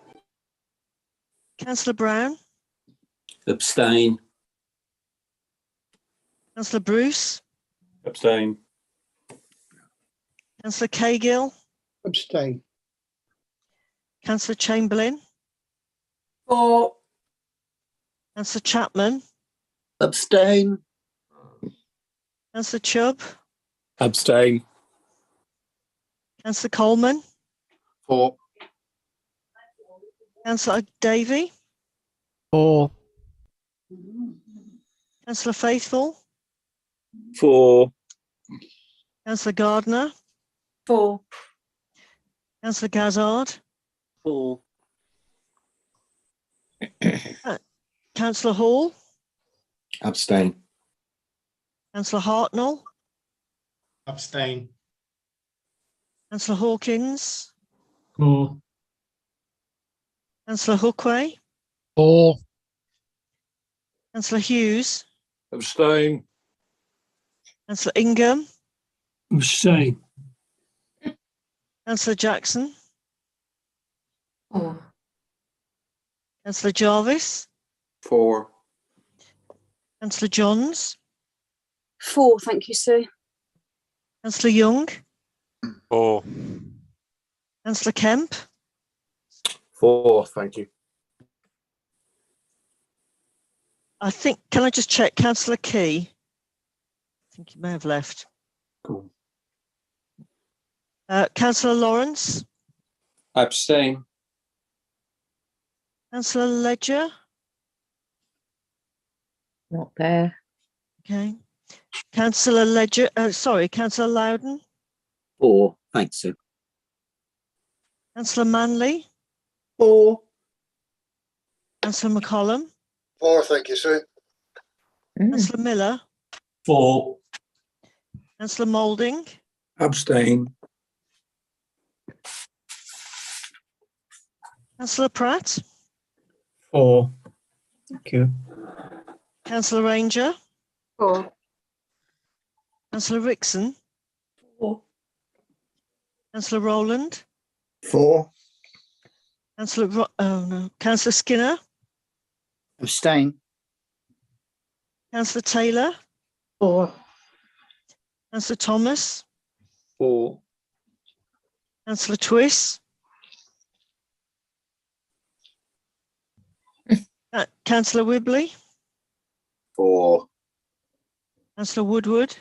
Speaker 1: Councillor Brown?
Speaker 18: Abstain.
Speaker 1: Councillor Bruce?
Speaker 12: Abstain.
Speaker 1: Councillor Cahill?
Speaker 11: Abstain.
Speaker 1: Councillor Chamberlain?
Speaker 21: For.
Speaker 1: Councillor Chapman?
Speaker 11: Abstain.
Speaker 1: Councillor Chubb?
Speaker 12: Abstain.
Speaker 1: Councillor Coleman?
Speaker 6: For.
Speaker 1: Councillor Davey?
Speaker 25: For.
Speaker 1: Councillor Faithful?
Speaker 12: For.
Speaker 1: Councillor Gardner?
Speaker 21: For.
Speaker 1: Councillor Gazzard?
Speaker 5: For.
Speaker 1: Councillor Hall?
Speaker 10: Abstain.
Speaker 1: Councillor Hartnell?
Speaker 11: Abstain.
Speaker 1: Councillor Hawkins?
Speaker 11: For.
Speaker 1: Councillor Hookway?
Speaker 11: For.
Speaker 1: Councillor Hughes?
Speaker 11: Abstain.
Speaker 1: Councillor Ingham.
Speaker 11: Abstain.
Speaker 1: Councillor Jackson.
Speaker 3: 4.
Speaker 1: Councillor Jarvis.
Speaker 10: 4.
Speaker 1: Councillor Johns.
Speaker 26: 4, thank you, Sue.
Speaker 1: Councillor Young.
Speaker 13: 4.
Speaker 1: Councillor Kemp.
Speaker 6: 4, thank you.
Speaker 1: I think, can I just check, Councillor Key? I think he may have left.
Speaker 11: Cool.
Speaker 1: Councillor Lawrence.
Speaker 10: Abstain.
Speaker 1: Councillor Ledger.
Speaker 21: Not there.
Speaker 1: Okay. Councillor Ledger, Councillor Loudon.
Speaker 18: 4, thanks, Sue.
Speaker 1: Councillor Manley.
Speaker 11: 4.
Speaker 1: Councillor McCollum.
Speaker 17: 4, thank you, Sue.
Speaker 1: Councillor Miller.
Speaker 11: 4.
Speaker 1: Councillor Moulding.
Speaker 11: Abstain.
Speaker 1: Councillor Pratt.
Speaker 4: 4. Thank you.
Speaker 1: Councillor Ranger.
Speaker 26: 4.
Speaker 1: Councillor Rickson.
Speaker 11: 4.
Speaker 1: Councillor Rowland.
Speaker 11: 4.
Speaker 1: Councillor Skinner.
Speaker 8: Abstain.
Speaker 1: Councillor Taylor.
Speaker 11: 4.
Speaker 1: Councillor Thomas.
Speaker 6: 4.
Speaker 1: Councillor Twiss. Councillor Wibley.
Speaker 17: 4.
Speaker 1: Councillor Woodward.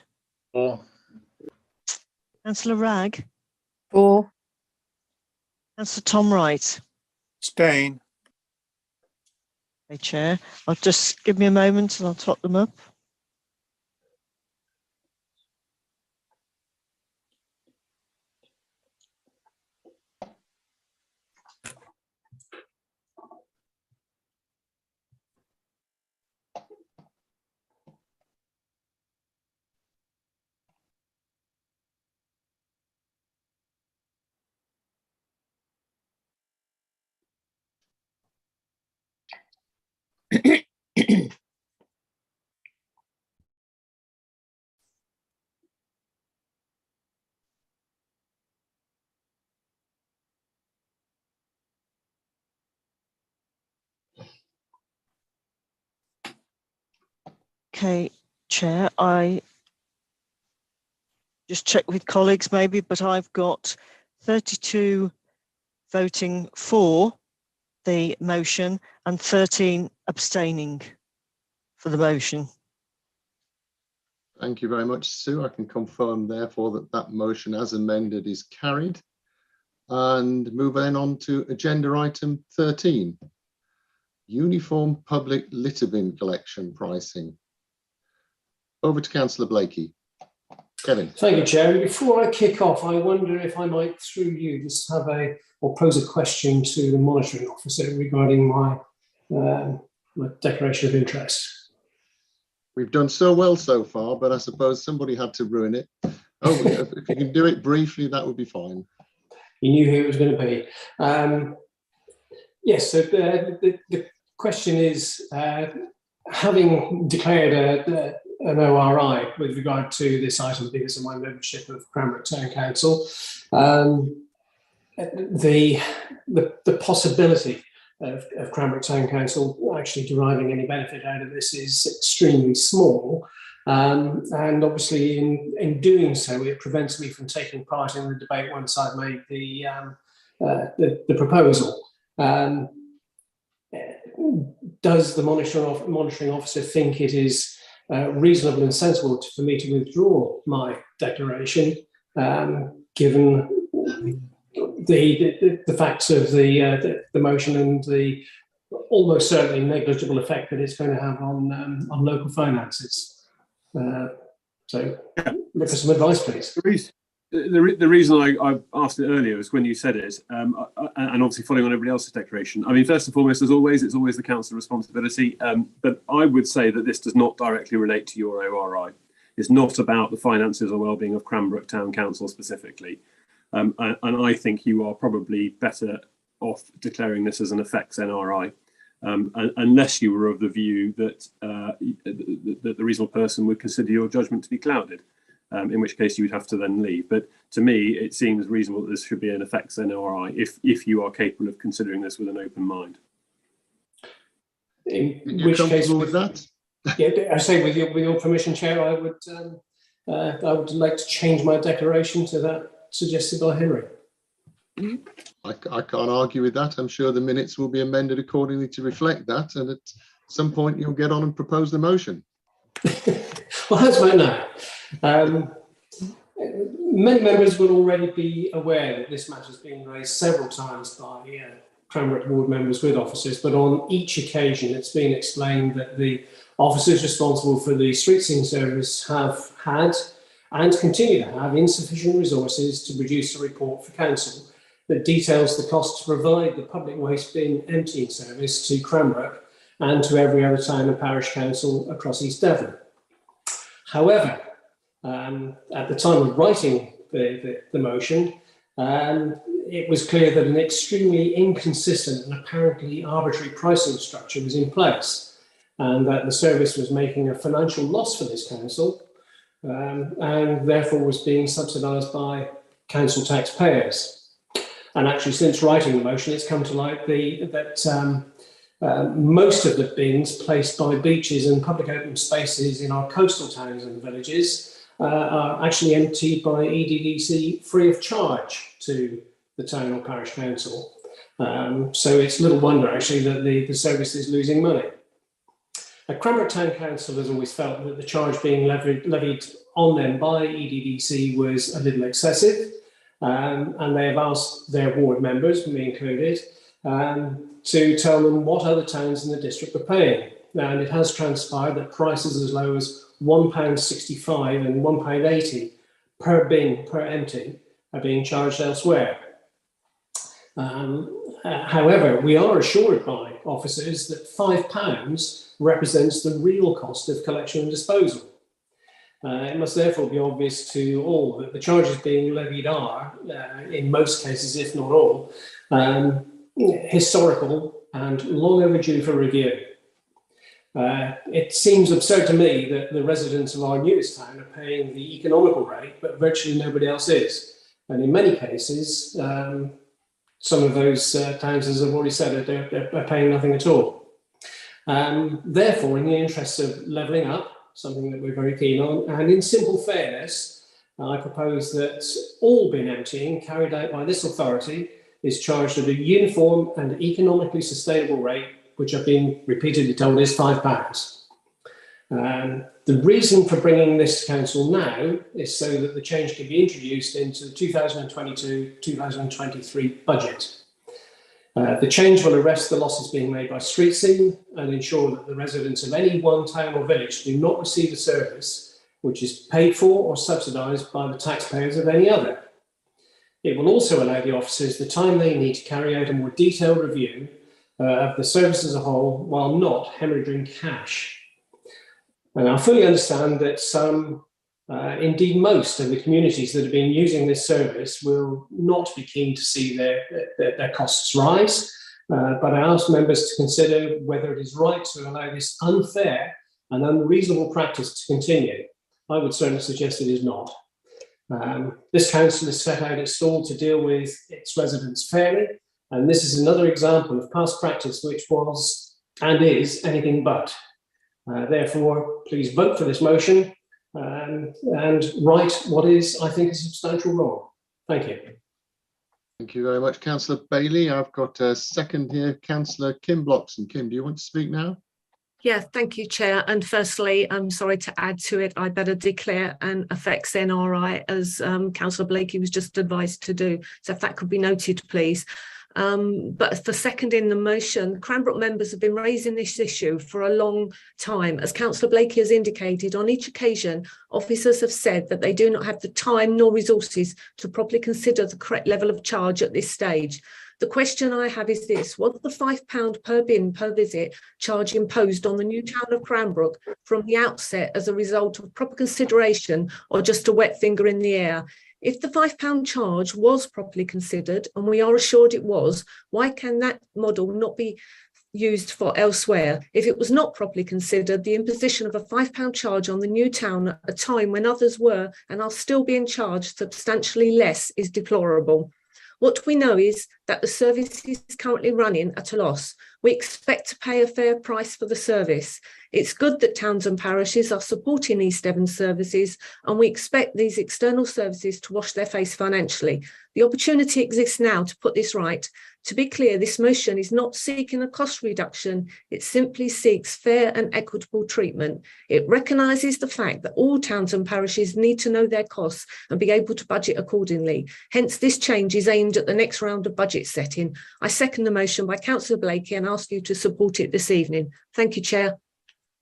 Speaker 11: 4.
Speaker 1: Councillor Ragg.
Speaker 21: 4.
Speaker 1: Councillor Tom Wright.
Speaker 11: Abstain.
Speaker 1: Okay, Chair. I'll just give me a moment and I'll tot them up. Okay, Chair, I just check with colleagues maybe, but I've got 32 voting for the motion and 13 abstaining for the motion.
Speaker 2: Thank you very much, Sue. I can confirm therefore that that motion as amended is carried. And move on to agenda item 13. Uniform public litter bin collection pricing. Over to Councillor Blakey. Kevin.
Speaker 22: Thank you, Chair. Before I kick off, I wonder if I might, through you, just have or pose a question to the monitoring officer regarding my declaration of interest.
Speaker 2: We've done so well so far, but I suppose somebody had to ruin it. Oh, if you can do it briefly, that would be fine.
Speaker 22: You knew who it was going to be. Yes, so the question is, having declared an ORI with regard to this item because of my membership of Cranbrook Town Council, the possibility of Cranbrook Town Council actually deriving any benefit out of this is extremely small. And obviously in doing so, it prevents me from taking part in the debate once I've made the proposal. Does the monitoring officer think it is reasonable and sensible for me to withdraw my declaration, given the facts of the motion and the almost certainly negligible effect that it's going to have on local finances? So, look for some advice, please.
Speaker 15: The reason I asked it earlier is when you said it, and obviously following on everybody else's declaration. I mean, first and foremost, as always, it's always the council's responsibility. But I would say that this does not directly relate to your ORI. It's not about the finances or well-being of Cranbrook Town Council specifically. And I think you are probably better off declaring this as an effects NRI, unless you were of the view that that the reasonable person would consider your judgment to be clouded. in which case you would have to then leave. But to me, it seems reasonable that this should be an effects NORI if you are capable of considering this with an open mind.
Speaker 22: In which case,
Speaker 2: with that?
Speaker 22: Yeah, I say with your permission, Chair, I would like to change my declaration to that suggested by Henry.
Speaker 2: I can't argue with that. I'm sure the minutes will be amended accordingly to reflect that, and at some point you'll get on and propose the motion.
Speaker 22: Well, that's right now. Many members will already be aware that this matter has been raised several times by Cranbrook ward members with officers, but on each occasion it's been explained that the officers responsible for the street scene service have had and continue to have insufficient resources to produce a report for council that details the cost to provide the public waste bin emptying service to Cranbrook and to every other town and parish council across East Devon. However, at the time of writing the motion, it was clear that an extremely inconsistent and apparently arbitrary pricing structure was in place, and that the service was making a financial loss for this council, and therefore was being subsidised by council taxpayers. And actually, since writing the motion, it's come to light that most of the bins placed by beaches and public open spaces in our coastal towns and villages are actually emptied by EDDC free of charge to the town or parish council. So it's little wonder actually that the service is losing money. Cranbrook Town Council has always felt that the charge being levied on them by EDDC was a little excessive, and they have asked their ward members, me included, to tell them what other towns in the district are paying. And it has transpired that prices as low as £1.65 and £1.80 per bin per empty are being charged elsewhere. However, we are assured by officers that £5 represents the real cost of collection and disposal. It must therefore be obvious to all that the charges being levied are, in most cases, if not all, historical and long overdue for review. It seems absurd to me that the residents of our newest town are paying the economical rate, but virtually nobody else is. And in many cases, some of those towns, as I've already said, they're paying nothing at all. Therefore, in the interests of levelling up, something that we're very keen on, and in simple fairness, I propose that all bin emptying carried out by this authority is charged at a uniform and economically sustainable rate, which I've been repeatedly told is £5. The reason for bringing this to council now is so that the change can be introduced into the 2022-2023 budget. The change will arrest the losses being made by street scene and ensure that the residents of any one town or village do not receive a service which is paid for or subsidised by the taxpayers of any other. It will also allow the officers the time they need to carry out a more detailed review of the service as a whole while not hemorrhaging cash. And I fully understand that some, indeed most of the communities that have been using this service will not be keen to see their costs rise, but I ask members to consider whether it is right to allow this unfair and unreasonable practice to continue. I would certainly suggest it is not. This council has set out its stall to deal with its residents fairly, and this is another example of past practice which was and is anything but. Therefore, please vote for this motion and right what is, I think, a substantial wrong. Thank you.
Speaker 2: Thank you very much, Councillor Bailey. I've got a second here, Councillor Kim Bloxham. Kim, do you want to speak now?
Speaker 7: Yeah, thank you, Chair. And firstly, I'm sorry to add to it, I better declare an effects NRI as Councillor Blakey was just advised to do. So if that could be noted, please. But for seconding the motion, Cranbrook members have been raising this issue for a long time. As Councillor Blakey has indicated, on each occasion, officers have said that they do not have the time nor resources to properly consider the correct level of charge at this stage. The question I have is this: was the £5 per bin per visit charge imposed on the new town of Cranbrook from the outset as a result of proper consideration or just a wet finger in the air? If the £5 charge was properly considered, and we are assured it was, why can that model not be used for elsewhere. If it was not properly considered, the imposition of a £5 charge on the new town at a time when others were and are still being charged substantially less is deplorable. What we know is that the service is currently running at a loss. We expect to pay a fair price for the service. It's good that towns and parishes are supporting East Devon services, and we expect these external services to wash their face financially. The opportunity exists now to put this right. To be clear, this motion is not seeking a cost reduction. It simply seeks fair and equitable treatment. It recognises the fact that all towns and parishes need to know their costs and be able to budget accordingly. Hence, this change is aimed at the next round of budget setting. I second the motion by Councillor Blakey and ask you to support it this evening. Thank you, Chair.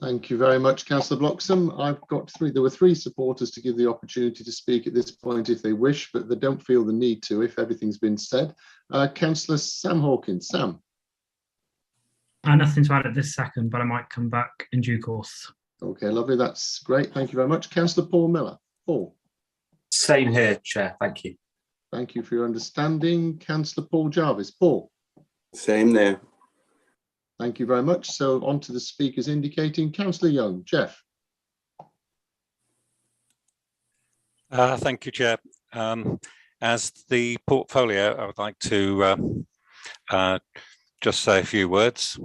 Speaker 2: Thank you very much, Councillor Bloxham. I've got there were three supporters to give the opportunity to speak at this point if they wish, but they don't feel the need to if everything's been said. Councillor Sam Hawkins. Sam.
Speaker 9: Nothing to add at this second, but I might come back in due course.
Speaker 2: Okay, lovely. That's great. Thank you very much. Councillor Paul Miller. Paul.
Speaker 13: Same here, Chair. Thank you.
Speaker 2: Thank you for your understanding. Councillor Paul Jarvis. Paul.
Speaker 16: Same there.
Speaker 2: Thank you very much. So on to the speakers indicating. Councillor Young. Jeff.
Speaker 20: Thank you, Chair. As the portfolio, I would like to just say a few words,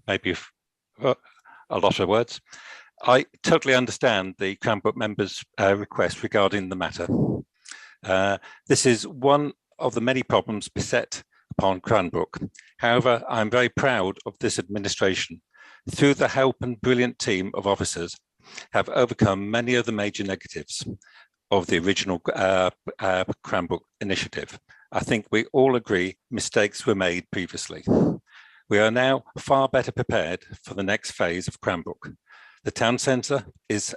Speaker 20: maybe a lot of words. I totally understand the Cranbrook members' request regarding the matter. This is one of the many problems beset upon Cranbrook. However, I'm very proud of this administration. Through the help and brilliant team of officers, have overcome many of the major negatives of the original Cranbrook initiative. I think we all agree mistakes were made previously. We are now far better prepared for the next phase of Cranbrook. The town centre is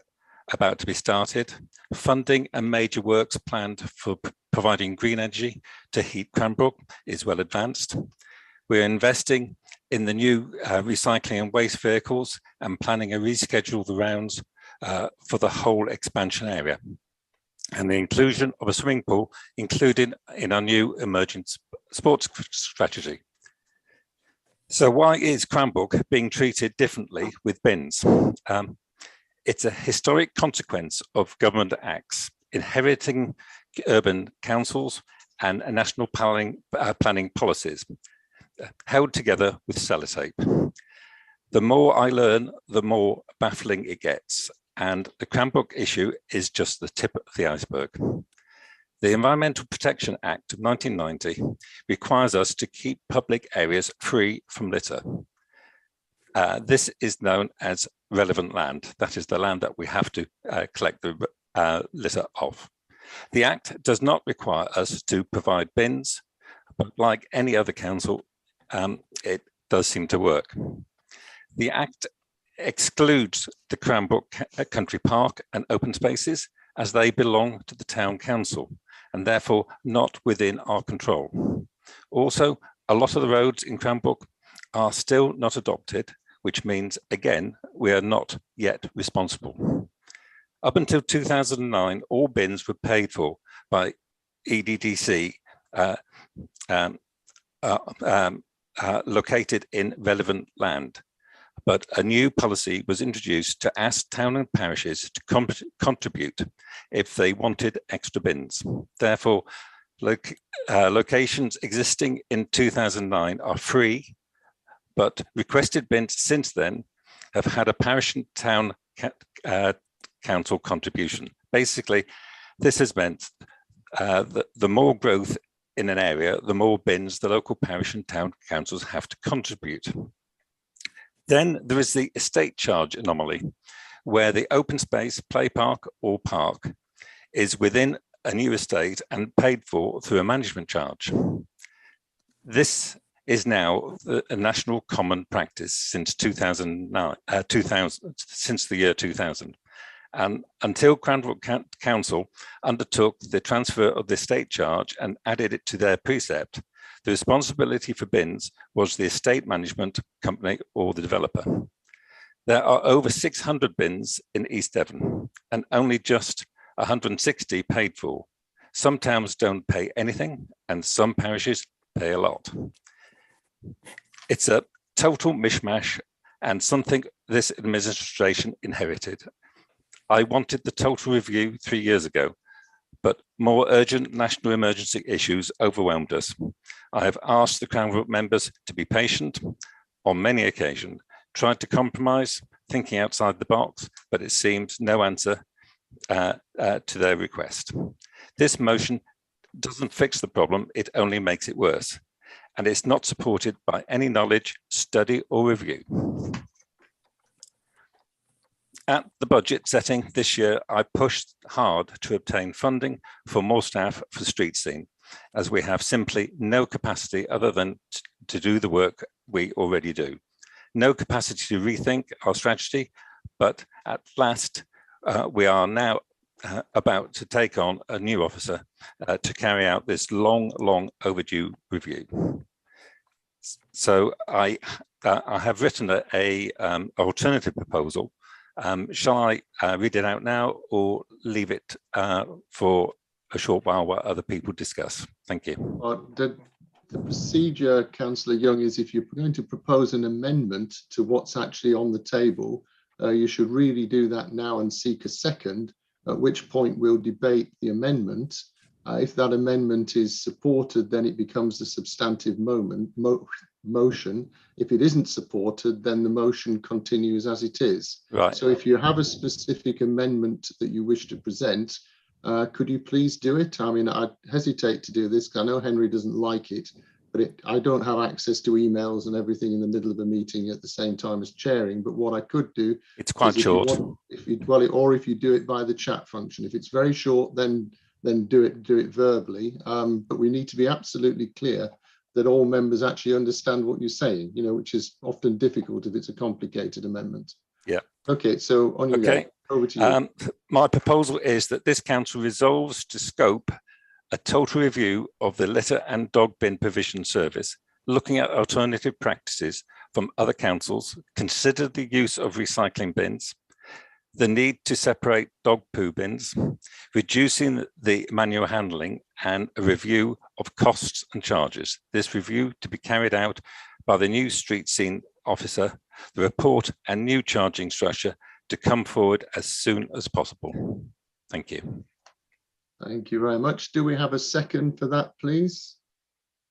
Speaker 20: about to be started. Funding and major works planned for providing green energy to heat Cranbrook is well advanced. We're investing in the new recycling and waste vehicles and planning a reschedule of the rounds for the whole expansion area. And the inclusion of a swimming pool included in our new emerging sports strategy. So why is Cranbrook being treated differently with bins? It's a historic consequence of government acts, inheriting urban councils and national planning policies held together with sellotape. The more I learn, the more baffling it gets. And the Cranbrook issue is just the tip of the iceberg. The Environmental Protection Act of 1990 requires us to keep public areas free from litter. This is known as relevant land. That is the land that we have to collect the litter off. The Act does not require us to provide bins, but like any other council, it does seem to work. The Act excludes the Cranbrook Country Park and open spaces as they belong to the town council and therefore not within our control. Also, a lot of the roads in Cranbrook are still not adopted, which means, again, we are not yet responsible. Up until 2009, all bins were paid for by EDDC located in relevant land. But a new policy was introduced to ask town and parishes to contribute if they wanted extra bins. Therefore, locations existing in 2009 are free, but requested bins since then have had a parish and town council contribution. Basically, this has meant that the more growth in an area, the more bins the local parish and town councils have to contribute. Then there is the estate charge anomaly, where the open space, play park or park is within a new estate and paid for through a management charge. This is now a national common practice since 2009, since the year 2000. And until Cranbrook Council undertook the transfer of the estate charge and added it to their precept, the responsibility for bins was the estate management company or the developer. There are over 600 bins in East Devon and only just 160 paid for. Some towns don't pay anything and some parishes pay a lot. It's a total mishmash and something this administration inherited. I wanted the total review 3 years ago, but more urgent national emergency issues overwhelmed us. I have asked the Crown Group members to be patient on many occasions, tried to compromise, thinking outside the box, but it seems no answer to their request. This motion doesn't fix the problem, it only makes it worse. And it's not supported by any knowledge, study or review. At the budget setting this year, I pushed hard to obtain funding for more staff for street scene, as we have simply no capacity other than to do the work we already do. No capacity to rethink our strategy, but at last we are now about to take on a new officer to carry out this long overdue review. So I have written a alternative proposal. Shall I read it out now or leave it for a short while other people discuss? Thank you.
Speaker 2: The procedure, Councillor Young, is if you're going to propose an amendment to what's actually on the table, you should really do that now and seek a second, at which point we'll debate the amendment. If that amendment is supported, then it becomes a substantive motion. If it isn't supported, then the motion continues as it is.
Speaker 20: Right.
Speaker 2: So if you have a specific amendment that you wish to present, could you please do it? I mean, I hesitate to do this because I know Henry doesn't like it, but I don't have access to emails and everything in the middle of a meeting at the same time as chairing. But what I could do,
Speaker 20: it's quite short.
Speaker 2: If you do it by the chat function. If it's very short, then do it verbally. But we need to be absolutely clear that all members actually understand what you're saying, which is often difficult if it's a complicated amendment.
Speaker 20: Yeah.
Speaker 2: Okay, so on you go. Over to you.
Speaker 20: My proposal is that this council resolves to scope a total review of the litter and dog bin provision service, looking at alternative practices from other councils, consider the use of recycling bins, the need to separate dog poo bins, reducing the manual handling, and a review of costs and charges. This review to be carried out by the new street scene officer, the report and new charging structure to come forward as soon as possible. Thank you.
Speaker 2: Thank you very much. Do we have a second for that, please?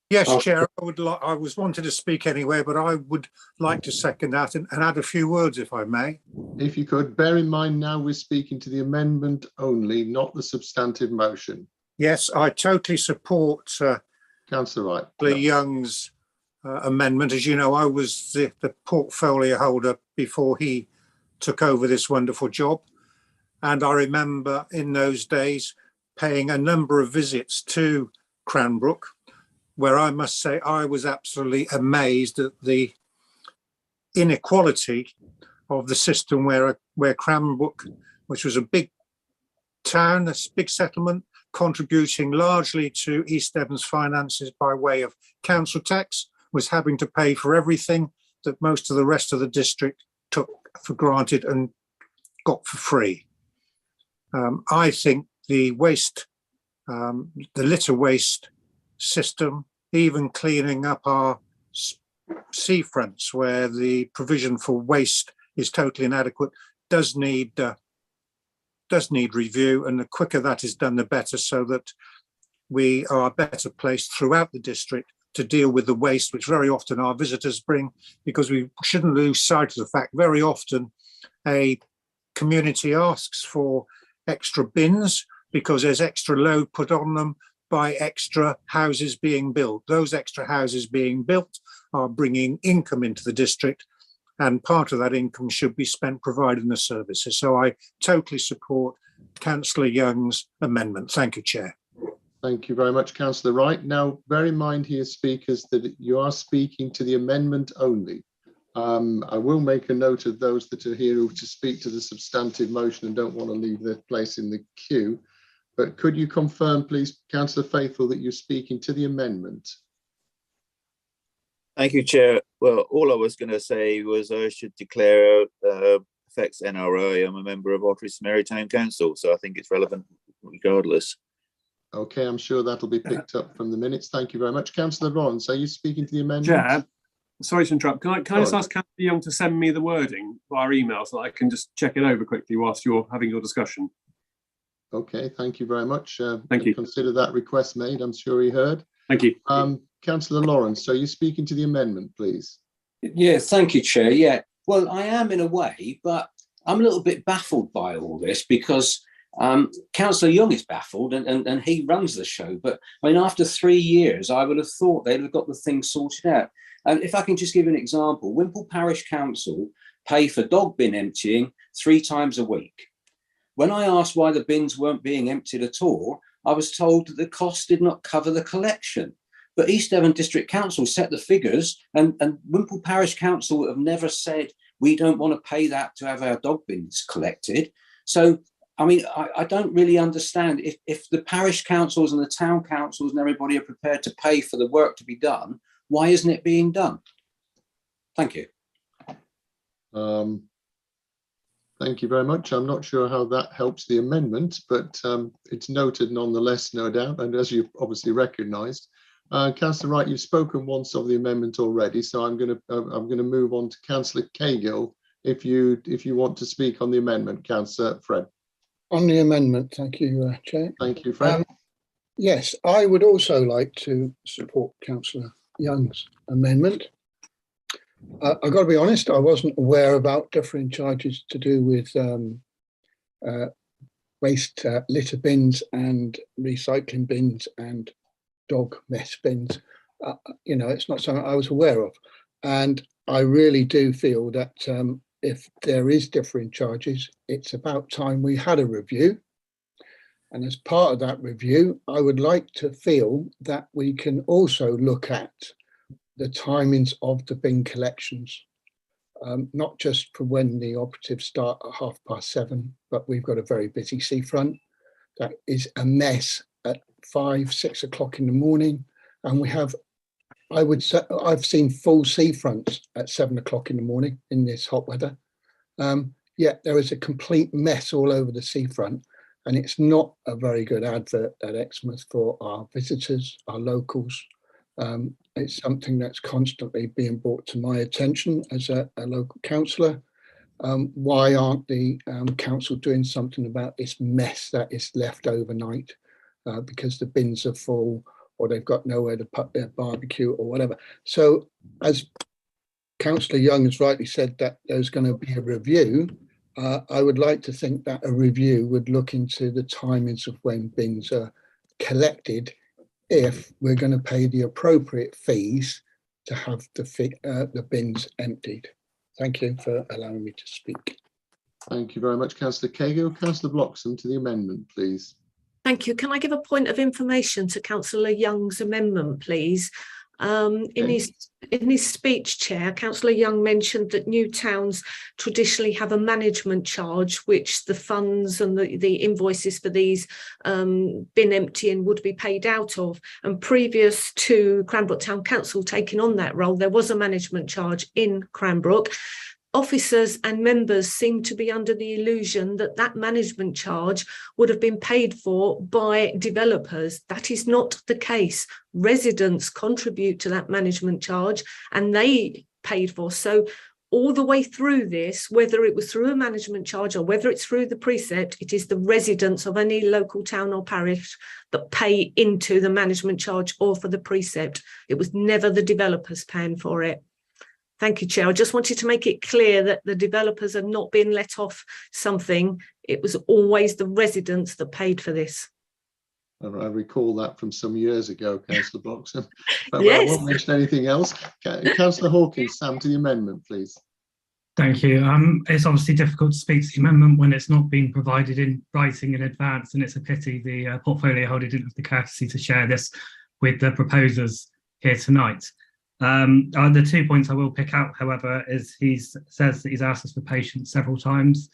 Speaker 11: Yes, Chair, I was wanting to speak anyway, but I would like to second that and add a few words, if I may.
Speaker 2: If you could, bear in mind now we're speaking to the amendment only, not the substantive motion.
Speaker 11: Yes, I totally support
Speaker 2: Councillor Wright.
Speaker 11: Young's amendment. As you know, I was the portfolio holder before he took over this wonderful job. And I remember in those days paying a number of visits to Cranbrook, where I must say I was absolutely amazed at the inequality of the system where Cranbrook, which was a big town, a big settlement, contributing largely to East Devon's finances by way of council tax, was having to pay for everything that most of the rest of the district took for granted and got for free. I think the waste, the litter waste system, even cleaning up our seafronts where the provision for waste is totally inadequate, does need review, and the quicker that is done, the better, so that we are better placed throughout the district to deal with the waste, which very often our visitors bring, because we shouldn't lose sight of the fact very often a community asks for extra bins because there's extra load put on them by extra houses being built. Those extra houses being built are bringing income into the district, and part of that income should be spent providing the services. So I totally support Councillor Young's amendment. Thank you, Chair.
Speaker 2: Thank you very much, Councillor Wright. Now, bear in mind here, speakers, that you are speaking to the amendment only. I will make a note of those that are here to speak to the substantive motion and don't want to leave their place in the queue. But could you confirm, please, Councillor Faithful, that you're speaking to the amendment?
Speaker 14: Thank you, Chair. Well, all I was going to say was I should declare affects NRI. I'm a member of Ottery Mary Town Council, so I think it's relevant regardless.
Speaker 2: Okay, I'm sure that'll be picked up from the minutes. Thank you very much. Councillor Lawrence, are you speaking to the amendment?
Speaker 15: Chair, Sorry to interrupt. Can I just ask Councillor Young to send me the wording via email so that I can just check it over quickly whilst you're having your discussion?
Speaker 2: Okay, thank you very much.
Speaker 15: Thank you.
Speaker 2: Consider that request made. I'm sure he heard.
Speaker 15: Thank you.
Speaker 2: Councillor Lawrence, so you're speaking to the amendment, please.
Speaker 12: Yeah, thank you, Chair. Yeah, well, I am in a way, but I'm a little bit baffled by all this because Councillor Young is baffled and he runs the show. But I mean, after 3 years, I would have thought they'd have got the thing sorted out. And if I can just give an example, Wimple Parish Council pay for dog bin emptying 3 times a week. When I asked why the bins weren't being emptied at all, I was told that the cost did not cover the collection. But East Devon District Council set the figures, and Wimple Parish Council have never said, we don't want to pay that to have our dog bins collected. So, I mean, I don't really understand if the parish councils and the town councils and everybody are prepared to pay for the work to be done, why isn't it being done? Thank you.
Speaker 2: Thank you very much. I'm not sure how that helps the amendment, but it's noted nonetheless, no doubt. And as you've obviously recognised, Councillor Wright, you've spoken once of the amendment already, so I'm going to move on to Councillor Cahill if you want to speak on the amendment, Councillor Fred.
Speaker 16: On the amendment, thank you, Chair.
Speaker 2: Thank you, Fred.
Speaker 16: Yes, I would also like to support Councillor Young's amendment. I've got to be honest, I wasn't aware about differing charges to do with waste litter bins and recycling bins and dog mess bins. You know, it's not something I was aware of. And I really do feel that if there is differing charges, it's about time we had a review. And as part of that review, I would like to feel that we can also look at the timings of the bin collections, not just for when the operatives start at 7:30, but we've got a very busy seafront. That is a mess at 5, 6 o'clock in the morning. And we have, I would say, I've seen full seafronts at 7 o'clock in the morning in this hot weather. Yet there is a complete mess all over the seafront. And it's not a very good advert at Exmouth for our visitors, our locals. It's something that's constantly being brought to my attention as a local councillor. Why aren't the council doing something about this mess that is left overnight because the bins are full or they've got nowhere to put their barbecue or whatever? So as Councillor Young has rightly said that there's going to be a review, I would like to think that a review would look into the timings of when bins are collected if we're going to pay the appropriate fees to have the bins emptied. Thank you for allowing me to speak.
Speaker 2: Thank you very much, Councillor Cahill. Councillor Bloxham to the amendment, please. Thank
Speaker 7: you. Can I give a point of information to Councillor Young's amendment, please? In his speech, Chair, Councillor Young mentioned that new towns traditionally have a management charge, which the funds and the invoices for these bin emptying would be paid out of. And previous to Cranbrook Town Council taking on that role, there was a management charge in Cranbrook. Officers and members seem to be under the illusion that that management charge would have been paid for by developers. That is not the case. Residents contribute to that management charge and they paid for. So all the way through this, whether it was through a management charge or whether it's through the precept, it is the residents of any local town or parish that pay into the management charge or for the precept. It was never the developers paying for it. Thank you, Chair. I just wanted to make it clear that the developers are not being let off something. It was always the residents that paid for this.
Speaker 2: I recall that from some years ago, Councillor Bloxham. But
Speaker 7: Yes.
Speaker 2: I won't mention anything else. Councillor Hawkins, Sam, to the amendment, please.
Speaker 9: Thank you. It's obviously difficult to speak to the amendment when it's not been provided in writing in advance, and it's a pity the portfolio holder didn't have the courtesy to share this with the proposers here tonight. The 2 points I will pick out, however, is he says that he's asked us for patience several times.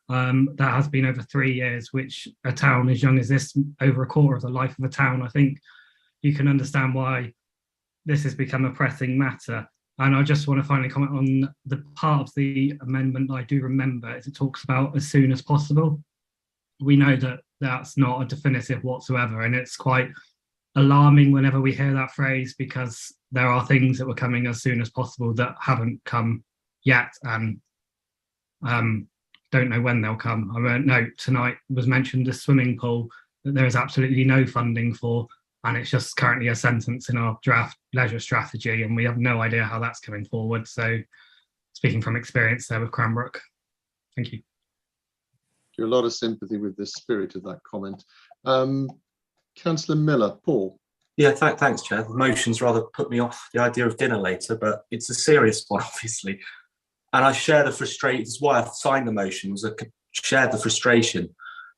Speaker 9: That has been over 3 years, which a town as young as this, over a quarter of the life of a town, I think you can understand why this has become a pressing matter. And I just want to finally comment on the part of the amendment I do remember is it talks about as soon as possible. We know that that's not a definitive whatsoever, and it's quite alarming whenever we hear that phrase, because there are things that were coming as soon as possible that haven't come yet, and don't know when they'll come. I know tonight was mentioned the swimming pool that there is absolutely no funding for, and it's just currently a sentence in our draft leisure strategy, and we have no idea how that's coming forward. So speaking from experience there with Cranbrook. Thank you.
Speaker 2: A lot of sympathy with the spirit of that comment. Councillor Miller, Paul.
Speaker 13: Yeah, thanks, Chair. The motion's rather put me off the idea of dinner later, but it's a serious one, obviously. And I share the frustration, that's why I've signed the motion, was I share the frustration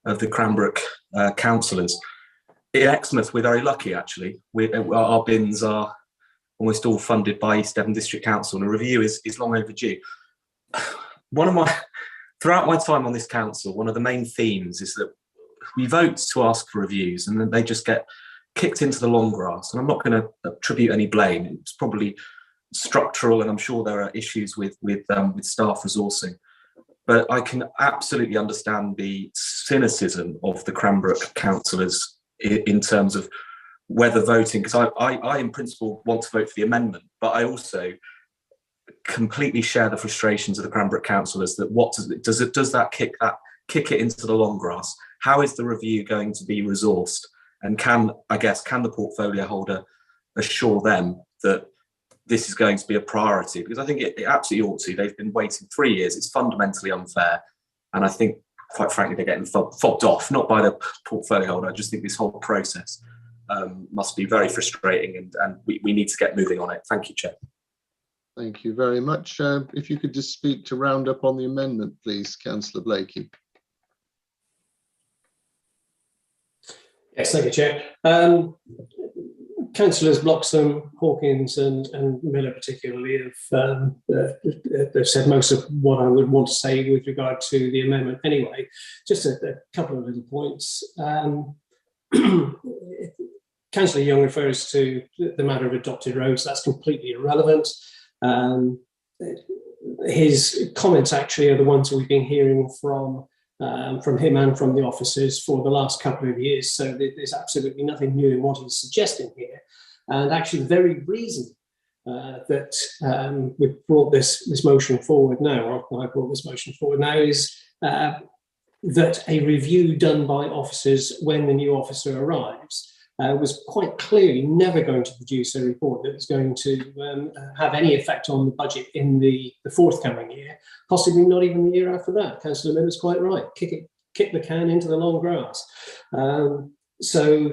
Speaker 13: of the Cranbrook councillors. In Exmouth, we're very lucky, actually. Our bins are almost all funded by East Devon District Council, and a review is long overdue. Throughout my time on this council, one of the main themes is that we vote to ask for reviews and then they just get kicked into the long grass. And I'm not going to attribute any blame. It's probably structural, and I'm sure there are issues with staff resourcing. But I can absolutely understand the cynicism of the Cranbrook councillors in terms of whether voting, because I in principle want to vote for the amendment, but I also completely share the frustrations of the Cranbrook councillors that does that kick it into the long grass? How is the review going to be resourced? And can the portfolio holder assure them that this is going to be a priority? Because I think it absolutely ought to. They've been waiting 3 years. It's fundamentally unfair. And I think, quite frankly, they're getting fobbed off, not by the portfolio holder. I just think this whole process must be very frustrating, and we need to get moving on it. Thank you, Chair.
Speaker 2: Thank you very much. If you could just speak to round up on the amendment, please, Councillor Blakey.
Speaker 22: Yes, thank you, Chair. Councillors Bloxham, Hawkins and Miller particularly they've said most of what I would want to say with regard to the amendment anyway. Just a couple of little points. Councillor Young refers to the matter of adopted roads. That's completely irrelevant. His comments actually are the ones we've been hearing from him and from the officers for the last couple of years. So there's absolutely nothing new in what he's suggesting here. And actually the very reason that we've brought this motion forward now, or I brought this motion forward now, is that a review done by officers when the new officer arrives was quite clearly never going to produce a report that was going to have any effect on the budget in the forthcoming year, possibly not even the year after that. Councillor Miller's quite right. Kick the can into the long grass. So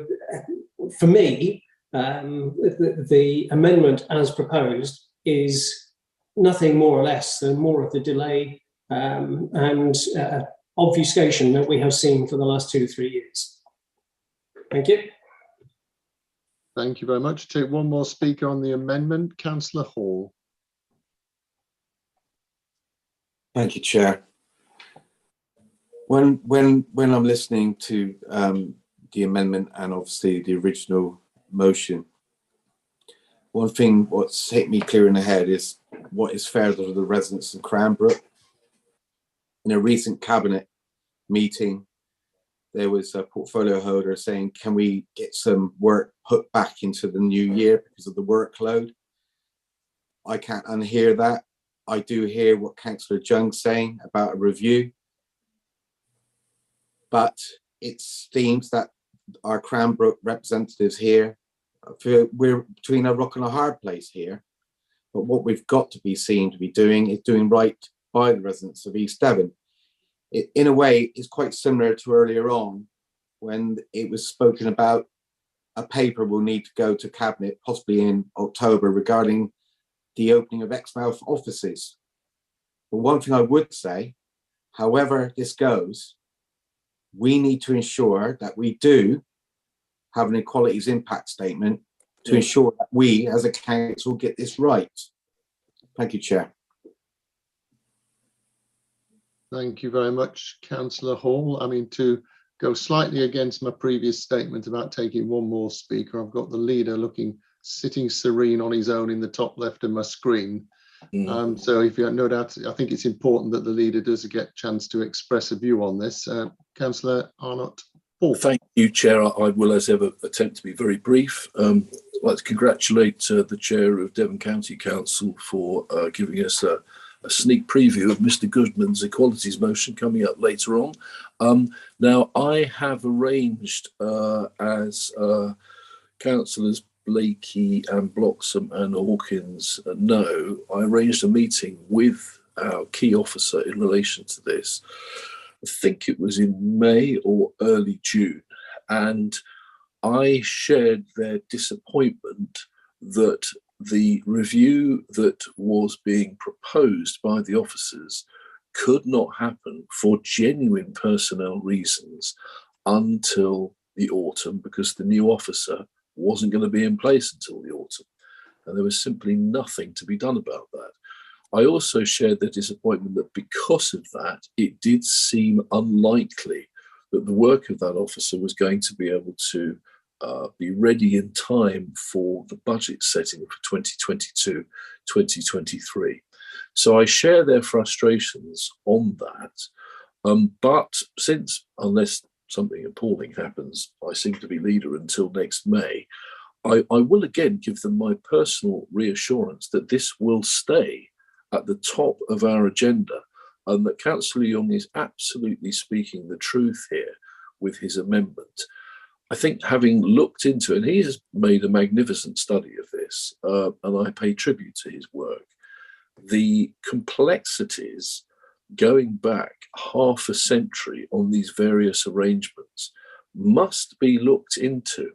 Speaker 22: for me, the amendment as proposed is nothing more or less than more of the delay and obfuscation that we have seen for the last 2 to 3 years. Thank you.
Speaker 2: Thank you very much. Take one more speaker on the amendment, Councillor Hall.
Speaker 10: Thank you, Chair. When I'm listening to the amendment and obviously the original motion, one thing what's hit me clear in the head is what is fair to the residents of Cranbrook. In a recent cabinet meeting, there was a portfolio holder saying, can we get some work put back into the new year because of the workload? I can't unhear that. I do hear what Councillor Jung's saying about a review, but it seems that our Cranbrook representatives here, we're between a rock and a hard place here. But what we've got to be seen to be doing is doing right by the residents of East Devon. It, in a way, is quite similar to earlier on when it was spoken about a paper will need to go to Cabinet, possibly in October, regarding the opening of Exmouth offices. But one thing I would say, however this goes, we need to ensure that we do have an equalities impact statement to ensure that we as a council get this right. Thank you, Chair.
Speaker 2: Thank you very much, Councillor Hall. I mean, to go slightly against my previous statement about taking one more speaker, I've got the leader sitting serene on his own in the top left of my screen. So if you have no doubt, I think it's important that the leader does get a chance to express a view on this. Councillor Arnott. Paul.
Speaker 3: Thank you, Chair. I will, as ever, attempt to be very brief. I'd like to congratulate the Chair of Devon County Council for giving us a sneak preview of Mr. Goodman's equalities motion coming up later on. Now, I have arranged, as Councillors Blakey and Bloxham and Hawkins know, I arranged a meeting with our key officer in relation to this. I think it was in May or early June, and I shared their disappointment that the review that was being proposed by the officers could not happen for genuine personnel reasons until the autumn, because the new officer wasn't going to be in place until the autumn, and there was simply nothing to be done about that. I also shared the disappointment that because of that, it did seem unlikely that the work of that officer was going to be able to be ready in time for the budget setting for 2022-2023. So I share their frustrations on that. But since, unless something appalling happens, I seem to be leader until next May, I will again give them my personal reassurance that this will stay at the top of our agenda, and that Councillor Young is absolutely speaking the truth here with his amendment. I think, having looked into it, and he has made a magnificent study of this, and I pay tribute to his work, the complexities going back half a century on these various arrangements must be looked into.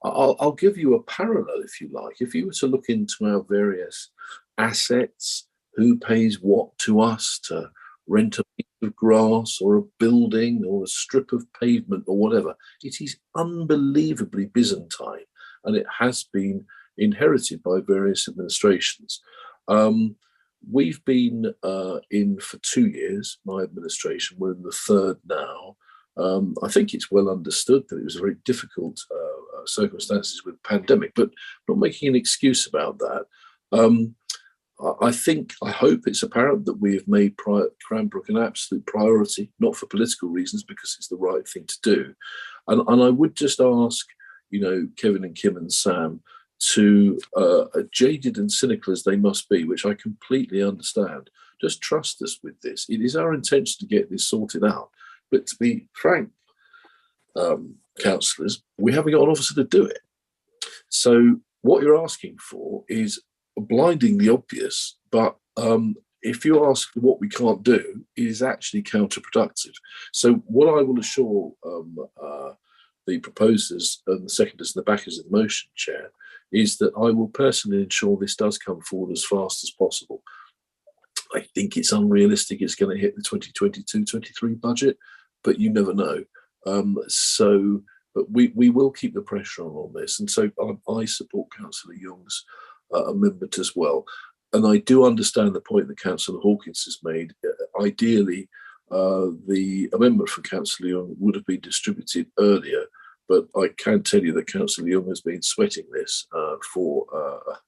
Speaker 3: I'll give you a parallel, if you like. If you were to look into our various assets, who pays what to us to rent a piece of grass or a building or a strip of pavement or whatever, it is unbelievably Byzantine, and it has been inherited by various administrations. We've been in for 2 years, my administration. We're in the third now. I think it's well understood that it was very difficult circumstances with the pandemic, but not making an excuse about that. I hope it's apparent that we have made Cranbrook an absolute priority, not for political reasons, because it's the right thing to do. And I would just ask, Kevin and Kim and Sam, to, jaded and cynical as they must be, which I completely understand, just trust us with this. It is our intention to get this sorted out. But to be frank, councillors, we haven't got an officer to do it. So what you're asking for is blindingly obvious, but if you ask what we can't do, it is actually counterproductive. So what I will assure the proposers and the seconders and the backers of the motion, Chair, is that I will personally ensure this does come forward as fast as possible. I think it's unrealistic it's going to hit the 2022-23 budget, but you never know. But we will keep the pressure on this. And so I support Councillor Young's amendment as well. And I do understand the point that Councillor Hawkins has made. Ideally, the amendment from Councillor Young would have been distributed earlier, but I can tell you that Councillor Young has been sweating this for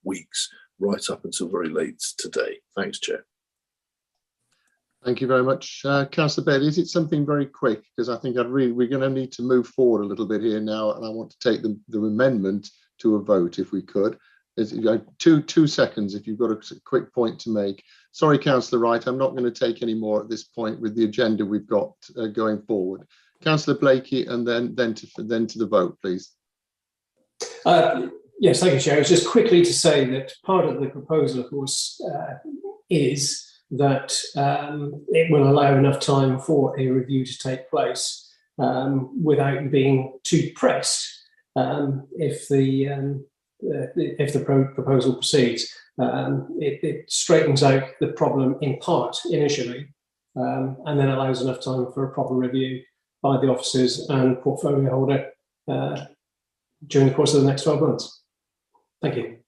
Speaker 3: weeks, right up until very late today. Thanks, Chair.
Speaker 2: Thank you very much. Councillor Bailey, is it something very quick? Because I think we're going to need to move forward a little bit here now, and I want to take the amendment to a vote if we could. Two seconds if you've got a quick point to make. Sorry, Councillor Wright, I'm not going to take any more at this point with the agenda we've got going forward. Councillor Blakey, and then to the vote, please.
Speaker 22: Yes, thank you, Chair. It's just quickly to say that part of the proposal, of course, is that it will allow enough time for a review to take place without being too pressed if the proposal proceeds. It straightens out the problem in part initially, and then allows enough time for a proper review by the officers and portfolio holder during the course of the next 12 months. Thank you.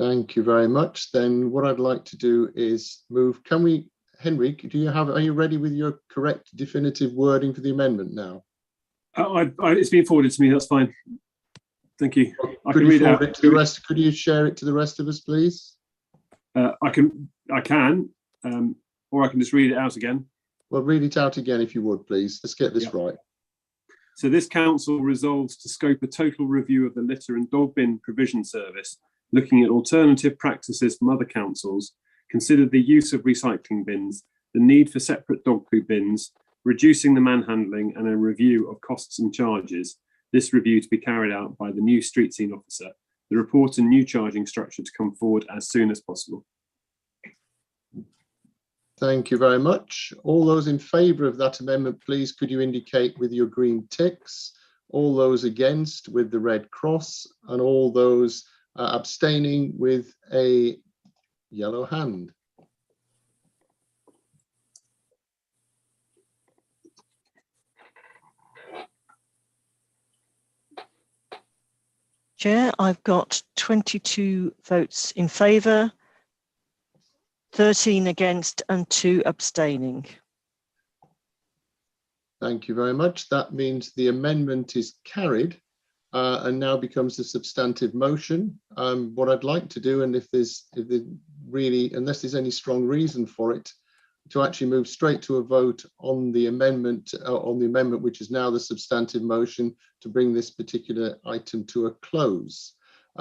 Speaker 2: Thank you very much. Then what I'd like to do is move. Can we, Henry, are you ready with your correct definitive wording for the amendment now?
Speaker 15: It's been forwarded to me. That's fine. Thank you. I
Speaker 2: Could
Speaker 15: can
Speaker 2: you
Speaker 15: read it
Speaker 2: forward
Speaker 15: out.
Speaker 2: it to the rest? Could you share it to the rest of us, please?
Speaker 15: I can, or I can just read it out again.
Speaker 2: Well, read it out again if you would, please. Let's get this right.
Speaker 15: So this council resolves to scope a total review of the litter and dog bin provision service, looking at alternative practices from other councils, consider the use of recycling bins, the need for separate dog poo bins, reducing the manhandling, and a review of costs and charges. This review to be carried out by the new street scene officer. The report and new charging structure to come forward as soon as possible.
Speaker 2: Thank you very much. All those in favour of that amendment, please could you indicate with your green ticks? All those against with the red cross, and all those abstaining with a yellow hand.
Speaker 1: Chair, I've got 22 votes in favour, 13 against and 2 abstaining.
Speaker 2: Thank you very much. That means the amendment is carried and now becomes a substantive motion. What I'd like to do, and if there's really, unless there's any strong reason for it, to actually move straight to a vote on the amendment, which is now the substantive motion, to bring this particular item to a close.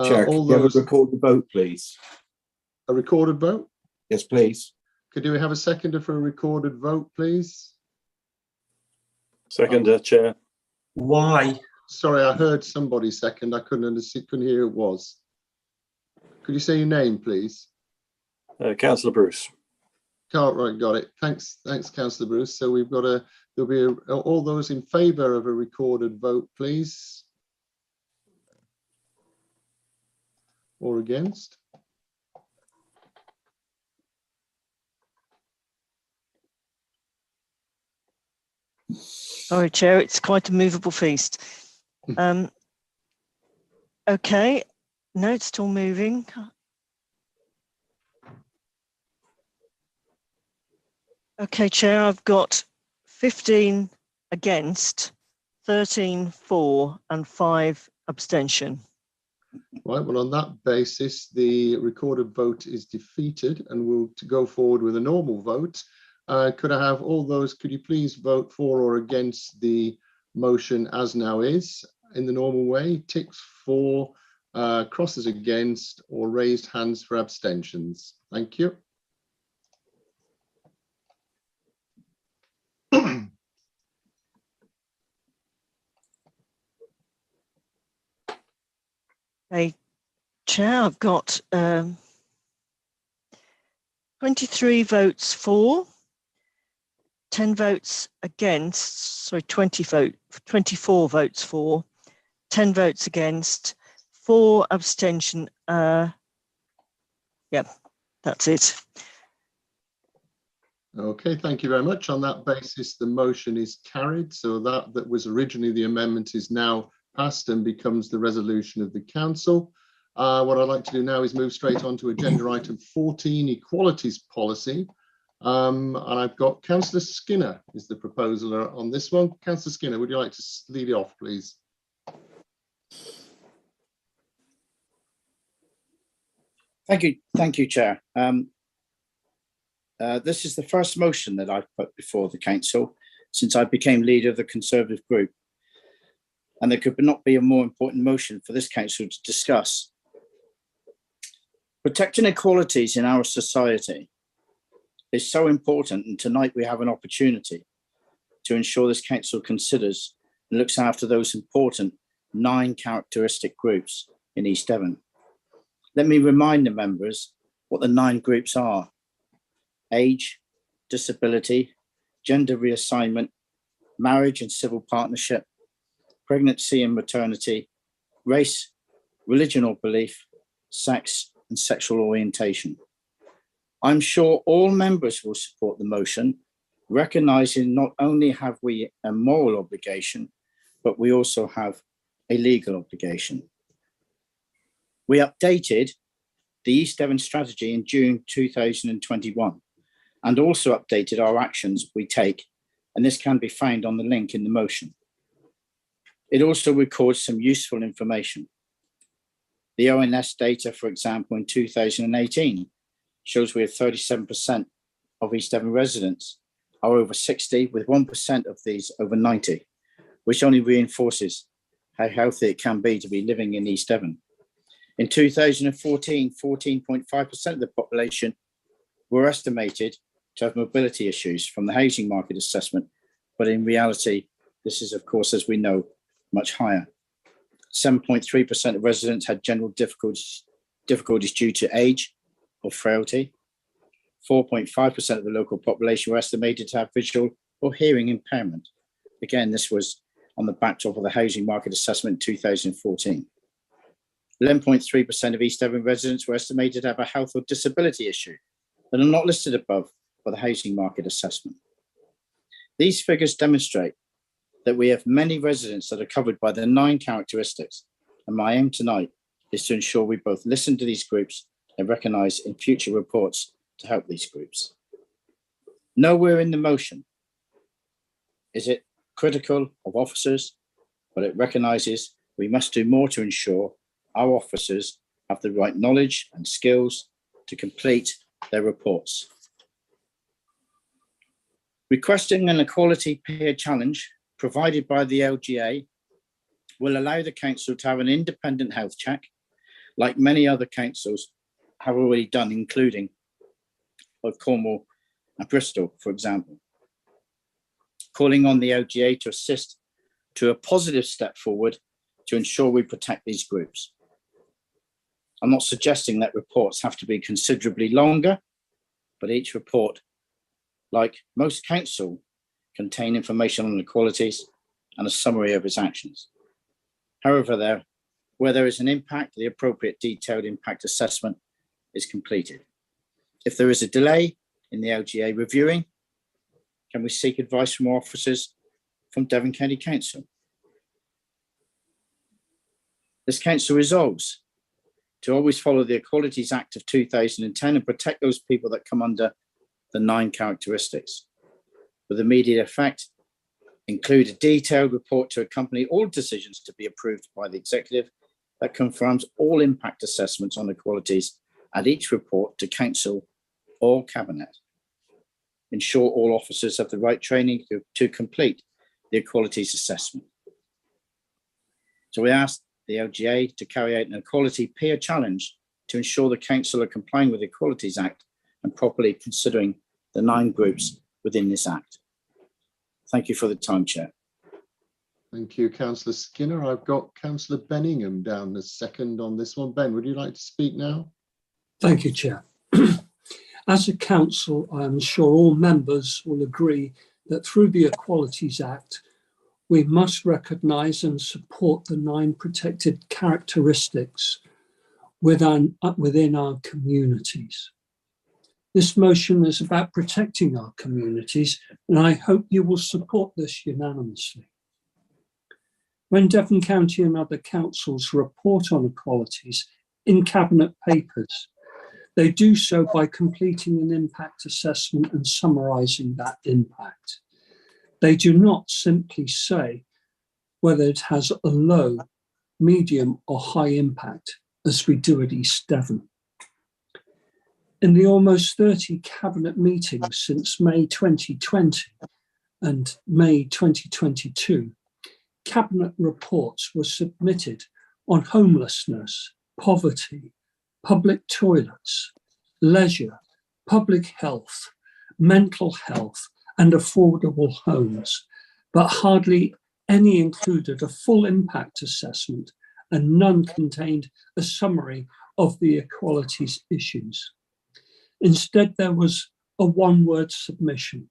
Speaker 10: Chair, could you have a recorded vote, please?
Speaker 2: A recorded vote?
Speaker 10: Yes, please.
Speaker 2: Could we have a seconder for a recorded vote, please?
Speaker 5: Seconder, Chair.
Speaker 12: Why?
Speaker 2: Sorry, I heard somebody second. I couldn't hear who it was. Could you say your name, please?
Speaker 5: Councillor Bruce.
Speaker 2: Right, got it. Thanks, Councillor Bruce. So we've got there'll be all those in favour of a recorded vote, please. Or against?
Speaker 1: Sorry, Chair, it's quite a movable feast. Okay, no, it's still moving. Okay, Chair, I've got 15 against, 13 for, and 5 abstention.
Speaker 2: Right, well, on that basis, the recorded vote is defeated and we'll go forward with a normal vote. Could I have all those, could you please vote for or against the motion as now is in the normal way? Ticks for, crosses against, or raised hands for abstentions. Thank you.
Speaker 1: Okay, Chair, I've got 23 votes for, 10 votes against, sorry, 24 votes for, 10 votes against, 4 abstention. Yeah, that's it.
Speaker 2: Okay, thank you very much. On that basis, the motion is carried. So that was originally the amendment is now passed and becomes the resolution of the council. What I'd like to do now is move straight on to agenda item 14, equalities policy. And I've got Councillor Skinner is the proposer on this one. Councillor Skinner, would you like to lead it off, please?
Speaker 8: Thank you, Chair. This is the first motion that I've put before the council since I became leader of the Conservative group. And there could not be a more important motion for this council to discuss. Protecting equalities in our society is so important, and tonight we have an opportunity to ensure this council considers and looks after those important 9 characteristic groups in East Devon. Let me remind the members what the 9 groups are: age, disability, gender reassignment, marriage and civil partnership, pregnancy and maternity, race, religion or belief, sex and sexual orientation. I'm sure all members will support the motion, recognising not only have we a moral obligation, but we also have a legal obligation. We updated the East Devon strategy in June 2021 and also updated our actions we take, and this can be found on the link in the motion. It also records some useful information. The ONS data, for example, in 2018 shows we have 37% of East Devon residents are over 60, with 1% of these over 90. which only reinforces how healthy it can be to be living in East Devon. In 2014, 14.5% of the population were estimated to have mobility issues from the housing market assessment, but in reality, this is, of course, as we know, much higher. 7.3% of residents had general difficulties due to age or frailty. 4.5% of the local population were estimated to have visual or hearing impairment. Again, this was on the backdrop of the housing market assessment in 2014. 11.3% of East Devon residents were estimated to have a health or disability issue that are not listed above for the housing market assessment. These figures demonstrate that we have many residents that are covered by the 9 characteristics, and my aim tonight is to ensure we both listen to these groups and recognise in future reports to help these groups. Nowhere in the motion is it critical of officers, but it recognises we must do more to ensure our officers have the right knowledge and skills to complete their reports. Requesting an equality peer challenge provided by the LGA will allow the council to have an independent health check, like many other councils have already done, including both Cornwall and Bristol, for example. Calling on the LGA to assist to a positive step forward to ensure we protect these groups. I'm not suggesting that reports have to be considerably longer, but each report, like most council, contain information on inequalities and a summary of its actions. However, where there is an impact, the appropriate detailed impact assessment is completed. If there is a delay in the LGA reviewing, can we seek advice from officers from Devon County Council? This council resolves to always follow the Equalities Act of 2010 and protect those people that come under the 9 characteristics. With immediate effect, include a detailed report to accompany all decisions to be approved by the executive that confirms all impact assessments on equalities and each report to council or cabinet. Ensure all officers have the right training to complete the equalities assessment. So we asked the LGA to carry out an equality peer challenge to ensure the council are complying with the Equalities Act and properly considering the 9 groups within this act. Thank you for the time, Chair.
Speaker 2: Thank you, Councillor Skinner. I've got Councillor Benningham down as second on this one. Ben, would you like to speak now?
Speaker 4: Thank you, Chair. As a council, I am sure all members will agree that through the Equalities Act, we must recognise and support the 9 protected characteristics within our communities. This motion is about protecting our communities, and I hope you will support this unanimously. When Devon County and other councils report on equalities in Cabinet papers, they do so by completing an impact assessment and summarising that impact. They do not simply say whether it has a low, medium or high impact, as we do at East Devon. In the almost 30 Cabinet meetings since May 2020 and May 2022, Cabinet reports were submitted on homelessness, poverty, public toilets, leisure, public health, mental health, and affordable homes, but hardly any included a full impact assessment, and none contained a summary of the equalities issues. Instead, there was a one-word submission,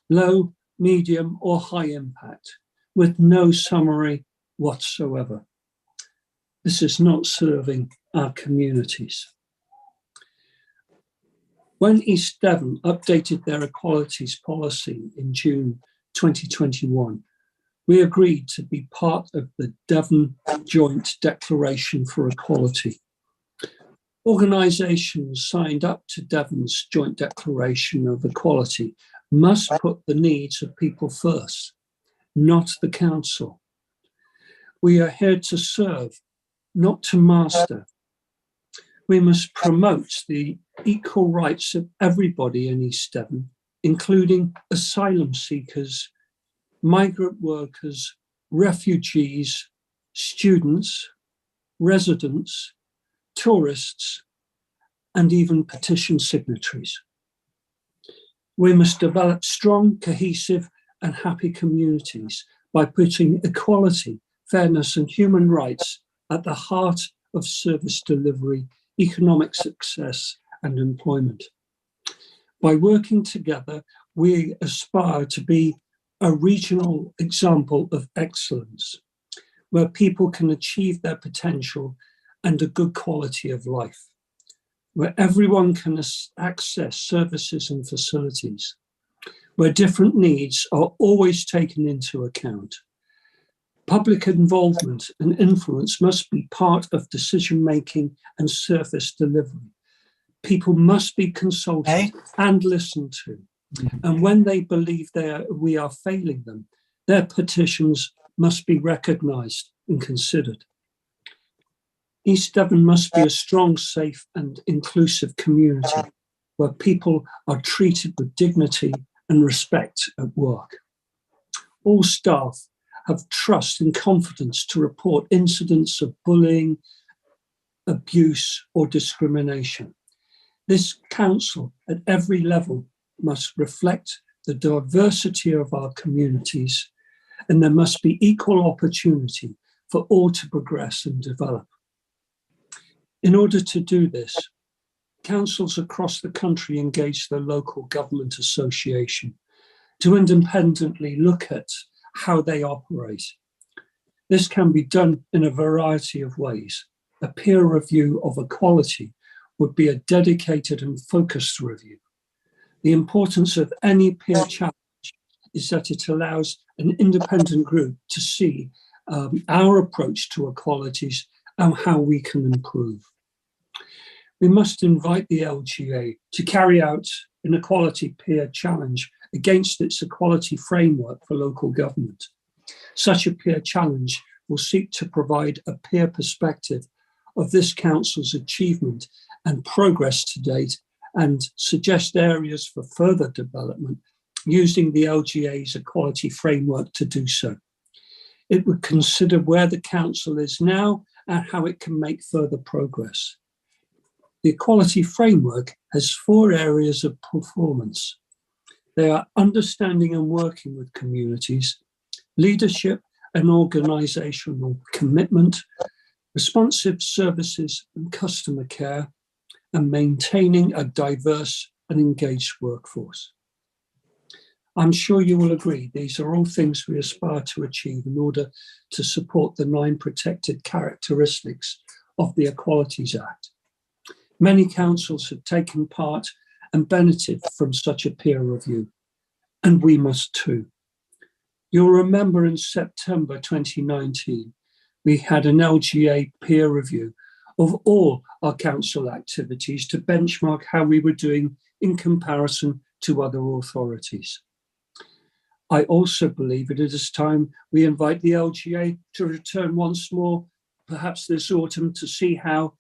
Speaker 4: low, medium, or high impact, with no summary whatsoever. This is not serving our communities. When East Devon updated their equalities policy in June 2021, we agreed to be part of the Devon Joint Declaration for Equality. Organisations signed up to Devon's Joint Declaration of Equality must put the needs of people first, not the council. We are here to serve, not to master. We must promote the equal rights of everybody in East Devon, including asylum seekers, migrant workers, refugees, students, residents, tourists, and even petition signatories. We must develop strong, cohesive, and happy communities by putting equality, fairness, and human rights at the heart of service delivery, economic success, and employment. By working together, we aspire to be a regional example of excellence, where people can achieve their potential and a good quality of life, where everyone can access services and facilities, where different needs are always taken into account. Public involvement and influence must be part of decision-making and service delivery. People must be consulted and listened to. And when they believe we are failing them, their petitions must be recognised and considered. East Devon must be a strong, safe and inclusive community where people are treated with dignity and respect at work. All staff have trust and confidence to report incidents of bullying, abuse or discrimination. This council at every level must reflect the diversity of our communities, and there must be equal opportunity for all to progress and develop. In order to do this, councils across the country engage the local government association to independently look at how they operate. This can be done in a variety of ways. A peer review of equality would be a dedicated and focused review. The importance of any peer challenge is that it allows an independent group to see our approach to equalities and how we can improve. We must invite the LGA to carry out an equality peer challenge against its equality framework for local government. Such a peer challenge will seek to provide a peer perspective of this council's achievement and progress to date and suggest areas for further development using the LGA's equality framework to do so. It would consider where the council is now and how it can make further progress. The equality framework has 4 areas of performance. They are understanding and working with communities, leadership and organisational commitment, responsive services and customer care, and maintaining a diverse and engaged workforce. I'm sure you will agree these are all things we aspire to achieve in order to support the 9 protected characteristics of the Equalities Act. Many councils have taken part and benefited from such a peer review, and we must too. You'll remember in September 2019, we had an LGA peer review of all our council activities to benchmark how we were doing in comparison to other authorities. I also believe it is time we invite the LGA to return once more, perhaps this autumn, to see how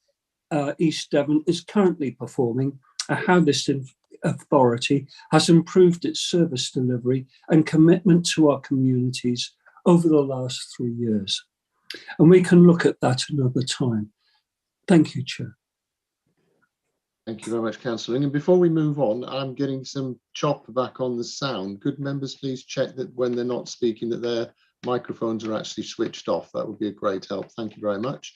Speaker 4: East Devon is currently performing, how this authority has improved its service delivery and commitment to our communities over the last 3 years. And we can look at that another time. Thank you, Chair.
Speaker 2: Thank you very much, Councillor. And before we move on, I'm getting some chop back on the sound. Could members please check that when they're not speaking that their microphones are actually switched off? That would be a great help. Thank you very much.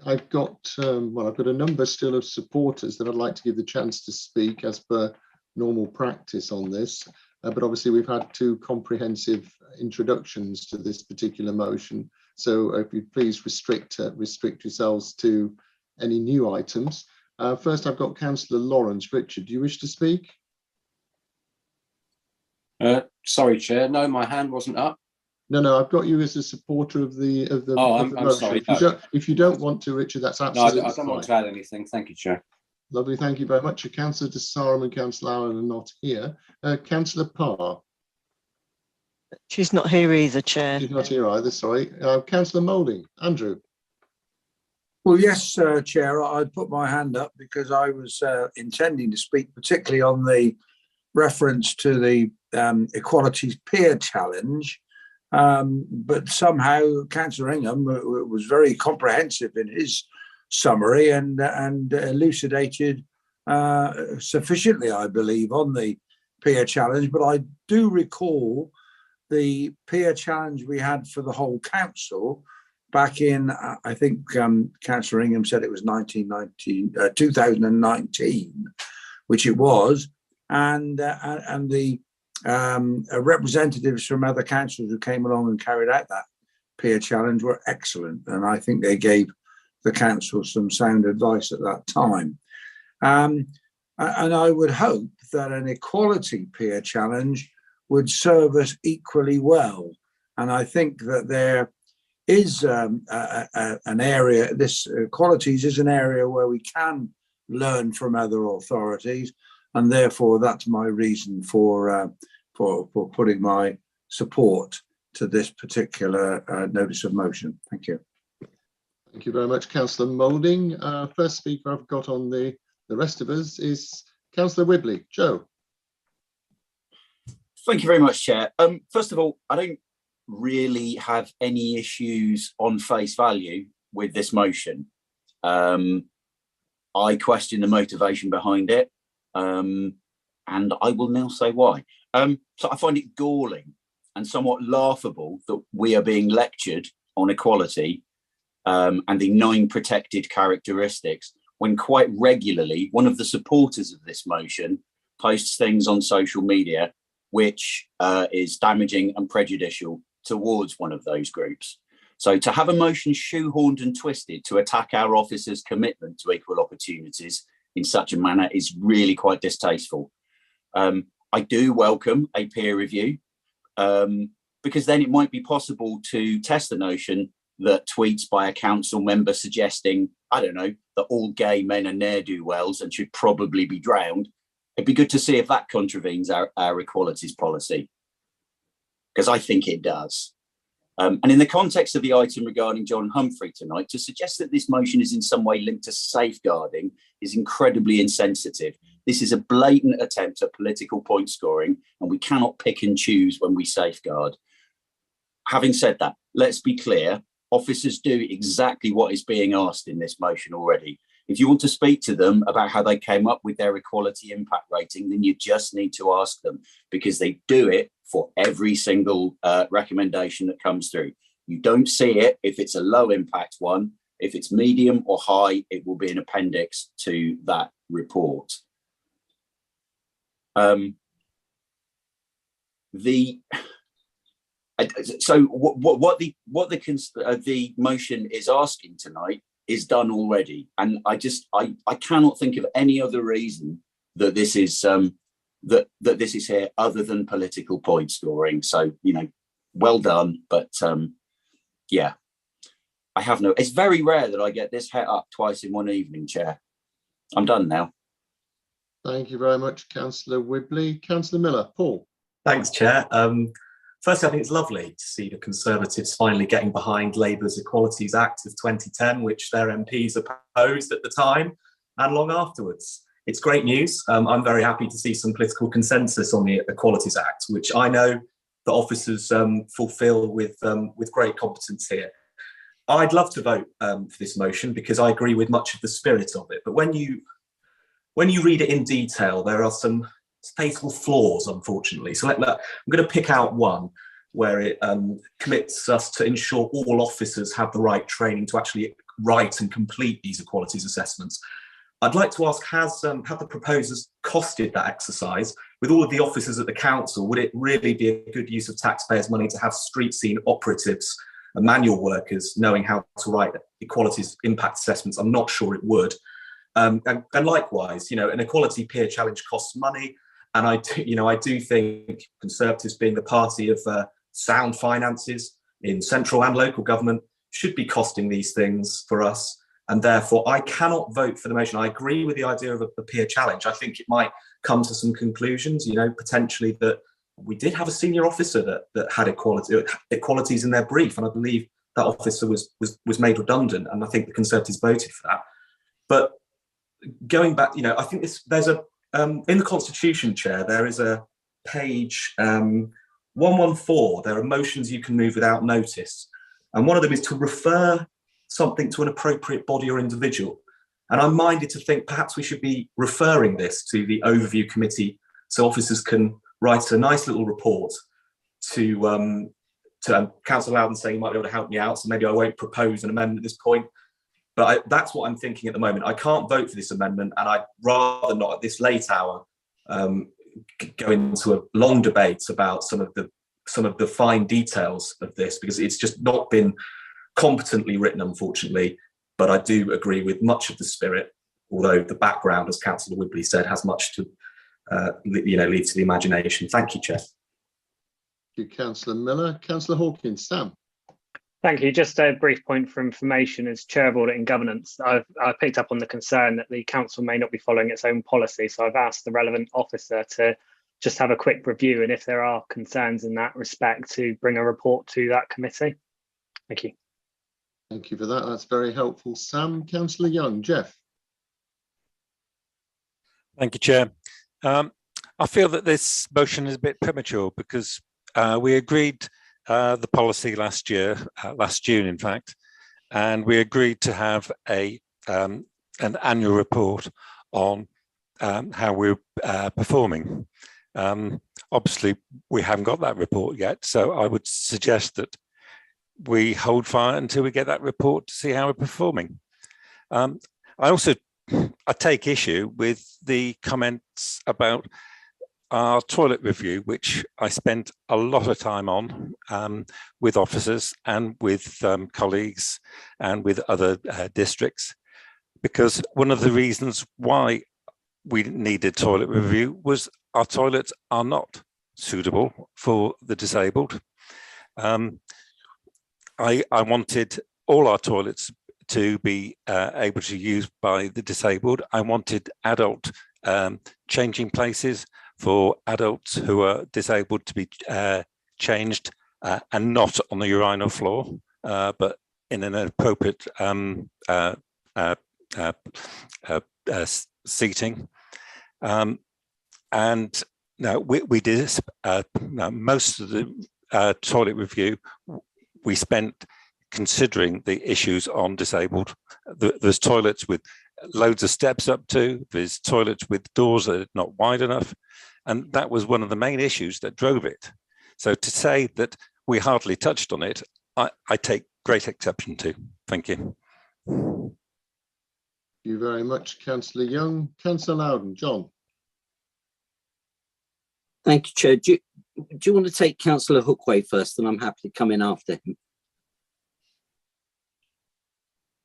Speaker 2: I've got a number still of supporters that I'd like to give the chance to speak as per normal practice on this. But obviously we've had 2 comprehensive introductions to this particular motion. So if you please restrict yourselves to any new items. First, I've got Councillor Lawrence. Richard, do you wish to speak?
Speaker 12: Sorry, Chair. No, my hand wasn't up.
Speaker 2: No, I've got you as a supporter of the
Speaker 12: I'm
Speaker 2: motion.
Speaker 12: sorry.
Speaker 2: If you don't want to, Richard, that's absolutely
Speaker 12: No, I don't want to add anything. Thank you, Chair.
Speaker 2: Lovely, thank you very much. Councillor de Sarum and Councillor Allen are not here. Councillor Parr.
Speaker 1: She's not here either, Chair.
Speaker 2: She's not here either, sorry. Councillor Moulding. Andrew.
Speaker 18: Well, yes, Chair, I put my hand up because I was intending to speak particularly on the reference to the Equalities Peer Challenge. But somehow Councillor Ingham was very comprehensive in his summary and elucidated sufficiently, I believe, on the peer challenge. But I do recall the peer challenge we had for the whole council back in, I think Councillor Ingham said it was 2019, which it was, and the representatives from other councils who came along and carried out that peer challenge were excellent, and I think they gave the council some sound advice at that time. And I would hope that an equality peer challenge would serve us equally well. And I think that there is an area, this equalities is an area where we can learn from other authorities, and therefore that's my reason for putting my support to this particular notice of motion. Thank you.
Speaker 2: Thank you very much, Councillor Moulding. First speaker I've got on the rest of us is Councillor Whibley. Joe.
Speaker 6: Thank you very much, Chair. First of all, I don't really have any issues on face value with this motion. I question the motivation behind it, and I will now say why. So I find it galling and somewhat laughable that we are being lectured on equality and the 9 protected characteristics when quite regularly one of the supporters of this motion posts things on social media which is damaging and prejudicial towards one of those groups. So to have a motion shoehorned and twisted to attack our officers' commitment to equal opportunities in such a manner is really quite distasteful. I do welcome a peer review because then it might be possible to test the notion that tweets by a council member suggesting, I don't know, that all gay men are ne'er-do-wells and should probably be drowned. It'd be good to see if that contravenes our equalities policy, because I think it does. And in the context of the item regarding John Humphrey tonight, to suggest that this motion is in some way linked to safeguarding is incredibly insensitive. This is a blatant attempt at political point scoring, and we cannot pick and choose when we safeguard. Having said that, let's be clear, officers do exactly what is being asked in this motion already. If you want to speak to them about how they came up with their equality impact rating, then you just need to ask them, because they do it for every single recommendation that comes through. You don't see it if it's a low impact one. If it's medium or high, it will be an appendix to that report. So what the motion is asking tonight is done already, and I cannot think of any other reason that this is that this is here other than political point scoring. So, you know, well done, but yeah, I have no. It's very rare that I get this het up twice in one evening, Chair. I'm done now.
Speaker 2: Thank you very much, Councillor Whibley. Councillor Miller. Paul.
Speaker 13: Thanks, Chair. Firstly, I think it's lovely to see the Conservatives finally getting behind Labour's Equalities Act of 2010, which their MPs opposed at the time and long afterwards. It's great news. I'm very happy to see some political consensus on the Equalities Act, which I know the officers fulfil with great competence here. I'd love to vote for this motion because I agree with much of the spirit of it. But when you read it in detail, there are some fatal flaws, unfortunately. So I'm going to pick out one where it commits us to ensure all officers have the right training to actually write and complete these equalities assessments. I'd like to ask, have the proposers costed that exercise? With all of the officers at the council, would it really be a good use of taxpayers' money to have street scene operatives and manual workers knowing how to write equalities impact assessments? I'm not sure it would. And likewise, you know, an equality peer challenge costs money. And I do think Conservatives, being the party of sound finances in central and local government, should be costing these things for us. And therefore, I cannot vote for the motion. I agree with the idea of a peer challenge. I think it might come to some conclusions, you know, potentially that we did have a senior officer that had equalities in their brief. And I believe that officer was made redundant. And I think the Conservatives voted for that. But going back, you know, I think there's a, in the Constitution, Chair, there is a page 114, there are motions you can move without notice. And one of them is to refer something to an appropriate body or individual. And I'm minded to think perhaps we should be referring this to the overview committee so officers can write a nice little report to Councillor Loudon saying you might be able to help me out. So maybe I won't propose an amendment at this point. But that's what I'm thinking at the moment. I can't vote for this amendment, and I'd rather not at this late hour go into a long debate about some of the fine details of this, because it's just not been competently written, unfortunately. But I do agree with much of the spirit, although the background, as Councillor Whibley said, has much to lead to the imagination. Thank you, Chair.
Speaker 2: Thank you, Councillor Miller. Councillor Hawkins. Sam.
Speaker 17: Thank you. Just a brief point for information. As Chair of Audit and Governance, I picked up on the concern that the Council may not be following its own policy. So I've asked the relevant officer to just have a quick review, and if there are concerns in that respect, to bring a report to that committee. Thank you.
Speaker 2: Thank you for that. That's very helpful, Sam. Councillor Young. Jeff.
Speaker 20: Thank you, Chair. I feel that this motion is a bit premature because we agreed the policy last year, last June, in fact, and we agreed to have an annual report on how we're performing. Obviously, we haven't got that report yet, so I would suggest that we hold fire until we get that report to see how we're performing. I take issue with the comments about our toilet review, which I spent a lot of time on with officers and with colleagues and with other districts, because one of the reasons why we needed toilet review was our toilets are not suitable for the disabled. I wanted all our toilets to be able to use by the disabled. I wanted adult changing places for adults who are disabled to be changed and not on the urinal floor, but in an appropriate seating. And now we did this. Most of the toilet review we spent considering the issues on disabled. There's toilets with loads of steps up to, there's toilets with doors that are not wide enough. And that was one of the main issues that drove it. So to say that we hardly touched on it, I take great exception to. Thank you.
Speaker 2: Thank you very much, Councillor Young. Councillor Loudon. John.
Speaker 19: Thank you, Chair. Do you want to take Councillor Hookway first, and I'm happy to come in after him?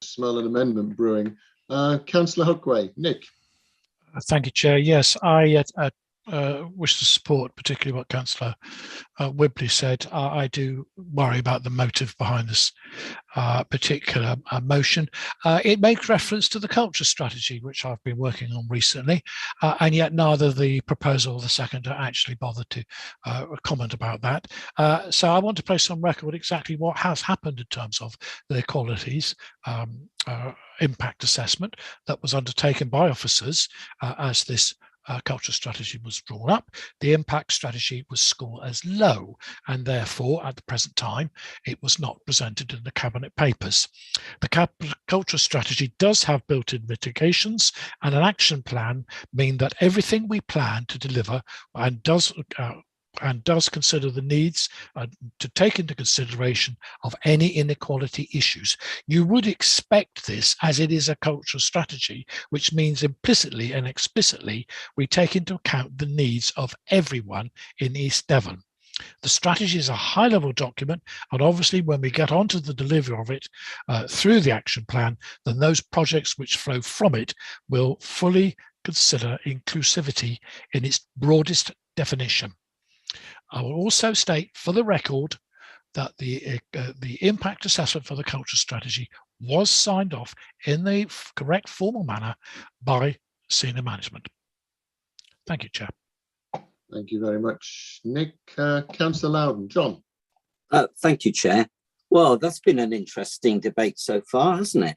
Speaker 2: Smell an amendment brewing. Councillor Hookway. Nick.
Speaker 23: Thank you, Chair. Yes, I wish to support particularly what Councillor Whibley said. I do worry about the motive behind this particular motion. It makes reference to the culture strategy, which I've been working on recently, and yet neither the proposer or the seconder actually bothered to comment about that. So I want to place on record exactly what has happened in terms of the equalities impact assessment that was undertaken by officers as this culture strategy was drawn up. The impact strategy was scored as low, and therefore at the present time it was not presented in the cabinet papers. The culture strategy does have built-in mitigations, and an action plan mean that everything we plan to deliver and does consider the needs to take into consideration of any inequality issues. You would expect this, as it is a cultural strategy, which means implicitly and explicitly we take into account the needs of everyone in East Devon. The strategy is a high-level document, and obviously when we get onto the delivery of it through the action plan, then those projects which flow from it will fully consider inclusivity in its broadest definition. I will also state for the record that the impact assessment for the culture strategy was signed off in the correct formal manner by senior management. Thank you, Chair.
Speaker 2: Thank you very much, Nick. Councillor Loudon. John.
Speaker 19: Thank you, Chair. Well, that's been an interesting debate so far, hasn't it?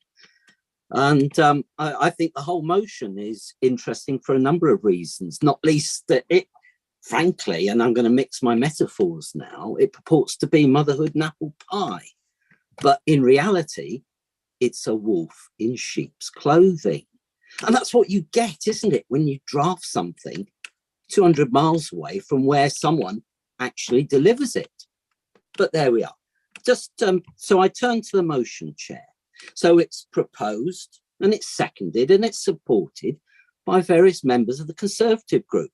Speaker 19: And I think the whole motion is interesting for a number of reasons, not least that frankly, and I'm going to mix my metaphors now, it purports to be motherhood and apple pie. But in reality, it's a wolf in sheep's clothing. And that's what you get, isn't it, when you draft something 200 miles away from where someone actually delivers it. But there we are. Just so I turn to the motion, Chair. So it's proposed and it's seconded and it's supported by various members of the Conservative group.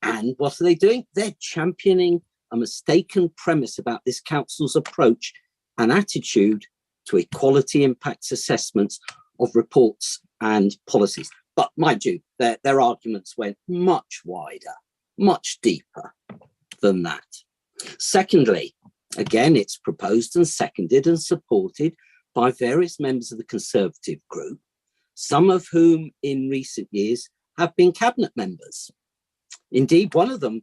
Speaker 19: And what are they doing? They're championing a mistaken premise about this council's approach and attitude to equality impacts assessments of reports and policies. But mind you, their arguments went much wider, much deeper than that. Secondly, again, it's proposed and seconded and supported by various members of the Conservative group, some of whom in recent years have been cabinet members. Indeed, one of them,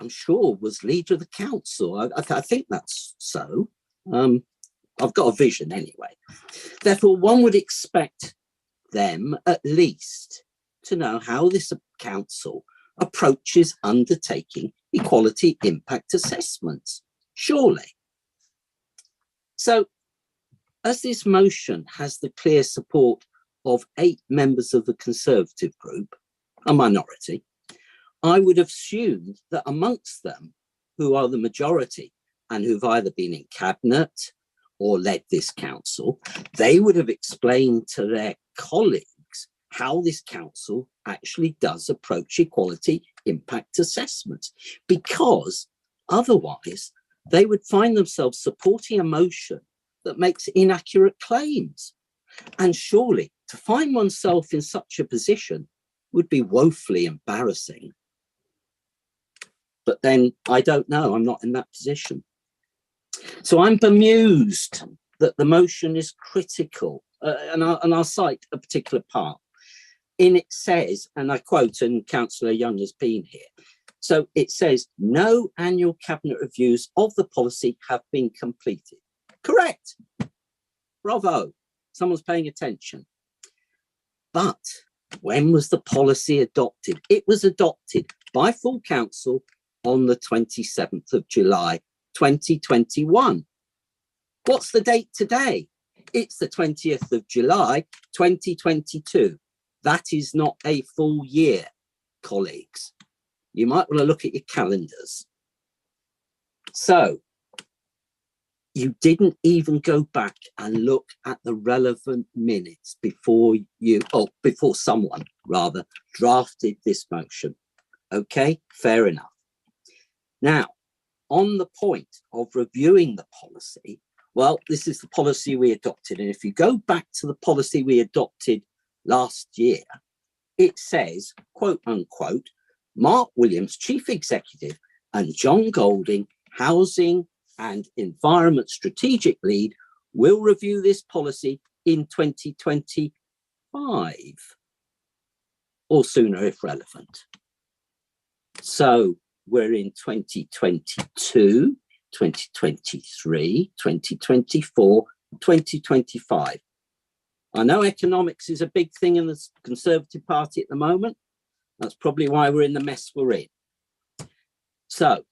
Speaker 19: I'm sure, was leader of the council. I think that's so. I've got a vision anyway. Therefore, one would expect them at least to know how this council approaches undertaking equality impact assessments, surely. So, as this motion has the clear support of 8 members of the Conservative group, a minority, I would have assumed that amongst them, who are the majority and who've either been in cabinet or led this council, they would have explained to their colleagues how this council actually does approach equality impact assessments, because otherwise they would find themselves supporting a motion that makes inaccurate claims. And surely to find oneself in such a position would be woefully embarrassing. But then I don't know, I'm not in that position. So I'm bemused that the motion is critical, and I'll cite a particular part. In it says, and I quote, and Councillor Young has been here, so it says, no annual cabinet reviews of the policy have been completed. Correct. Bravo. Someone's paying attention. But when was the policy adopted? It was adopted by full council on the 27th of July, 2021. What's the date today? It's the 20th of July, 2022. That is not a full year, colleagues. You might want to look at your calendars. So, you didn't even go back and look at the relevant minutes before someone rather drafted this motion. Okay, fair enough. Now, on the point of reviewing the policy, well, this is the policy we adopted. And if you go back to the policy we adopted last year, it says, quote unquote, Mark Williams, Chief Executive, and John Golding, Housing and Environment Strategic Lead, will review this policy in 2025 or sooner if relevant. So we're in 2022, 2023, 2024, 2025. I know economics is a big thing in the Conservative Party at the moment. That's probably why we're in the mess we're in. So,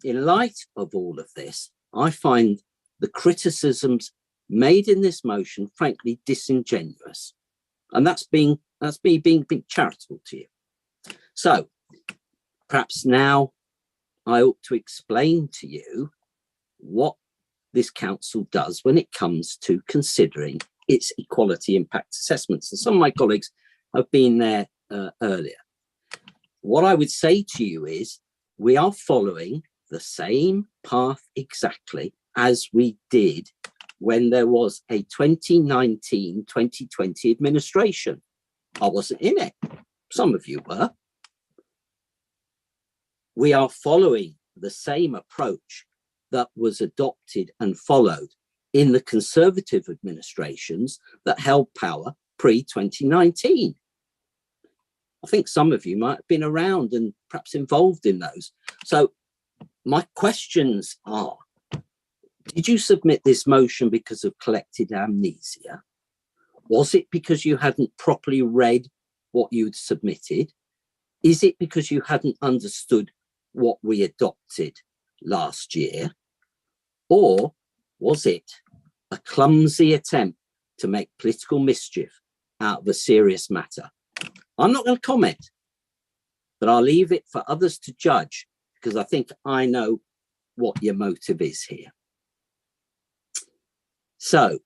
Speaker 19: in light of all of this, I find the criticisms made in this motion, frankly, disingenuous. And that's me being charitable to you. So, perhaps now I ought to explain to you what this council does when it comes to considering its equality impact assessments. And some of my colleagues have been there earlier. What I would say to you is we are following the same path exactly as we did when there was a 2019-2020 administration. I wasn't in it. Some of you were. We are following the same approach that was adopted and followed in the Conservative administrations that held power pre-2019. I think some of you might have been around and perhaps involved in those. So my questions are, did you submit this motion because of collected amnesia? Was it because you hadn't properly read what you'd submitted? Is it because you hadn't understood what we adopted last year? Or was it a clumsy attempt to make political mischief out of a serious matter? I'm not going to comment, but I'll leave it for others to judge, because I think I know what your motive is here. So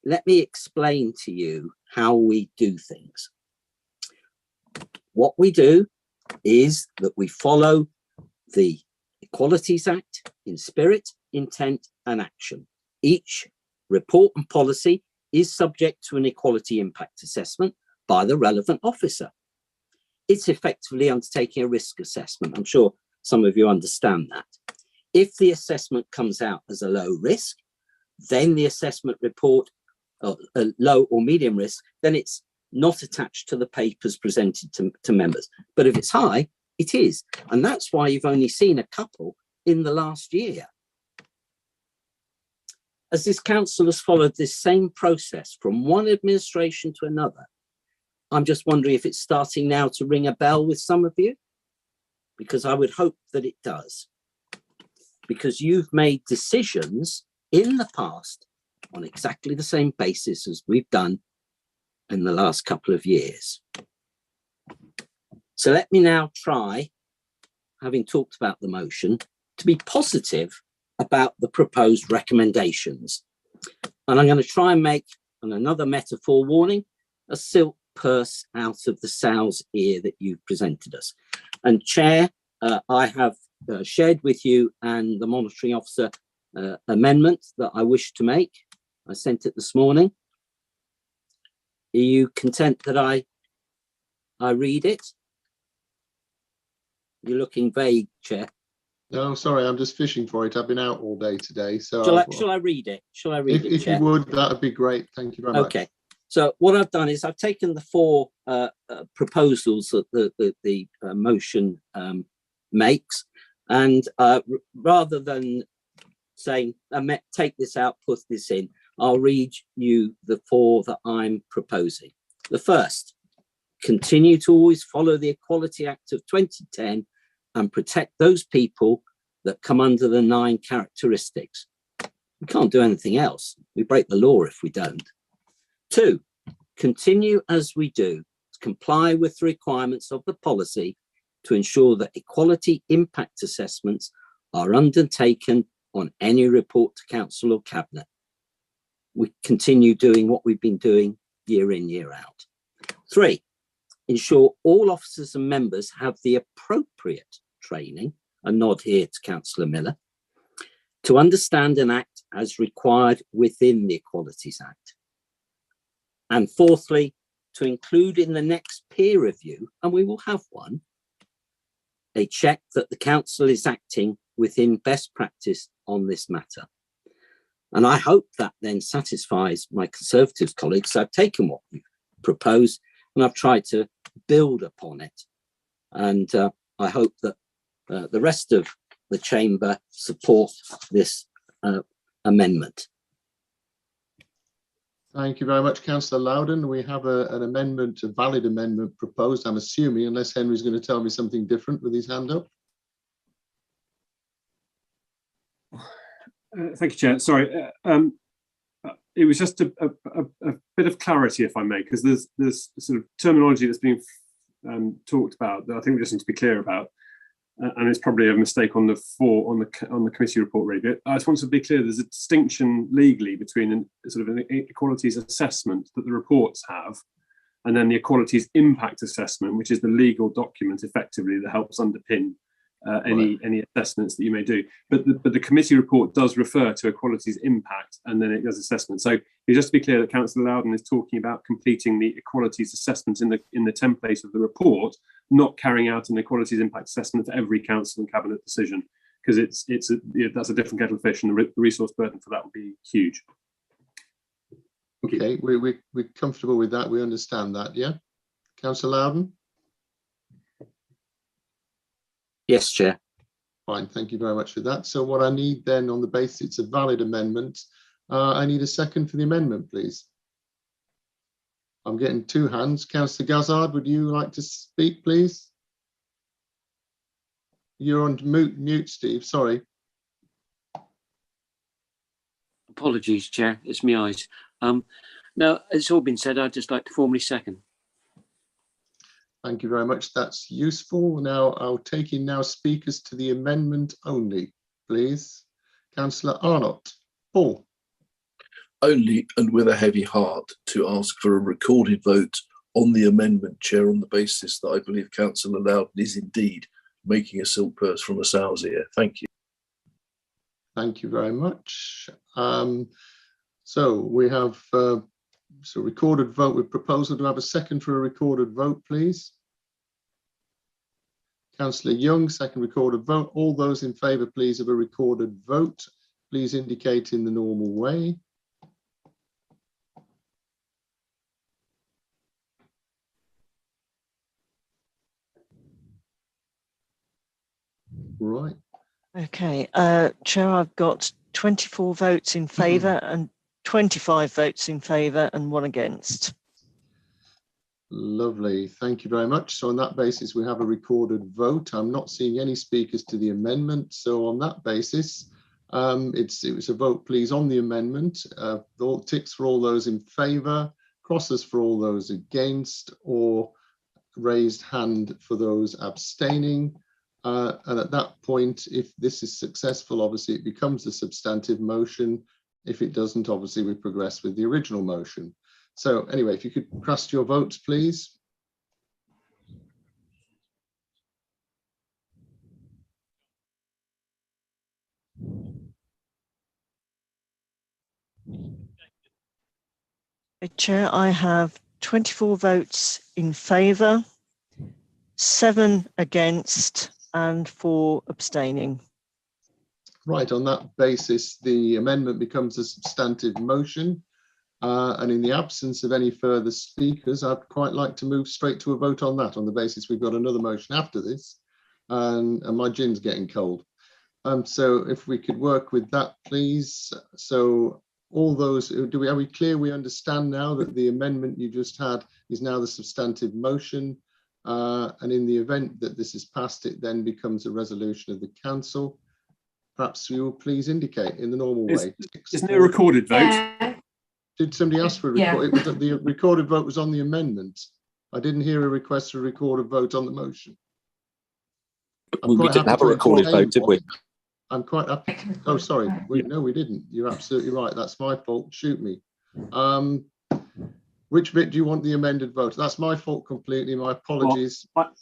Speaker 19: let me explain to you how we do things. What we do is that we follow the Equalities Act in spirit, intent, and action. Each report and policy is subject to an equality impact assessment by the relevant officer. It's effectively undertaking a risk assessment. I'm sure some of you understand that. If the assessment comes out as a low risk, then the assessment report, a low or medium risk, then it's not attached to the papers presented to members. But if it's high, it is. And that's why you've only seen a couple in the last year. As this council has followed this same process from one administration to another, I'm just wondering if it's starting now to ring a bell with some of you, because I would hope that it does. Because you've made decisions in the past on exactly the same basis as we've done in the last couple of years. So let me now try, having talked about the motion, to be positive about the proposed recommendations. And I'm going to try and make, on another metaphor warning, a silk purse out of the sow's ear that you've presented us. And Chair, I have shared with you and the monitoring officer amendment that I wish to make. I sent it this morning. Are you content that I read it? You're looking vague, Chair.
Speaker 2: No, sorry, I'm just fishing for it. I've been out all day today. So
Speaker 19: shall I read it? Shall I read it,
Speaker 2: if
Speaker 19: Chair?
Speaker 2: you would, that would be great. Thank you very much.
Speaker 19: Okay. So what I've done is I've taken the four proposals that the motion makes, and rather than saying take this out, put this in, I'll read you the four that I'm proposing. The first: continue to always follow the Equality Act of 2010 and protect those people that come under the 9 characteristics. We can't do anything else. We break the law if we don't. 2, continue as we do to comply with the requirements of the policy to ensure that equality impact assessments are undertaken on any report to council or cabinet. We continue doing what we've been doing year in, year out. 3, ensure all officers and members have the appropriate training, a nod here to Councillor Miller, to understand and act as required within the Equalities Act. And 4thly, to include in the next peer review, and we will have one, a check that the council is acting within best practice on this matter. And I hope that then satisfies my Conservatives colleagues. I've taken what we've proposed and I've tried to build upon it. And I hope that the rest of the chamber support this amendment.
Speaker 2: Thank you very much, Councillor Loudon. We have an amendment, a valid amendment proposed, I'm assuming, unless Henry's going to tell me something different with his hand up.
Speaker 15: Thank you, Chair. Sorry, it was just a bit of clarity, if I may, because there's sort of terminology that's being talked about that I think we just need to be clear about, and it's probably a mistake on the committee report. Really, but I just want to be clear. There's a distinction legally between sort of an equalities assessment that the reports have, and then the equalities impact assessment, which is the legal document effectively that helps underpin any assessments that you may do. But the committee report does refer to equalities impact, and then it does assessment. So just to be clear, that Councillor Loudon is talking about completing the equalities assessment in the template of the report, not carrying out an equalities impact assessment for every council and cabinet decision, because that's a different kettle of fish, and the resource burden for that would be huge.
Speaker 2: Okay, we're comfortable with that. We understand that, yeah? Councillor Loudon?
Speaker 19: Yes, Chair.
Speaker 2: Fine, thank you very much for that. So what I need then, on the basis it's a valid amendment, I need a second for the amendment, please. I'm getting 2 hands. Councillor Gazzard, would you like to speak, please? You're on mute, Steve. Sorry.
Speaker 11: Apologies, Chair. It's my eyes. No, it's all been said. I'd just like to formally second.
Speaker 2: Thank you very much. That's useful. Now I'll take in now speakers to the amendment only, please. Councillor Arnott. Paul.
Speaker 3: Only and with a heavy heart to ask for a recorded vote on the amendment, Chair, on the basis that I believe Councillor Loudon is indeed making a silk purse from a sow's ear. Thank you.
Speaker 2: Thank you very much. So we have recorded vote with proposal. Do I have a second for a recorded vote, please? Councillor Young, second recorded vote. All those in favour, please, of a recorded vote, please indicate in the normal way. Right.
Speaker 1: Okay, Chair, I've got 24 votes in favour and 25 votes in favour and 1 against.
Speaker 2: Lovely, thank you very much. So on that basis, we have a recorded vote. I'm not seeing any speakers to the amendment. So on that basis, it was a vote, please, on the amendment. Ticks for all those in favour, crosses for all those against, or raised hand for those abstaining. And at that point, if this is successful, obviously it becomes a substantive motion. If it doesn't, obviously we progress with the original motion. So anyway, if you could cast your votes, please.
Speaker 1: Chair, I have 24 votes in favour, 7 against and 4 abstaining.
Speaker 2: Right, on that basis, the amendment becomes a substantive motion. And in the absence of any further speakers, I'd quite like to move straight to a vote on that, on the basis we've got another motion after this, and my gin's getting cold. So if we could work with that, please. So all those, are we clear? We understand now that the amendment you just had is now the substantive motion. And in the event that this is passed, it then becomes a resolution of the council. Perhaps you will please indicate in the normal way.
Speaker 15: Isn't it a recorded vote?
Speaker 2: Yeah. Did somebody ask for a record? Yeah. The recorded vote was on the amendment. I didn't hear a request for a recorded vote on the motion.
Speaker 12: We didn't have a recorded vote, did we?
Speaker 2: I'm quite happy. Oh, sorry. No, we didn't. You're absolutely right. That's my fault. Shoot me. Which bit do you want the amended vote? That's my fault completely. My apologies.
Speaker 15: Well,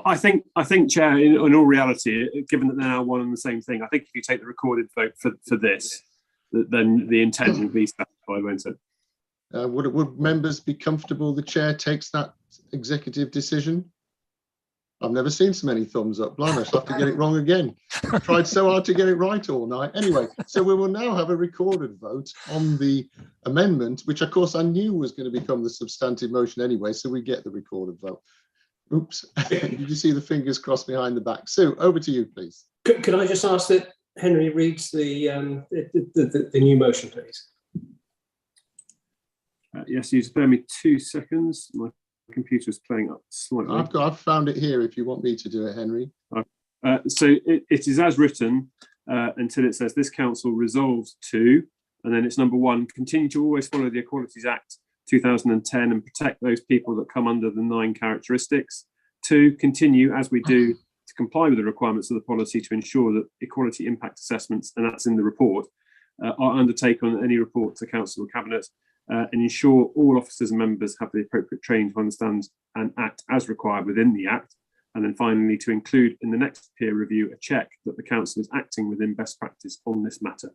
Speaker 15: I think, Chair, in all reality, given that they're now one and the same thing, I think if you take the recorded vote for this, then the intent will be satisfied, won't it?
Speaker 2: Would members be comfortable the chair takes that executive decision? I've never seen so many thumbs up. Blimey, I have to get it wrong again. I tried so hard to get it right all night. Anyway, so we will now have a recorded vote on the amendment, which of course I knew was going to become the substantive motion anyway, so we get the recorded vote. Oops, did you see the fingers crossed behind the back? Sue, over to you, please.
Speaker 22: Could I just ask that Henry reads the new motion, please?
Speaker 15: Yes, you spare me 2 seconds. My computer is playing up slightly.
Speaker 2: I've found it here if you want me to do it, Henry.
Speaker 15: So it is as written until it says this council resolves to, and then it's number 1, continue to always follow the Equalities Act 2010 and protect those people that come under the 9 characteristics. 2, continue as we do to comply with the requirements of the policy to ensure that equality impact assessments, and that's in the report, are undertaken on any report to council or cabinet, and ensure all officers and members have the appropriate training to understand and act as required within the Act. And then finally, to include in the next peer review a check that the council is acting within best practice on this matter.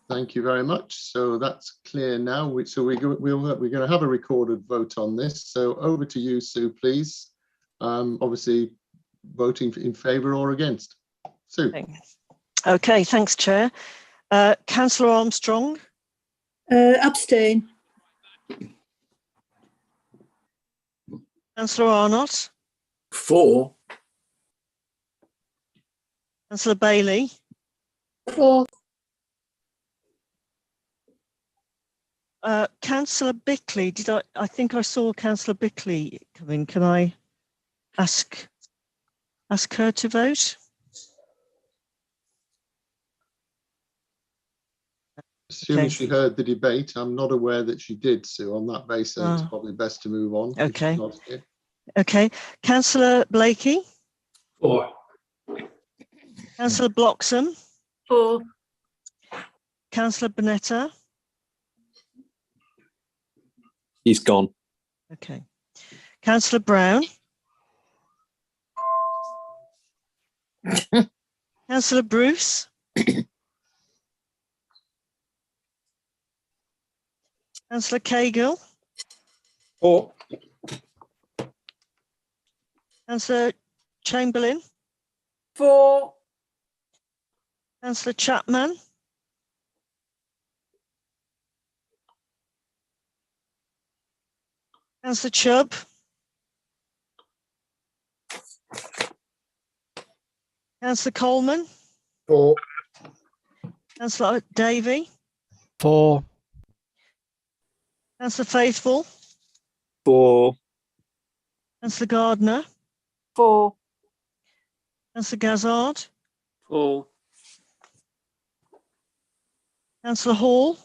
Speaker 2: Thank you very much. So that's clear now. We're going to have a recorded vote on this. So over to you, Sue, please. Obviously, voting in favour or against. Sue.
Speaker 1: Okay, thanks, Chair. Councillor Armstrong?
Speaker 14: Abstain.
Speaker 1: Councillor Arnott?
Speaker 3: For.
Speaker 1: Councillor Bailey?
Speaker 14: For.
Speaker 1: Councillor Bickley, I think I saw Councillor Bickley come in. Can I ask ask her to vote.
Speaker 2: Assuming she heard the debate, I'm not aware that she did, Sue. On that basis, it's probably best to move on.
Speaker 1: Okay. Okay. Councillor Blakey.
Speaker 22: 4.
Speaker 1: Councillor Bloxham.
Speaker 14: 4.
Speaker 1: Councillor Bonetta.
Speaker 5: He's gone.
Speaker 1: Okay. Councillor Brown. Councillor Bruce. Councillor Cahill.
Speaker 5: 4.
Speaker 1: Councillor Chamberlain.
Speaker 14: 4.
Speaker 1: Councillor Chapman. Councillor Chubb. Councillor Coleman.
Speaker 18: 4.
Speaker 1: Councillor Davey.
Speaker 23: 4.
Speaker 1: Councillor Faithful.
Speaker 5: 4.
Speaker 1: Councillor Gardner.
Speaker 14: 4.
Speaker 1: Councillor Gazzard.
Speaker 11: 4.
Speaker 1: Councillor Hall.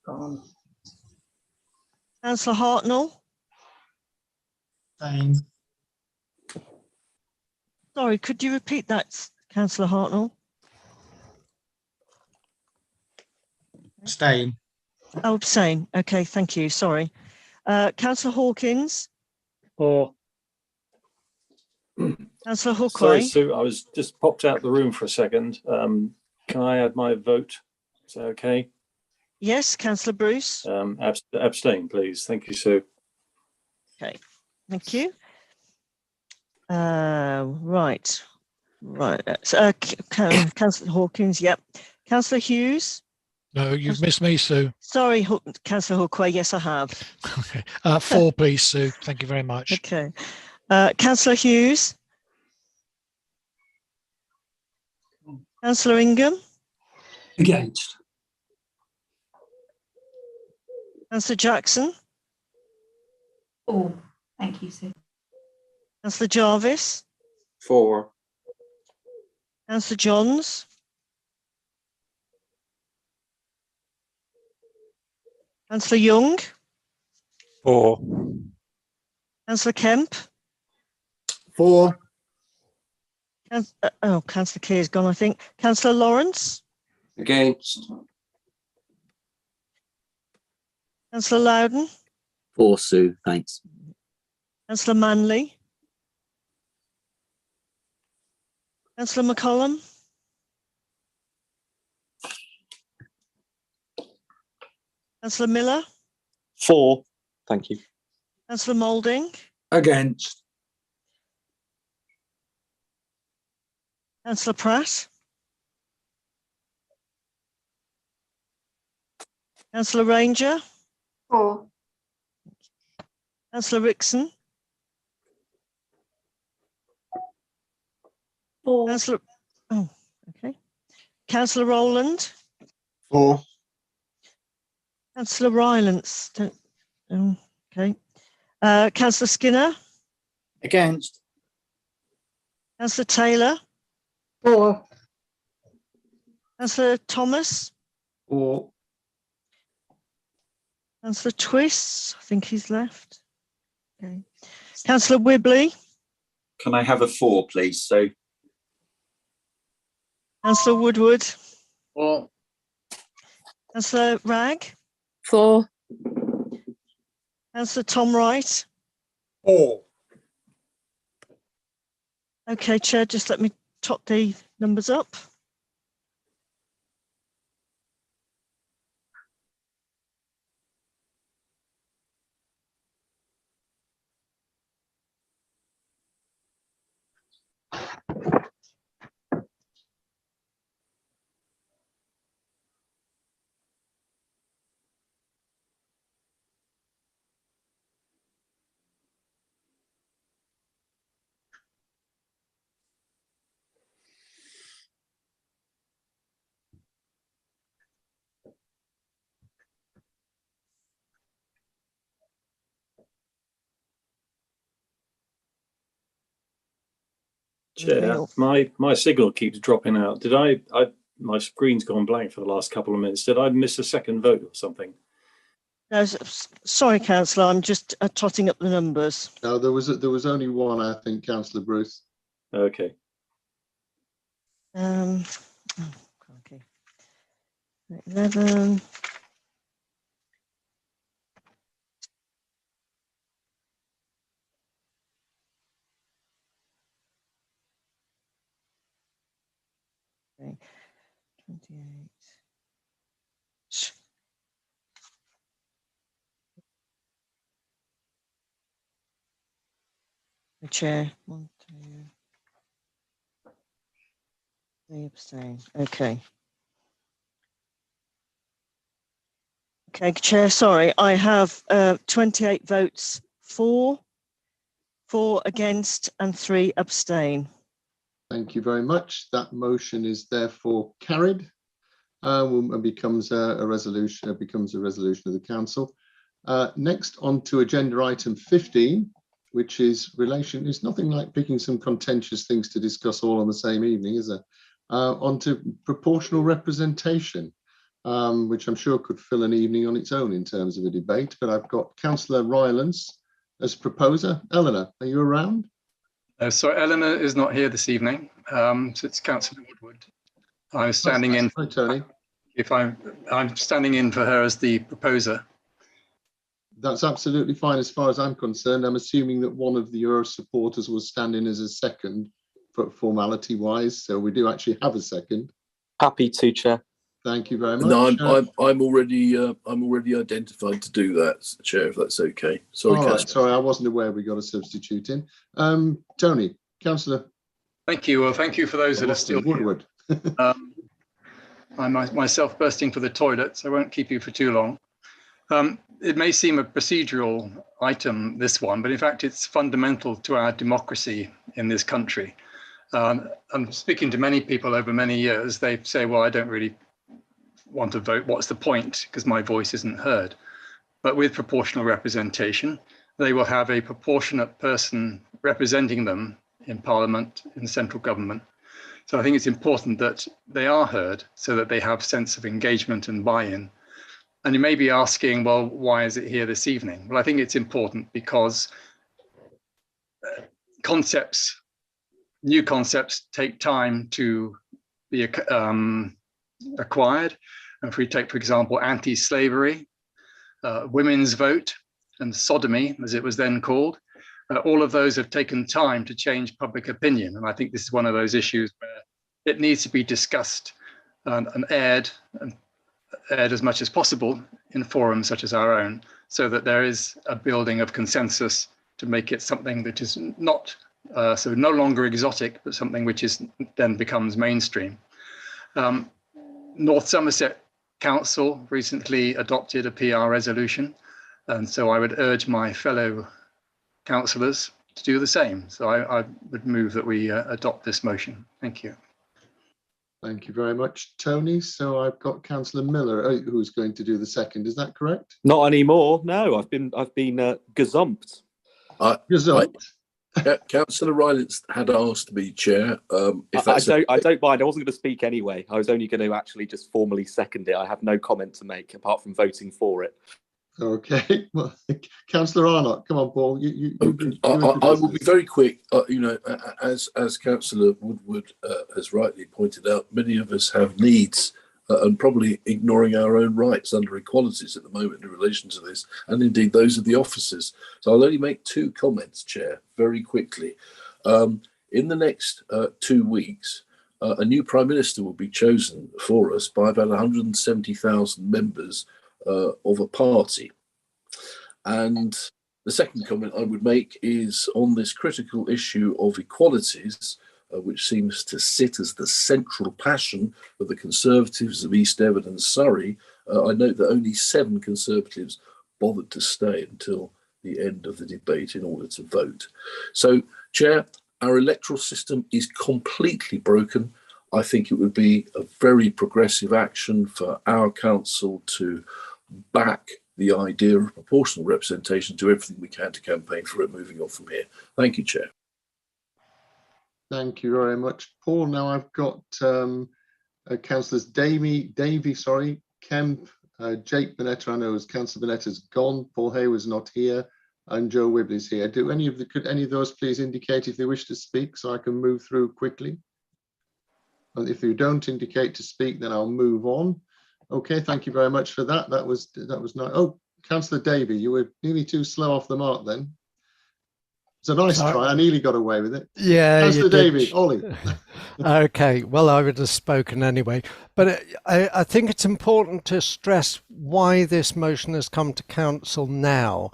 Speaker 14: Gone.
Speaker 1: Councillor Hartnell.
Speaker 18: Same.
Speaker 1: Sorry, could you repeat that, Councillor Hartnell?
Speaker 18: Abstain.
Speaker 1: Oh, abstain. Okay, thank you. Sorry. Councillor Hawkins.
Speaker 17: 4.
Speaker 1: Councillor Hookway.
Speaker 5: Sorry, Sue, I was just popped out the room for a second. Can I add my vote? Is that okay?
Speaker 1: Yes, Councillor Bruce.
Speaker 5: Abstain, please. Thank you, Sue.
Speaker 1: Okay, thank you. Right. So, Councillor Hawkins, yep. Councillor Hughes.
Speaker 23: No, you've missed me, Sue.
Speaker 1: Sorry, Councillor Hookway. Yes, I have.
Speaker 23: Okay. 4, please, Sue. Thank you very much.
Speaker 1: Okay. Councillor Hughes. Councillor Ingham.
Speaker 4: Against.
Speaker 1: Councillor Jackson.
Speaker 14: 4. Thank you, Sue.
Speaker 1: Councillor Jarvis.
Speaker 12: 4.
Speaker 1: Councillor Johns. Councillor Young.
Speaker 20: 4.
Speaker 1: Councillor Kemp.
Speaker 18: 4.
Speaker 1: Councillor Key is gone, I think. Councillor Lawrence.
Speaker 12: Against.
Speaker 1: Councillor Loudon.
Speaker 19: 4, Sue. Thanks.
Speaker 1: Councillor Manley. Councillor McCollum. Councillor Miller.
Speaker 5: 4. Thank you.
Speaker 1: Councillor Moulding.
Speaker 18: Against.
Speaker 1: Councillor Pratt. Councillor Ranger.
Speaker 14: 4.
Speaker 1: Councillor Rickson.
Speaker 14: 4.
Speaker 1: Councillor. Oh, okay. Councillor Rowland.
Speaker 18: 4.
Speaker 1: Councillor Rylance. Okay. Councillor Skinner.
Speaker 8: Against.
Speaker 1: Councillor Taylor.
Speaker 14: 4.
Speaker 1: Councillor Thomas.
Speaker 12: 4.
Speaker 1: Councillor Twist. I think he's left. Okay. Councillor Wibley.
Speaker 6: Can I have a 4, please? So
Speaker 1: Councillor Woodward.
Speaker 12: 4.
Speaker 1: Councillor Ragg.
Speaker 14: 4.
Speaker 1: Councillor Tom Wright.
Speaker 18: 4.
Speaker 1: Okay, Chair, just let me top the numbers up.
Speaker 5: Chair, my signal keeps dropping out. Did I my screen's gone blank for the last couple of minutes. Did I miss a second vote or something?
Speaker 1: No, sorry, Councillor, I'm just totting up the numbers.
Speaker 2: No, there was only one, I think, Councillor Bruce.
Speaker 5: Okay.
Speaker 1: Okay. 11. Okay. 28. The chair. 1, 2. 3 abstain. Okay. Okay, Chair, sorry, I have 28 votes for, 4 against, and 3 abstain.
Speaker 2: Thank you very much. That motion is therefore carried and becomes a resolution. It becomes a resolution of the council. Next, on to agenda item 15, which is relation. It's nothing like picking some contentious things to discuss all on the same evening, is there? On to proportional representation, which I'm sure could fill an evening on its own in terms of a debate. But I've got Councillor Rylance as proposer. Eleanor, are you around?
Speaker 7: Sorry, Eleanor is not here this evening, so it's Councillor Woodward. I'm standing in.
Speaker 2: Hi, Tony.
Speaker 7: I'm standing in for her as the proposer.
Speaker 2: That's absolutely fine as far as I'm concerned. I'm assuming that one of your supporters was standing as a second, for formality wise. So we do actually have a second.
Speaker 16: Happy to, Chair.
Speaker 2: Thank you very much.
Speaker 3: No, I'm already identified to do that, Chair, if that's okay. Sorry,
Speaker 2: All right, sorry, I wasn't aware we got a substitute in. Tony, Councillor.
Speaker 7: Thank you. Well, thank you for those that are still
Speaker 2: Woodward.
Speaker 7: I'm myself bursting for the toilet, so I won't keep you for too long. It may seem a procedural item, this one, but in fact, it's fundamental to our democracy in this country. I'm speaking to many people over many years. They say, well, I don't really want to vote. What's the point? Because my voice isn't heard. But with proportional representation, they will have a proportionate person representing them in Parliament, in central government. So I think it's important that they are heard so that they have sense of engagement and buy-in. And you may be asking, well, why is it here this evening? Well, I think it's important because new concepts take time to be acquired. And if we take, for example, anti-slavery, women's vote, and sodomy, as it was then called, all of those have taken time to change public opinion. And I think this is one of those issues where it needs to be discussed and aired as much as possible in forums such as our own, so that there is a building of consensus to make it something that is not so no longer exotic, but something which is then becomes mainstream. North Somerset Council recently adopted a PR resolution, and so I would urge my fellow councillors to do the same. So I would move that we adopt this motion. Thank you.
Speaker 2: Thank you very much, Tony. So I've got Councillor Miller who's going to do the second. Is that correct?
Speaker 16: Not anymore. No, I've been gazumped.
Speaker 2: Gazumped.
Speaker 3: Councillor Rylance had asked to be chair.
Speaker 16: I don't mind. I wasn't going to speak anyway. I was only going to actually just formally second it. I have no comment to make apart from voting for it.
Speaker 2: Okay. Well, Councillor Arnott, come on, Paul.
Speaker 3: I will be very quick. As Councillor Woodward has rightly pointed out, many of us have needs and probably ignoring our own rights under equalities at the moment in relation to this, and indeed those of the officers. So I'll only make 2 comments, Chair, very quickly. In the next 2 weeks, a new Prime Minister will be chosen for us by about 170,000 members of a party. And the second comment I would make is on this critical issue of equalities, which seems to sit as the central passion of the Conservatives of East Devon and Surrey. I note that only 7 Conservatives bothered to stay until the end of the debate in order to vote. So, Chair, our electoral system is completely broken. I think it would be a very progressive action for our council to back the idea of proportional representation, do everything we can to campaign for it moving on from here. Thank you, Chair.
Speaker 2: Thank you very much, Paul. Now I've got councillors Davy, Kemp, Jake Bonetta. I know as Councillor Bonetta's gone. Paul Hayward's not here, and Joe Wibley's here. Could any of those please indicate if they wish to speak, so I can move through quickly? And if you don't indicate to speak, then I'll move on. Okay, thank you very much for that. That was nice. Oh, Councillor Davy, you were nearly too slow off the mark then. It's a nice try. I nearly got away with it.
Speaker 9: Yeah,
Speaker 2: Councillor Davy, Ollie.
Speaker 9: Okay, well, I would have spoken anyway. But I think it's important to stress why this motion has come to council now,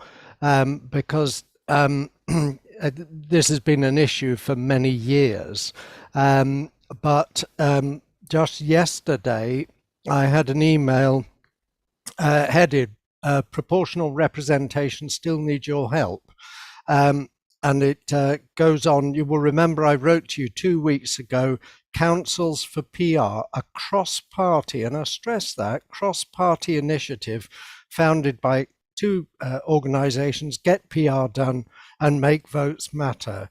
Speaker 9: because this has been an issue for many years. But just yesterday, I had an email headed, proportional representation still needs your help. And it goes on. You will remember I wrote to you 2 weeks ago, Councils for PR, a cross-party, and I stress that, cross-party initiative founded by two organisations, Get PR Done and Make Votes Matter.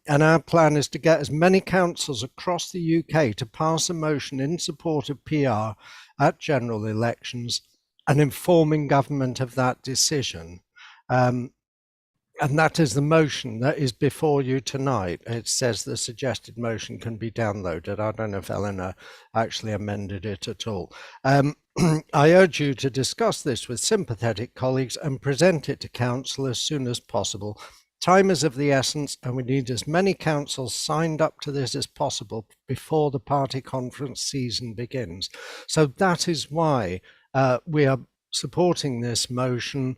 Speaker 9: And our plan is to get as many councils across the UK to pass a motion in support of PR at general elections and informing government of that decision. And that is the motion that is before you tonight. It says the suggested motion can be downloaded. I don't know if Eleanor actually amended it at all. I urge you to discuss this with sympathetic colleagues and present it to council as soon as possible. Time is of the essence, and we need as many councils signed up to this as possible before the party conference season begins. So that is why we are supporting this motion.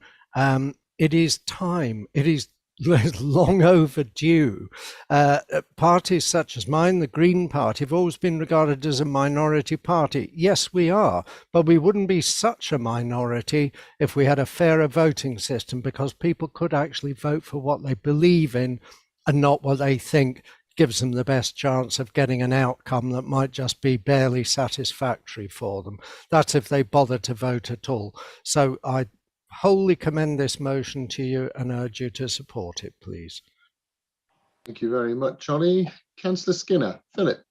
Speaker 9: It is time. It is long overdue. Parties such as mine, the Green Party, have always been regarded as a minority party. Yes, we are, but we wouldn't be such a minority if we had a fairer voting system, because people could actually vote for what they believe in and not what they think gives them the best chance of getting an outcome that might just be barely satisfactory for them. That's if they bother to vote at all. So I wholly commend this motion to you and urge you to support it, please.
Speaker 2: Thank you very much, Ollie. Councillor Skinner, Philip.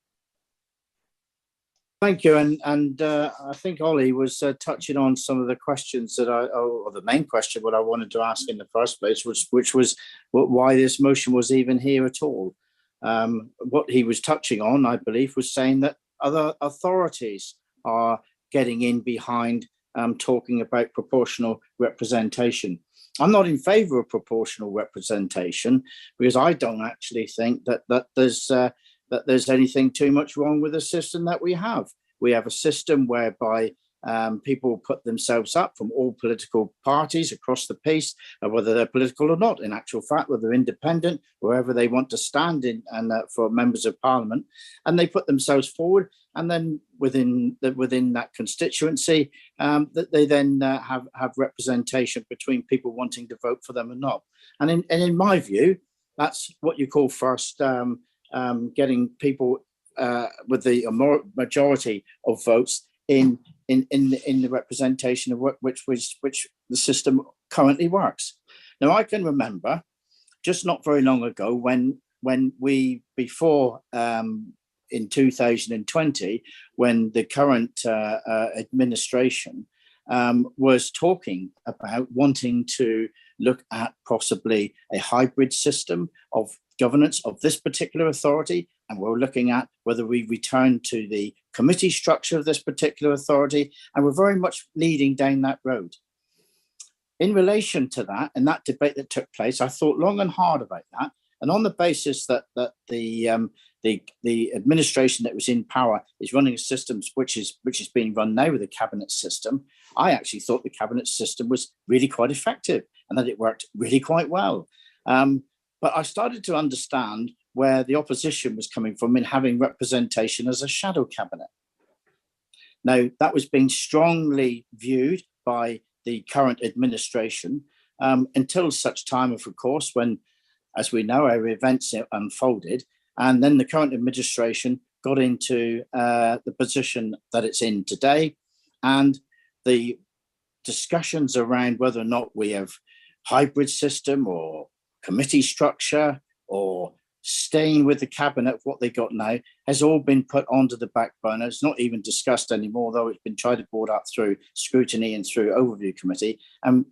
Speaker 8: Thank you, and I think Ollie was touching on some of the questions that or the main question what I wanted to ask in the first place, which was why this motion was even here at all. What he was touching on, I believe, was saying that other authorities are getting in behind talking about proportional representation. I'm not in favour of proportional representation because I don't actually think that there's anything too much wrong with the system that we have. We have a system whereby people put themselves up from all political parties across the piece, whether they're political or not, in actual fact, whether they're independent, wherever they want to stand in and for members of parliament, and they put themselves forward, and then within that constituency, that they then have representation between people wanting to vote for them or not. And in my view, that's what you call first getting people with the majority of votes in the representation of which the system currently works. Now, I can remember just not very long ago when we, before in 2020, when the current administration was talking about wanting to look at possibly a hybrid system of governance of this particular authority, and we're looking at whether we return to the committee structure of this particular authority, and we're very much leading down that road. In relation to that, and that debate that took place, I thought long and hard about that, and on the basis that the administration that was in power is running a system which is being run now with a cabinet system, I actually thought the cabinet system was really quite effective and that it worked really quite well. But I started to understand where the opposition was coming from in having representation as a shadow cabinet. Now, that was being strongly viewed by the current administration until such time, of course, when, as we know, our events unfolded, and then the current administration got into the position that it's in today, and the discussions around whether or not we have hybrid system or committee structure or staying with the cabinet of what they got now has all been put onto the back burner. It's not even discussed anymore, though it's been tried to board up through scrutiny and through overview committee, and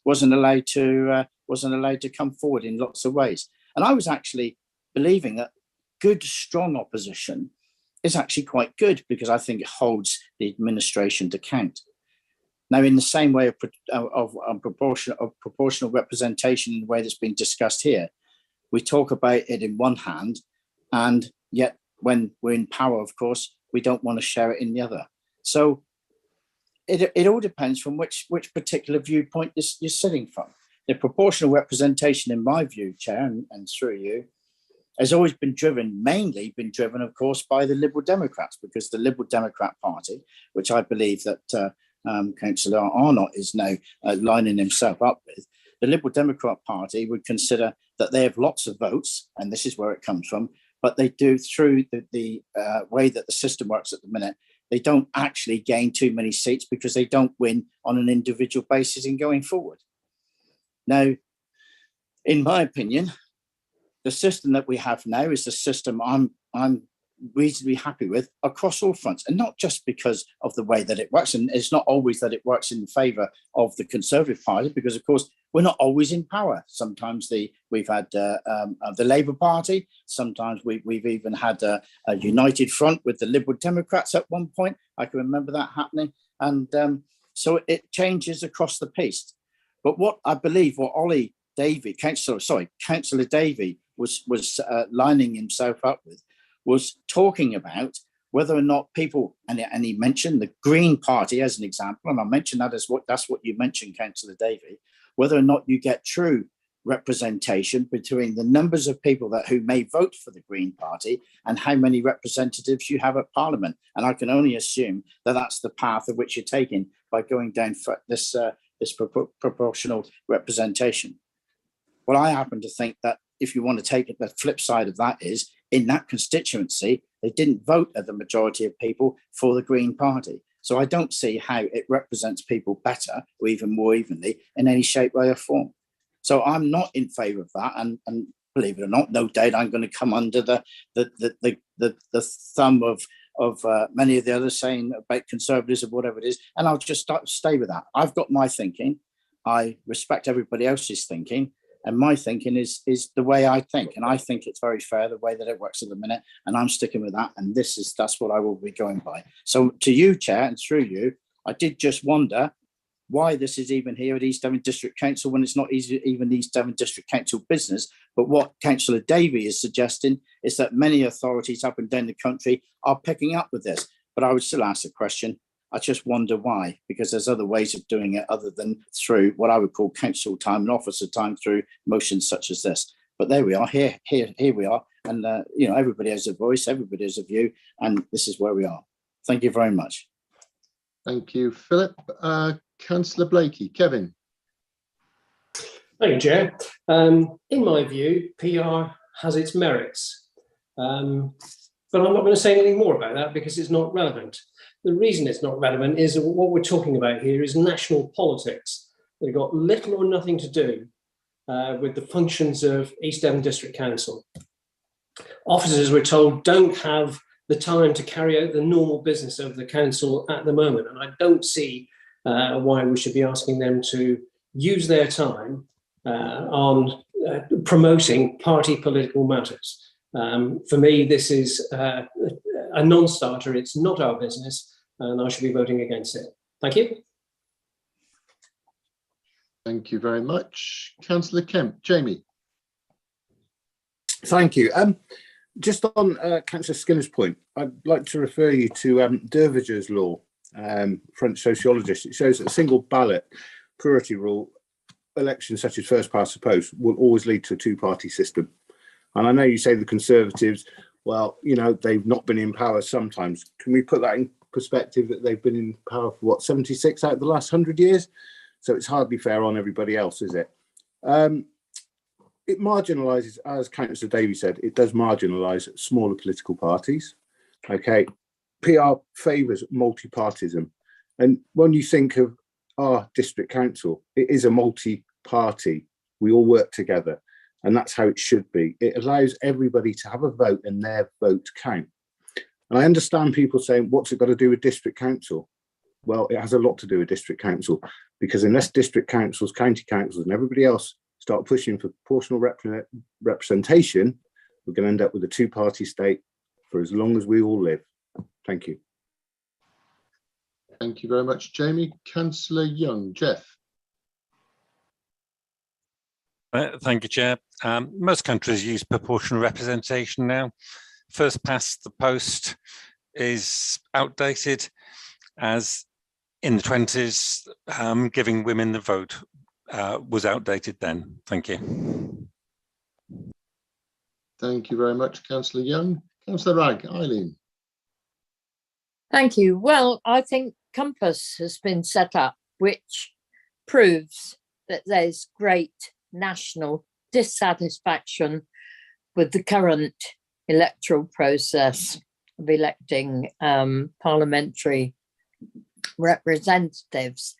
Speaker 8: wasn't allowed to come forward in lots of ways. And I was actually believing that good, strong opposition is actually quite good, because I think it holds the administration to account. Now, in the same way of proportional representation in the way that's been discussed here, we talk about it in one hand, and yet when we're in power, of course, we don't want to share it in the other. So it all depends from which particular viewpoint you're sitting from. The proportional representation, in my view, Chair, and through you, has always been mainly been driven, of course, by the Liberal Democrats, because the Liberal Democrat Party, which I believe that Councillor Arnott is now lining himself up with, the Liberal Democrat Party would consider that they have lots of votes, and this is where it comes from, but they do, through the way that the system works at the minute, they don't actually gain too many seats because they don't win on an individual basis in going forward. Now, in my opinion, the system that we have now is the system I'm reasonably happy with across all fronts, and not just because of the way that it works. And it's not always that it works in favour of the Conservative Party, because of course we're not always in power. Sometimes we've had the Labour Party. Sometimes we've even had a united front with the Liberal Democrats at one point. I can remember that happening, and so it changes across the piece. But what I believe, what Councillor Davey was lining himself up with, was talking about whether or not people, and he mentioned the Green Party as an example, and I mentioned that as that's what you mentioned, Councillor Davey, whether or not you get true representation between the numbers of people who may vote for the Green Party and how many representatives you have at Parliament. And I can only assume that that's the path of which you're taking by going down for this proportional representation. Well, I happen to think that if you want to take it, the flip side of that is, in that constituency, they didn't vote at the majority of people for the Green Party. So I don't see how it represents people better or even more evenly in any shape, way or form. So I'm not in favour of that. And believe it or not, no doubt I'm going to come under the thumb of many of the others saying about Conservatives or whatever it is. And I'll just stay with that. I've got my thinking. I respect everybody else's thinking. And my thinking is the way I think. And I think it's very fair the way that it works at the minute. And I'm sticking with that. And that's what I will be going by. So to you, Chair, and through you, I did just wonder why this is even here at East Devon District Council when it's not even East Devon District Council business. But what Councillor Davey is suggesting is that many authorities up and down the country are picking up with this. But I would still ask the question. I just wonder why, because there's other ways of doing it other than through what I would call council time and officer time through motions such as this. But there we are, here we are. And, everybody has a voice, everybody has a view, and this is where we are. Thank you very much.
Speaker 2: Thank you, Philip. Councillor Blakey. Kevin.
Speaker 22: Thank you, Chair. In my view, PR has its merits. But I'm not going to say anything more about that because it's not relevant. The reason it's not relevant is that what we're talking about here is national politics. They've got little or nothing to do with the functions of East Devon District Council. Officers, we're told, don't have the time to carry out the normal business of the council at the moment. And I don't see why we should be asking them to use their time on promoting party political matters. For me, this is a non-starter. It's not our business, and I should be voting against it. Thank you.
Speaker 2: Thank you very much. Councillor Kemp. Jamie.
Speaker 18: Thank you. Just on Councillor Skinner's point, I'd like to refer you to Derviger's law, French sociologist. It shows that a single ballot plurality rule, elections such as first past the post, will always lead to a two-party system. And I know you say the Conservatives, well, they've not been in power sometimes. Can we put that in perspective that they've been in power for 76 out of the last 100 years? So it's hardly fair on everybody else, is it? It marginalises, as Councillor Davey said, it does marginalise smaller political parties. Okay, PR favours multi-partism. And when you think of our district council, it is a multi-party. We all work together.
Speaker 10: And that's how it should be. It allows everybody to have a vote and their vote count. And I understand people saying, what's it got to do with district council? Well, it has a lot to do with district council, because unless district councils, county councils and everybody else start pushing for proportional representation, we're going to end up with a two-party state for as long as we all live. Thank you.
Speaker 2: Thank you very much, Jamie. Councillor Young. Jeff.
Speaker 20: Thank you, Chair. Most countries use proportional representation now. First past the post is outdated, as in the 20s, giving women the vote was outdated then. Thank you.
Speaker 2: Thank you very much, Councillor Young. Councillor Ragg. Eileen.
Speaker 13: Thank you. Well, I think Compass has been set up, which proves that there's great national dissatisfaction with the current electoral process of electing parliamentary representatives.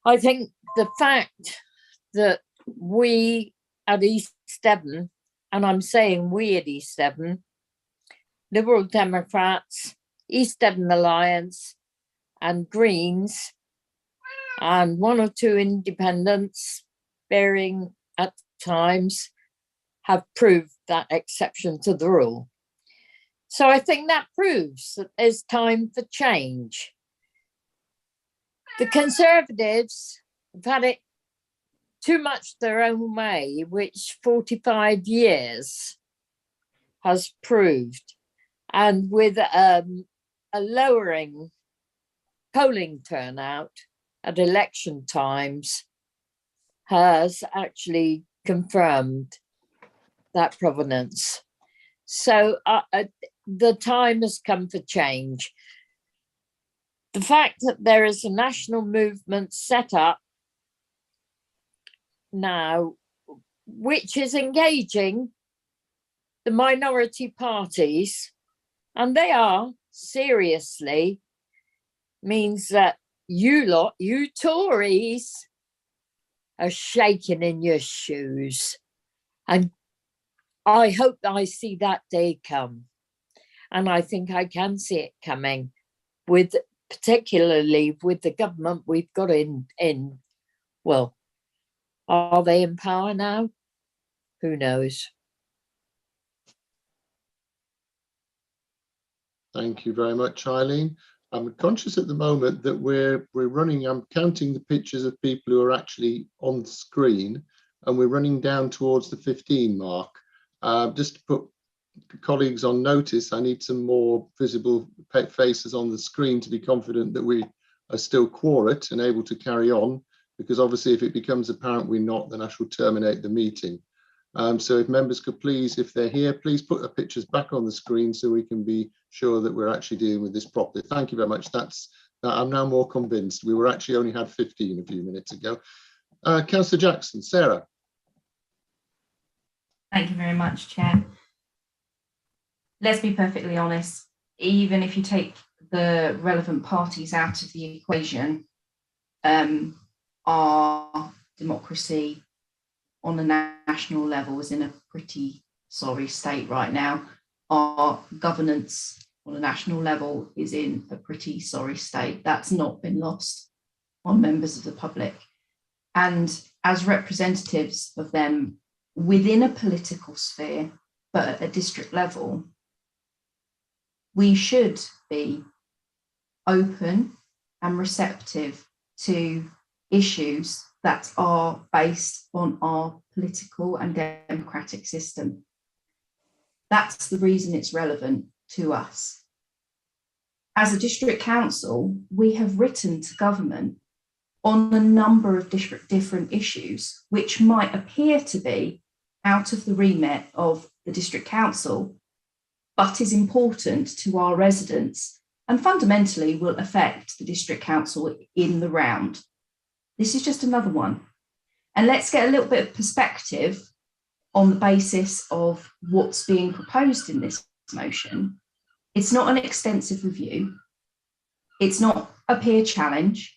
Speaker 13: I think the fact that we at East Devon, and I'm saying we at East Devon, Liberal Democrats, East Devon Alliance and Greens, and one or two independents, varying at times, have proved that exception to the rule. So I think that proves that there's time for change. The Conservatives have had it too much their own way, which 45 years has proved. And with a lowering polling turnout at election times has actually confirmed that provenance. So the time has come for change. The fact that there is a national movement set up now, which is engaging the minority parties, and they are seriously, means that you lot, you Tories, are shaking in your shoes. And I hope I see that day come. And I think I can see it coming, with particularly with the government we've got in well, are they in power now? Who knows?
Speaker 2: Thank you very much, Eileen. I'm conscious at the moment that we're running, I'm counting the pictures of people who are actually on screen, and we're running down towards the 15 mark. Just to put colleagues on notice, I need some more visible faces on the screen to be confident that we are still quorate and able to carry on, because obviously if it becomes apparent we're not, then I shall terminate the meeting. So if members could please, if they're here, please put the pictures back on the screen so we can be sure that we're actually dealing with this properly. Thank you very much. I'm now more convinced. We were actually only had 15 a few minutes ago. Councillor Jackson. Sarah.
Speaker 14: Thank you very much, Chair. Let's be perfectly honest, even if you take the relevant parties out of the equation, our democracy on a national level is in a pretty sorry state right now. Our governance on a national level is in a pretty sorry state. That's not been lost on members of the public. And as representatives of them within a political sphere, but at a district level, we should be open and receptive to issues that are based on our political and democratic system. That's the reason it's relevant to us. As a district council, we have written to government on a number of different issues, which might appear to be out of the remit of the district council, but is important to our residents and fundamentally will affect the district council in the round. This is just another one. And let's get a little bit of perspective on the basis of what's being proposed in this motion. It's not an extensive review. It's not a peer challenge.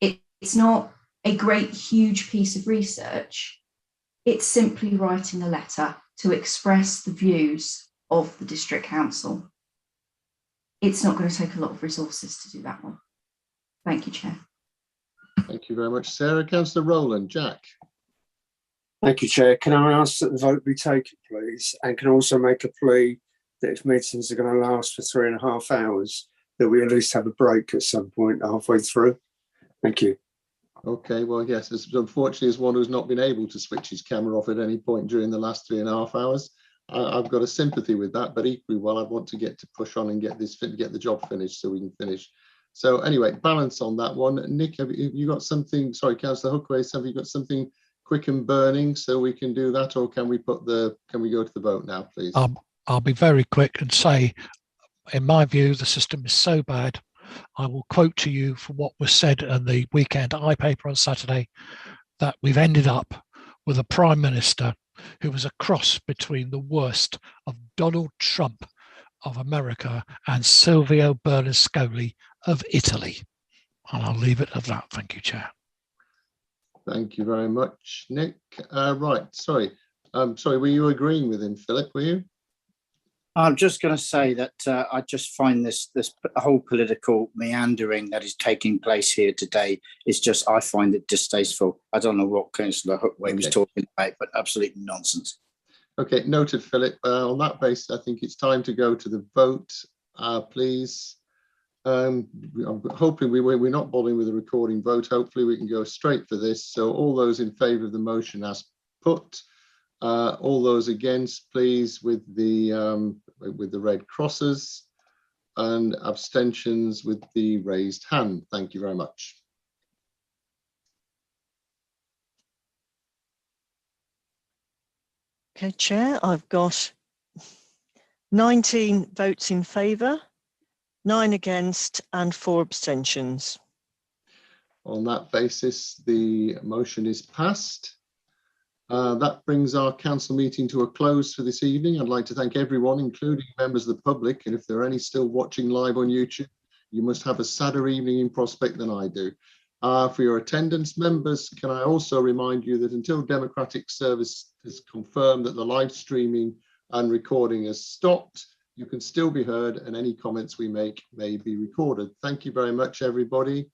Speaker 14: It's not a great, huge piece of research. It's simply writing a letter to express the views of the district council. It's not going to take a lot of resources to do that one. Thank you, Chair.
Speaker 2: Thank you very much, Sarah. Councillor Rowland. Jack.
Speaker 11: Thank you, Chair. Can I ask that the vote be taken, please? And can also make a plea that if meetings are going to last for 3.5 hours, that we at least have a break at some point halfway through. Thank you.
Speaker 2: Okay, well, yes, unfortunately, as one who's not been able to switch his camera off at any point during the last 3.5 hours, I've got a sympathy with that, but equally well, I want to get to push on and get the job finished so we can finish. So anyway, balance on that one. Nick, have you got something? Sorry, Councillor Hookway, have you got something quick and burning so we can do that, or can we go to the vote now, please?
Speaker 23: I'll be very quick and say, in my view, the system is so bad. I will quote to you from what was said in the Weekend Eye paper on Saturday, that we've ended up with a Prime Minister who was a cross between the worst of Donald Trump of America and Silvio Berlusconi of Italy. And I'll leave it at that. Thank you, Chair.
Speaker 2: Thank you very much, Nick. Right, sorry. Were you agreeing with him, Philip, were you?
Speaker 8: I'm just going to say that I just find this whole political meandering that is taking place here today is just, I find it distasteful. I don't know what Councillor Hookway was talking about, but absolutely nonsense.
Speaker 2: Okay, noted, Philip. On that basis, I think it's time to go to the vote, please. I'm hoping we're not bothering with a recording vote. Hopefully we can go straight for this. So all those in favour of the motion as put, all those against, please, with the red crosses, and abstentions with the raised hand. Thank you very much.
Speaker 1: Okay, Chair, I've got 19 votes in favour, 9 against and 4 abstentions.
Speaker 2: On that basis, the motion is passed. That brings our council meeting to a close for this evening. I'd like to thank everyone, including members of the public. And if there are any still watching live on YouTube, you must have a sadder evening in prospect than I do. For your attendance, members, can I also remind you that until Democratic Service has confirmed that the live streaming and recording has stopped, you can still be heard and any comments we make may be recorded. Thank you very much, everybody.